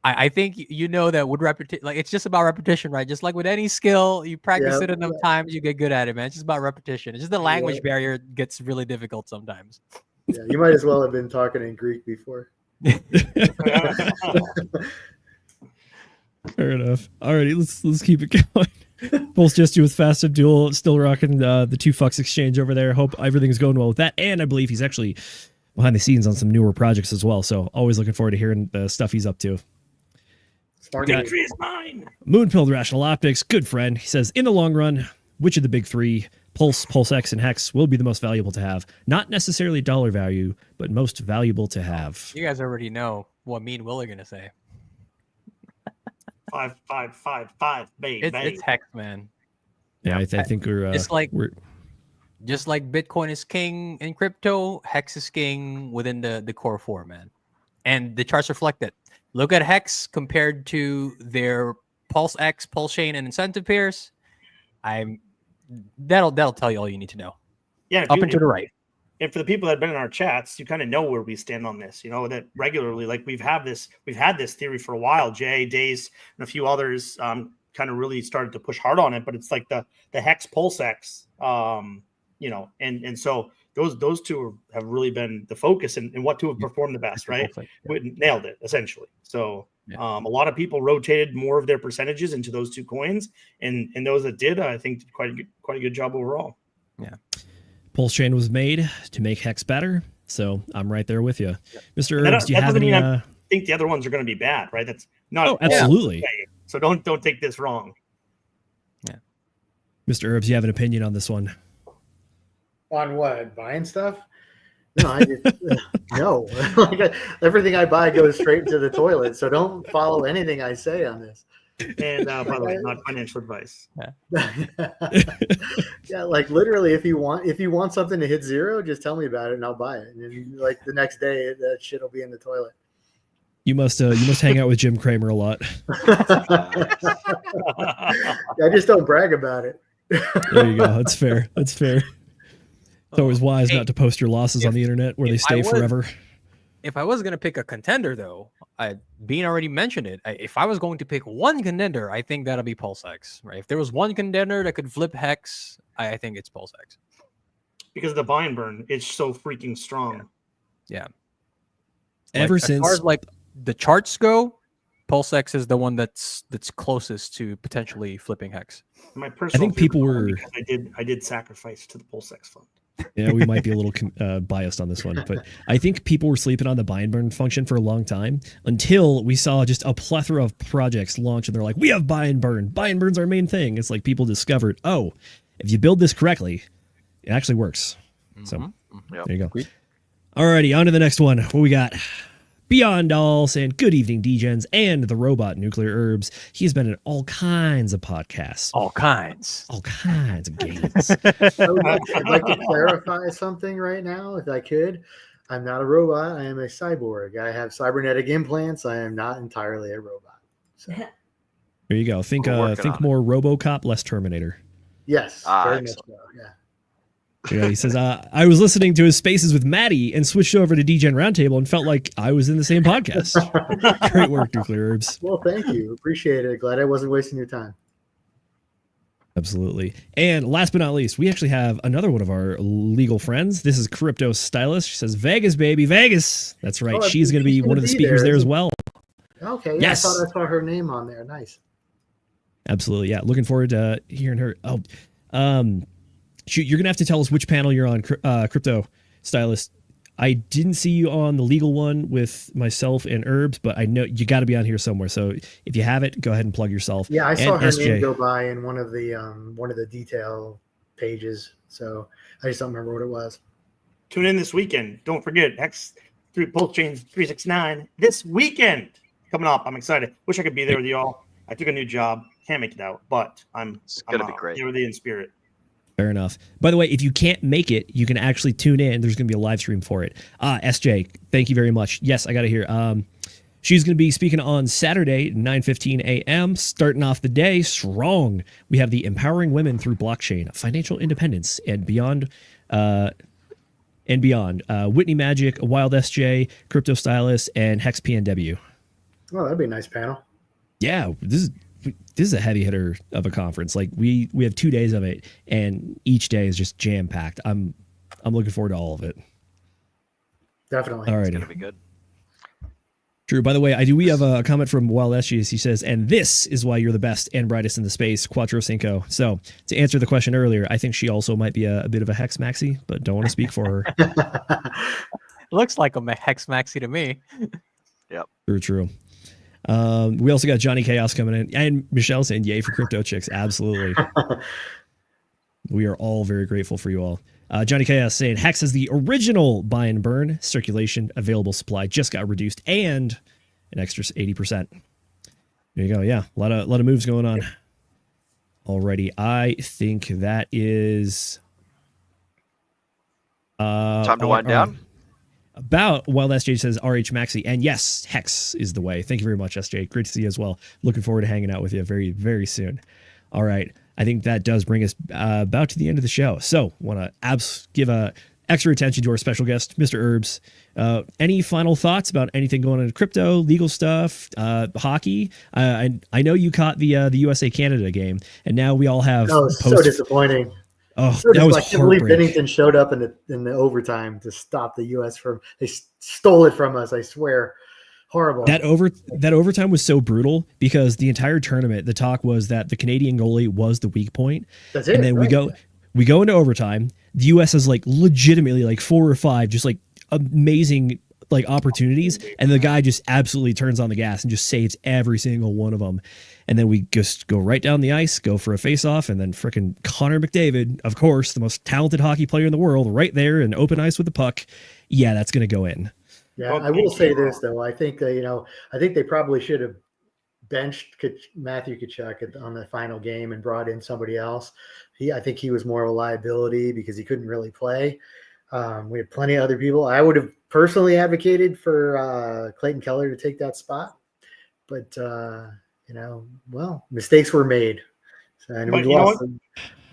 I think you know that with repetition, like it's just about repetition, right? Just like with any skill, you practice it enough times, you get good at it, man. It's just about repetition. It's just the language barrier gets really difficult sometimes. Yeah, you might as well have been talking in Greek before. Fair enough. Alrighty, let's keep it going. Pulse Just You with Fast Abdul still rocking the 2 fucks exchange over there. Hope everything's going well with that. And I believe he's actually behind the scenes on some newer projects as well. So always looking forward to hearing the stuff he's up to. Victory is mine. Moonpilled Rational Optics, good friend. He says, in the long run, which of the big 3, Pulse, Pulse X, and Hex, will be the most valuable to have? Not necessarily dollar value, but most valuable to have. You guys already know what me and Will are gonna say. 5, 5, 5, 5, baby. It's Hex, man. Yeah, I think we're. It's like we're Just like Bitcoin is king in crypto, Hex is king within the core four, man. And the charts reflect it. Look at Hex compared to their Pulse X, Pulse Chain, and incentive pairs. That'll tell you all you need to know. Yeah, up and to the right. And for the people that have been in our chats, you kind of know where we stand on this. You know that regularly, like we've had this theory for a while. Jay, Dace, and a few others kind of really started to push hard on it. But it's like the Hex Pulse X, you know, and so those two have really been the focus and what to have performed the best, right? Nailed it essentially. So a lot of people rotated more of their percentages into those two coins, and those that did, I think, did quite a good job overall. Yeah. Pulse Chain was made to make Hex better, so I'm right there with you, Mr. Herbs. Do you have any? I think the other ones are going to be bad, right? That's not. Oh, absolutely. Okay. So don't take this wrong. Yeah, Mr. Herbs, you have an opinion on this one? On what? Buying stuff? No, I just no. Like, everything I buy goes straight to the toilet. So don't follow anything I say on this. And by the way, not financial advice. Yeah, like literally, if you want something to hit zero, just tell me about it and I'll buy it. And then, like the next day, that shit will be in the toilet. You must hang out with Jim Cramer a lot. I just don't brag about it. There you go. That's fair. That's fair. It's always wise not to post your losses on the internet where they stay forever. If I was going to pick a contender, though, Bean already mentioned it. If I was going to pick one contender, I think that'll be Pulse X. Right? If there was one contender that could flip Hex, I think it's Pulse X. Because of the buy and burn, it's so freaking strong. Yeah. Ever as far as like the charts go, Pulse X is the one that's closest to potentially flipping Hex. My personal, I think people were. I did sacrifice to the Pulse X fund. Yeah, we might be a little biased on this one, but I think people were sleeping on the buy and burn function for a long time until we saw just a plethora of projects launch, and they're like, "We have buy and burn. Buy and burn's our main thing." It's like people discovered, oh, if you build this correctly, it actually works. So there you go. Alrighty, on to the next one. What we got? Beyond All saying, good evening, Degens and the robot Nuclear Herbs. He's been in all kinds of podcasts. All kinds of games. I'd like to clarify something right now, if I could. I'm not a robot. I am a cyborg. I have cybernetic implants. I am not entirely a robot. So. There you go. Think more RoboCop, less Terminator. Yes, very much so. Yeah. Yeah, he says, I was listening to his spaces with Maddie and switched over to Degen Roundtable and felt like I was in the same podcast. Great work, Nuclear Herbs. Well, thank you. Appreciate it. Glad I wasn't wasting your time. Absolutely. And last but not least, we actually have another one of our legal friends. This is Crypto Stylist. She says, Vegas, baby, Vegas. That's right. Oh, she's going to be one of the speakers there as well. Okay. Yeah, yes. I thought I saw her name on there. Nice. Absolutely. Yeah. Looking forward to hearing her. Shoot, you're going to have to tell us which panel you're on, Crypto Stylist. I didn't see you on the legal one with myself and Herbs, but I know you got to be on here somewhere. So if you have it, go ahead and plug yourself. Yeah, I saw her name go by in one of the detail pages. So I just don't remember what it was. Tune in this weekend. Don't forget, Hex Pulse Chain 369 this weekend coming up. I'm excited. Wish I could be there with you all. I took a new job. Can't make it out, but it's going to be great. There in spirit. Fair enough. By the way, if you can't make it, you can actually tune in. There's going to be a live stream for it. SJ, thank you very much. Yes, I got to hear. She's going to be speaking on Saturday, 9:15 a.m., starting off the day strong. We have the Empowering Women Through Blockchain, Financial Independence, and Beyond. Whitney Magic, Wild SJ, Crypto Stylist, and Hex PNW. Oh, that'd be a nice panel. Yeah, this is a heavy hitter of a conference. Like we have 2 days of it, and each day is just jam packed. I'm looking forward to all of it. Definitely. All right, it's gonna be good. True. By the way, we have a comment from Wild SGs. He says, and this is why you're the best and brightest in the space, Quattro Cinco. So to answer the question earlier, I think she also might be a bit of a Hex Maxi, but don't want to speak for her. Looks like a Hex Maxi to me. Yep. True. We also got Johnny Chaos coming in, and Michelle saying, yay for Crypto Chicks. Absolutely. We are all very grateful for you all. Johnny Chaos saying, Hex is the original buy and burn. Circulation, available supply just got reduced, and an extra 80%. There you go. Yeah, a lot of moves going on already. I think that is Time to wind down. About while SJ says RH Maxi, and yes, Hex is the way. Thank you very much, SJ. Great to see you as well. Looking forward to hanging out with you very, very soon. All right. I think that does bring us about to the end of the show. So want to give extra attention to our special guest, Mr. Herbs. Any final thoughts about anything going on in crypto, legal stuff, hockey? I know you caught the USA Canada game, and now we all have. Oh, so disappointing. Oh, that was I can't believe Bennington showed up in the overtime to stop the U.S. from. They stole it from us. I swear, horrible. That overtime was so brutal because the entire tournament, the talk was that the Canadian goalie was the weak point. That's it. And then right? we go into overtime. The U.S. has like legitimately like 4 or 5 just like amazing like opportunities, and the guy just absolutely turns on the gas and just saves every single one of them. And then we just go right down the ice, go for a face-off, and then frickin' Connor McDavid, of course, the most talented hockey player in the world, right there in open ice with the puck. Yeah, that's going to go in. Yeah, I will say this, though. I think that, I think they probably should have benched Matthew Tkachuk on the final game and brought in somebody else. I think he was more of a liability because he couldn't really play. We had plenty of other people. I would have personally advocated for Clayton Keller to take that spot. But, mistakes were made. And we lost.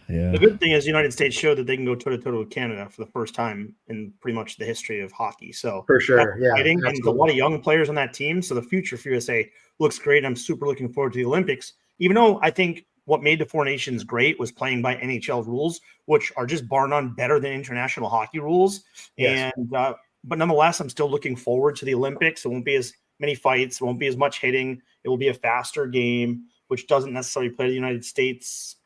Yeah. The good thing is the United States showed that they can go toe-to-toe with Canada for the first time in pretty much the history of hockey. So for sure, yeah. And there's a lot of young players on that team. So the future for USA looks great. I'm super looking forward to the Olympics, even though I think what made the Four Nations great was playing by NHL rules, which are just bar none better than international hockey rules. Yes. And but nonetheless, I'm still looking forward to the Olympics. It won't be as many fights. It won't be as much hitting. It will be a faster game, which doesn't necessarily play the United States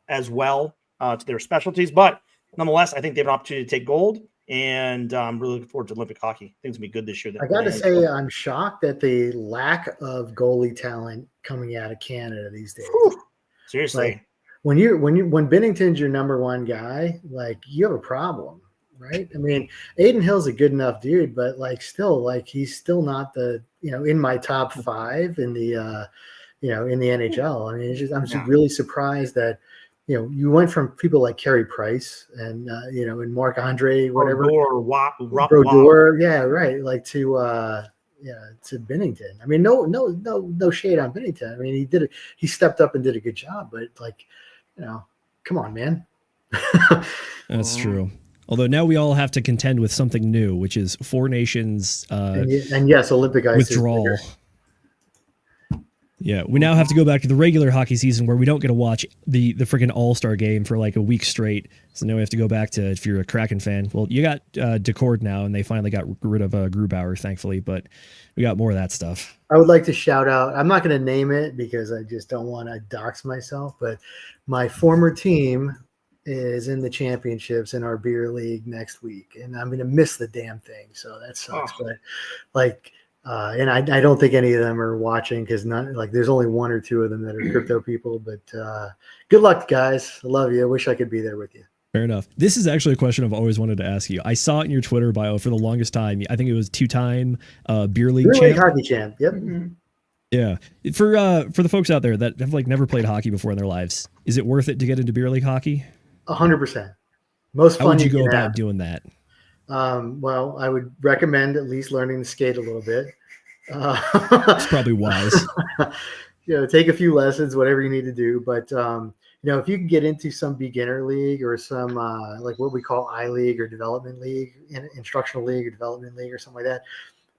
as well to their specialties. But nonetheless, I think they have an opportunity to take gold, and I'm really looking forward to Olympic hockey. I think it's going to be good this year. I got to say, I'm shocked at the lack of goalie talent coming out of Canada these days. Whew. Seriously. Like, when Bennington's your number one guy, like, you have a problem, right? I mean, Aiden Hill's a good enough dude, but he's still not the, in my top 5 in the, in the NHL. I mean, I'm just really surprised that, you went from people like Carey Price and, and Marc Andre, whatever. Brodeur, yeah, right. Like to Bennington. I mean, no shade on Bennington. I mean, he stepped up and did a good job, but come on, man. That's true. Although now we all have to contend with something new, which is Four Nations and yes, Olympic ice withdrawal. Yeah, we now have to go back to the regular hockey season where we don't get to watch the freaking All-Star game for like a week straight. So now we have to go back to, if you're a Kraken fan, well, you got Decord now, and they finally got rid of Grubauer, thankfully, but we got more of that stuff. I would like to shout out, I'm not going to name it because I just don't want to dox myself, but my former team is in the championships in our beer league next week, and I'm going to miss the damn thing. So that sucks, but and I don't think any of them are watching because there's only 1 or 2 of them that are crypto people. But good luck, guys. I love you. I wish I could be there with you. Fair enough. This is actually a question I've always wanted to ask you. I saw it in your Twitter bio for the longest time. I think it was 2-time beer league champ. Hockey champ. Yep. Mm-hmm. Yeah. For the folks out there that have never played hockey before in their lives, is it worth it to get into beer league hockey? 100%. Most fun. How would you go about doing that? Well, I would recommend at least learning to skate a little bit. It's probably wise. Take a few lessons, whatever you need to do. But if you can get into some beginner league or some like what we call I League or development league, instructional league or development league or something like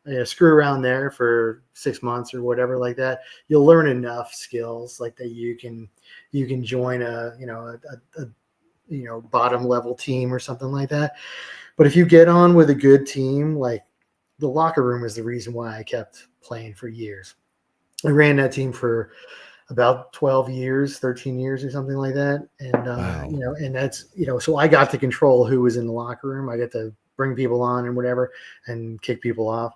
that, screw around there for 6 months or whatever like that. You'll learn enough skills like that you can join a bottom level team or something like that. But if you get on with a good team, like the locker room is the reason why I kept playing for years. I ran that team for about 12 years, 13 years or something like that. And, wow. And that's, so I got to control who was in the locker room. I got to bring people on and whatever and kick people off.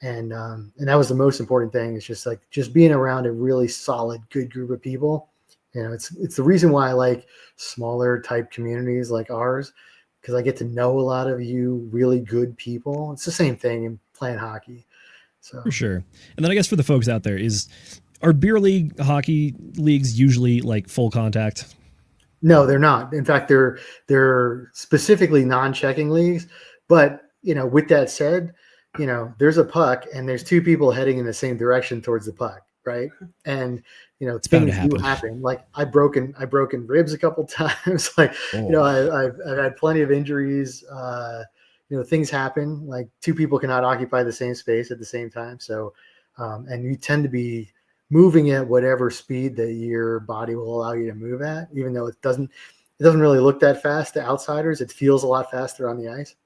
And that was the most important thing. It's just being around a really solid, good group of people. It's the reason why I like smaller type communities like ours, because I get to know a lot of you really good people. It's the same thing in playing hockey. So for sure. And then I guess for the folks out there are beer league hockey leagues usually like full contact? No, they're not. In fact, they're specifically non-checking leagues. But with that said, there's a puck and there's two people heading in the same direction towards the puck, right? And things do happen. Like I've broken ribs a couple times. Like I've had plenty of injuries. Things happen. Like two people cannot occupy the same space at the same time. So, and you tend to be moving at whatever speed that your body will allow you to move at, even though it doesn't really look that fast to outsiders. It feels a lot faster on the ice.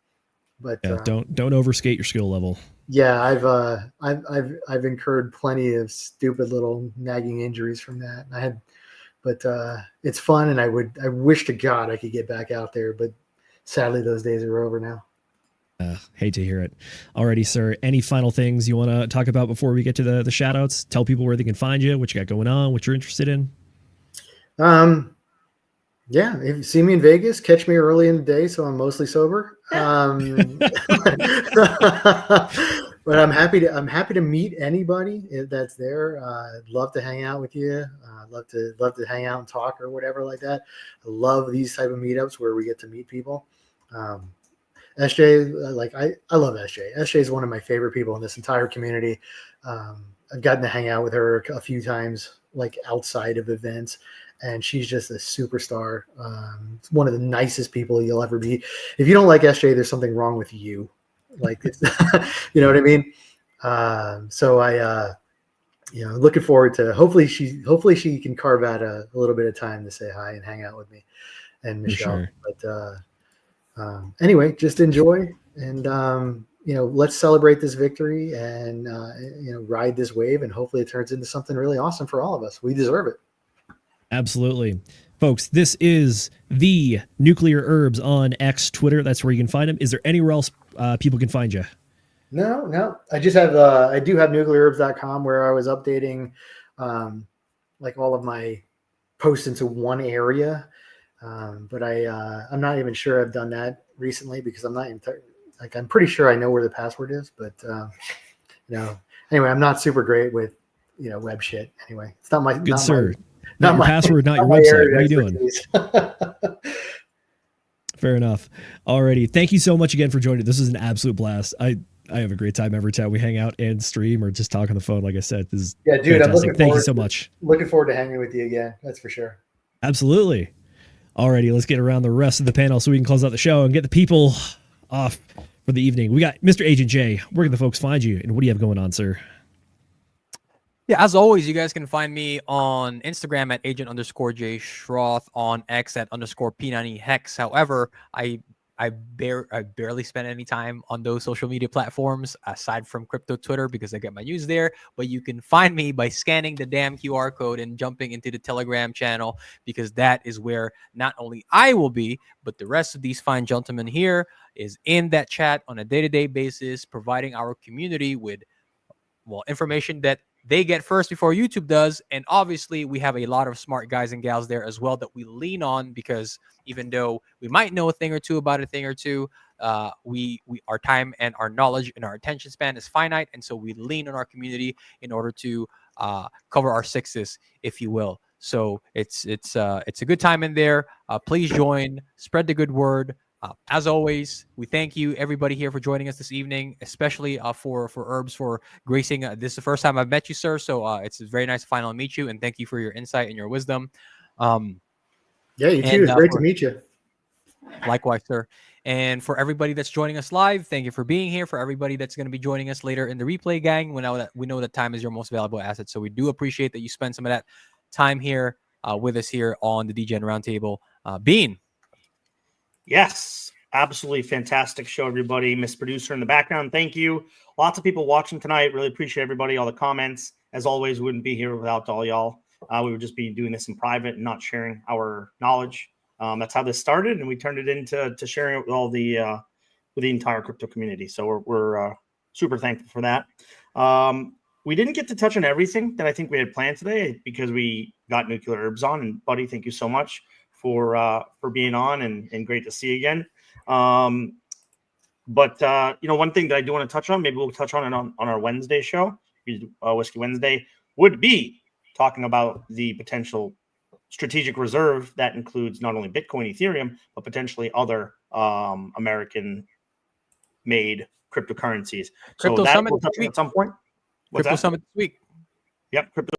But don't overskate your skill level. Yeah, I've incurred plenty of stupid little nagging injuries from that. But it's fun, and I wish to God I could get back out there, but sadly those days are over now. Hate to hear it. Alrighty, sir. Any final things you want to talk about before we get to the shout outs? Tell people where they can find you, what you got going on, what you're interested in. Yeah, if you see me in Vegas, catch me early in the day, so I'm mostly sober. But I'm happy to meet anybody that's there. I'd love to hang out with you. Love to hang out and talk or whatever like that. I love these type of meetups where we get to meet people. SJ, I love SJ. SJ is one of my favorite people in this entire community. I've gotten to hang out with her a few times, like outside of events, and she's just a superstar. One of the nicest people you'll ever meet. If you don't like SJ, there's something wrong with you. Like, it's, you know what I mean? So I, looking forward to hopefully she can carve out a little bit of time to say hi and hang out with me and Michelle. Sure. But anyway, just enjoy and let's celebrate this victory and ride this wave, and hopefully it turns into something really awesome for all of us. We deserve it. Absolutely. Folks, this is the Nuclear Herbs on X, Twitter. That's where you can find them. Is there anywhere else people can find you? No. I just have I do have nuclearherbs.com where I was updating like all of my posts into one area. But I'm not even sure I've done that recently because I'm not even I'm pretty sure I know where the password is, but anyway, I'm not super great with web shit. Anyway, it's not my good sir. Not your password, not your website. What are you doing? Fair enough. Alrighty. Thank you so much again for joining. This is an absolute blast. I have a great time every time we hang out and stream or just talk on the phone. Like I said, this is dude. fantastic. Thank you so much. Looking forward to hanging with you again. That's for sure. Absolutely. Alrighty, let's get around the rest of the panel so we can close out the show and get the people off for the evening. We got Mr. Agent J. Where can the folks find you, and what do you have going on, sir? Yeah, as always, you guys can find me on Instagram at agent_J Schroth, on X at _P90 Hex. However, I barely spend any time on those social media platforms aside from crypto Twitter because I get my news there. But you can find me by scanning the damn QR code and jumping into the Telegram channel, because that is where not only I will be, but the rest of these fine gentlemen here is in that chat on a day-to-day basis, providing our community with information that they get first before YouTube does. And obviously we have a lot of smart guys and gals there as well that we lean on, because even though we might know a thing or two about a thing or two, we our time and our knowledge and our attention span is finite. And so we lean on our community in order to cover our sixes, if you will. So it's a good time in there. Please join, spread the good word. As always, we thank you, everybody here, for joining us this evening, especially for Herbs for gracing. This is the first time I've met you, sir. So it's very nice to finally meet you, and thank you for your insight and your wisdom. Yeah, you too. It's great to meet you. Likewise, sir. And for everybody that's joining us live, thank you for being here. For everybody that's going to be joining us later in the replay, gang, we know that time is your most valuable asset. So we do appreciate that you spend some of that time here with us here on the Degen Roundtable. Bean. Yes, absolutely fantastic show, everybody. Miss Producer in the background, thank you. Lots of people watching tonight. Really appreciate everybody, all the comments. As always, we wouldn't be here without all y'all. We would just be doing this in private and not sharing our knowledge. That's how this started, and we turned it into sharing it with all the entire crypto community. So we're super thankful for that. We didn't get to touch on everything that I think we had planned today because we got Nuclear Herbs on. And buddy, thank you so much for being on, and great to see you again. But one thing that I do want to touch on, maybe we'll touch on it on our Wednesday show, Whiskey Wednesday, would be talking about the potential strategic reserve that includes not only Bitcoin, Ethereum, but potentially other American-made cryptocurrencies. Crypto so that Summit will touch this week. at some point. What's Crypto that? Summit this week. Yep, Crypto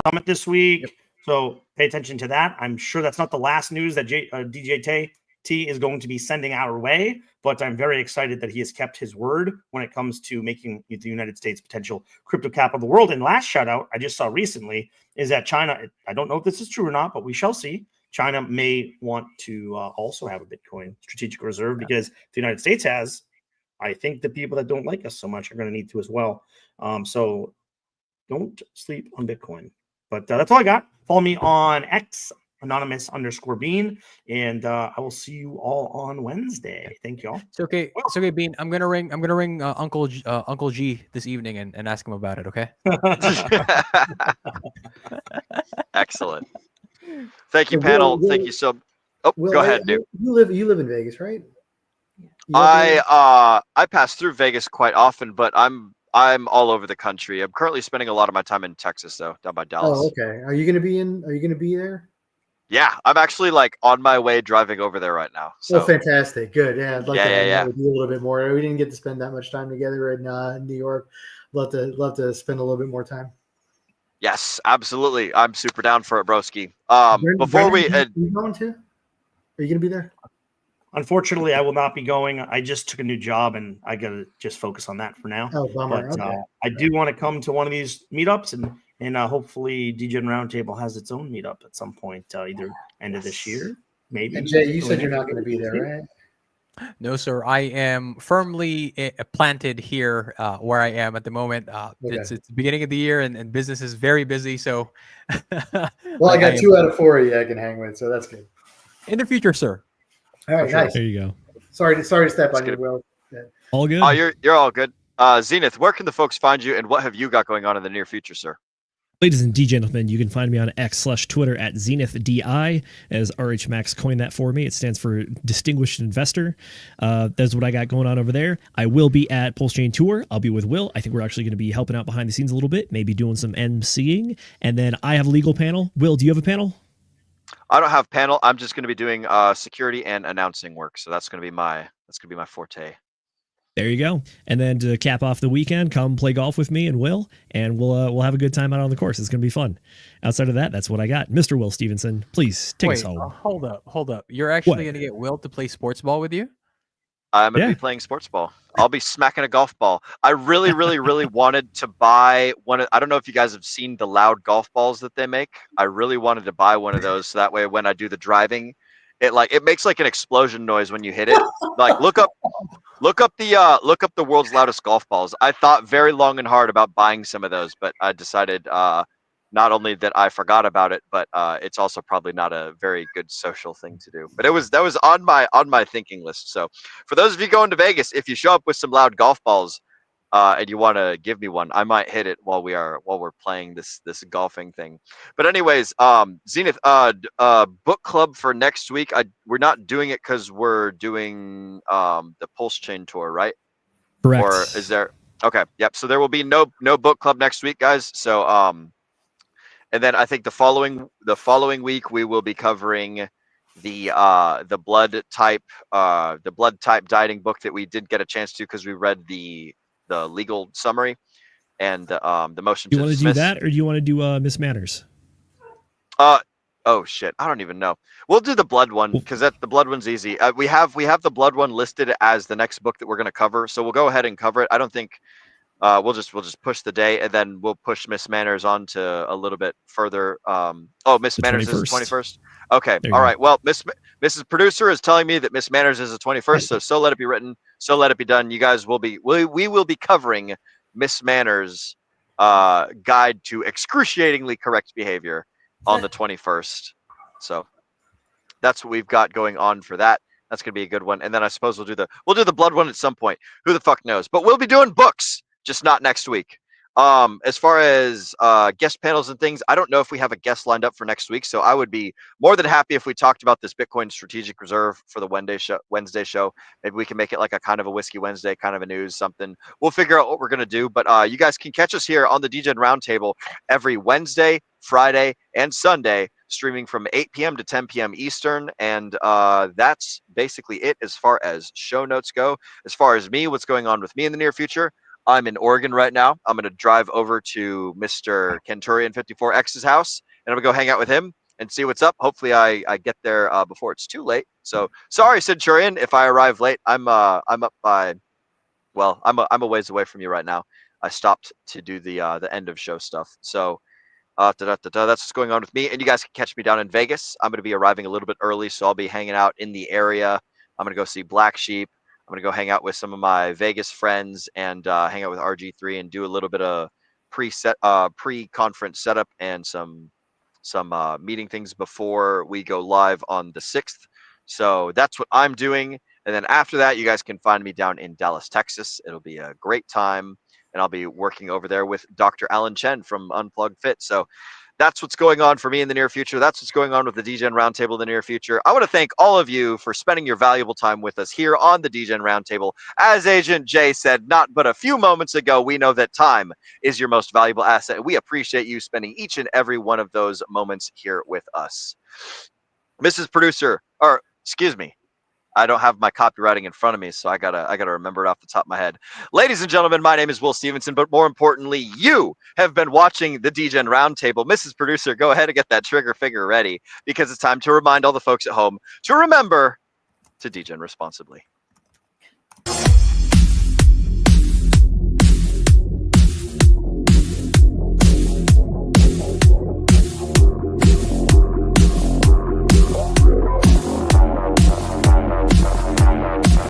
Summit this week. Yep. So pay attention to that. I'm sure that's not the last news that DJ T is going to be sending our way, but I'm very excited that he has kept his word when it comes to making the United States potential crypto capital of the world. And last shout out I just saw recently is that China, I don't know if this is true or not, but we shall see. China may want to also have a Bitcoin strategic reserve because the United States has. I think the people that don't like us so much are going to need to as well. So don't sleep on Bitcoin. But that's all I got. Follow me on X, anonymous_bean, and I will see you all on Wednesday. Thank y'all. It's okay. It's okay, Bean. I'm gonna ring Uncle G this evening and ask him about it. Okay. Excellent. Thank you, Will, panel. Will, Thank you so. Oh, Will, go ahead, dude. You live in Vegas, right? You live there? I pass through Vegas quite often, but I'm all over the country. I'm currently spending a lot of my time in Texas, though, down by Dallas. Oh, okay. Are you gonna be there? Yeah, I'm actually like on my way driving over there right now. So Oh, fantastic! Good. Yeah, I'd like to hang yeah. out with you a little bit more. We didn't get to spend that much time together in New York. Love to spend a little bit more time. Yes, absolutely. I'm super down for it, broski. Before we, are you going to? Are you gonna be there? Unfortunately, I will not be going. I just took a new job, and I got to just focus on that for now. Oh, bummer. But Okay. I do want to come to one of these meetups, and hopefully Degen Roundtable has its own meetup at some point, either end of this year, maybe. And Jay, you said you're not going to be there, right? No, sir. I am firmly planted here where I am at the moment. It's the beginning of the year, and business is very busy. So, well, I got 2 out of 4 of you I can hang with, so that's good. In the future, sir. All right, nice. There you go. Sorry to step on you, Will. All good. Oh, you're all good. Zenith, where can the folks find you, and what have you got going on in the near future, sir? Ladies and gentlemen, you can find me on X/Twitter at ZenithDI, as RH Max coined that for me. It stands for Distinguished Investor. That's what I got going on over there. I will be at Pulse Chain Tour. I'll be with Will. I think we're actually going to be helping out behind the scenes a little bit, maybe doing some MCing. And then I have a legal panel. Will, do you have a panel? I don't have panel. I'm just going to be doing security and announcing work. So that's going to be my forte. There you go. And then to cap off the weekend, come play golf with me and Will, and we'll have a good time out on the course. It's going to be fun. Outside of that, that's what I got. Mr. Will Stevenson, please take us home. Hold up. You're actually going to get Will to play sports ball with you? I'm going to be playing sports ball. I'll be smacking a golf ball. I really, really, really wanted to buy one. I don't know if you guys have seen the loud golf balls that they make. I really wanted to buy one of those. So that way, when I do the driving, it makes like an explosion noise when you hit it. Like look up the world's loudest golf balls. I thought very long and hard about buying some of those, but I decided not only that I forgot about it, but it's also probably not a very good social thing to do. But that was on my thinking list. So for those of you going to Vegas, if you show up with some loud golf balls and you want to give me one, I might hit it while we're playing this golfing thing. But anyways, Zenith, book club for next week. We're not doing it because we're doing the Pulse Chain tour, right? Correct. Or is there? Okay, yep. So there will be no book club next week, guys. So and then I think the following week we will be covering the blood type dieting book that we did get a chance to because we read the legal summary and the motion. Do you want to do that, or do you want to do Miss Manners? Oh shit, I don't even know. We'll do the blood one because the blood one's easy. We have the blood one listed as the next book that we're going to cover, so we'll go ahead and cover it. I don't think we'll just push the day, and then we'll push Miss Manners on to a little bit further. Miss Manners is the 21st. Okay, all right. Well, Mrs. Producer is telling me that Miss Manners is the 21st, so let it be written, so let it be done. You guys will be we will be covering Miss Manners' guide to excruciatingly correct behavior on the 21st. So that's what we've got going on for that. That's gonna be a good one. And then I suppose we'll do the blood one at some point. Who the fuck knows? But we'll be doing books, just not next week. As far as guest panels and things, I don't know if we have a guest lined up for next week, so I would be more than happy if we talked about this Bitcoin Strategic Reserve for the Wednesday show. Maybe we can make it like a kind of a Whiskey Wednesday, kind of a news, something. We'll figure out what we're going to do, but you guys can catch us here on the Degen Roundtable every Wednesday, Friday, and Sunday, streaming from 8 p.m. to 10 p.m. Eastern, and that's basically it as far as show notes go. As far as me, what's going on with me in the near future, I'm in Oregon right now. I'm going to drive over to Mr. Kenturian 54X's house, and I'm going to go hang out with him and see what's up. Hopefully I get there before it's too late. So sorry, Centurion, if I arrive late. I'm up by, well, I'm a ways away from you right now. I stopped to do the end of show stuff. So that's what's going on with me. And you guys can catch me down in Vegas. I'm going to be arriving a little bit early, so I'll be hanging out in the area. I'm going to go see Black Sheep. I'm going to go hang out with some of my Vegas friends and hang out with RG3 and do a little bit of pre-conference setup and some meeting things before we go live on the 6th. So that's what I'm doing. And then after that, you guys can find me down in Dallas, Texas. It'll be a great time. And I'll be working over there with Dr. Alan Chen from Unplugged Fit. So that's what's going on for me in the near future. That's what's going on with the Degen Roundtable in the near future. I want to thank all of you for spending your valuable time with us here on the Degen Roundtable. As Agent Jay said, not but a few moments ago, we know that time is your most valuable asset. And we appreciate you spending each and every one of those moments here with us. Mrs. Producer, or excuse me, I don't have my copywriting in front of me, so I gotta remember it off the top of my head. Ladies and gentlemen, my name is Will Stevenson, but more importantly, you have been watching the Degen Roundtable. Mrs. Producer, go ahead and get that trigger finger ready, because it's time to remind all the folks at home to remember to Degen responsibly.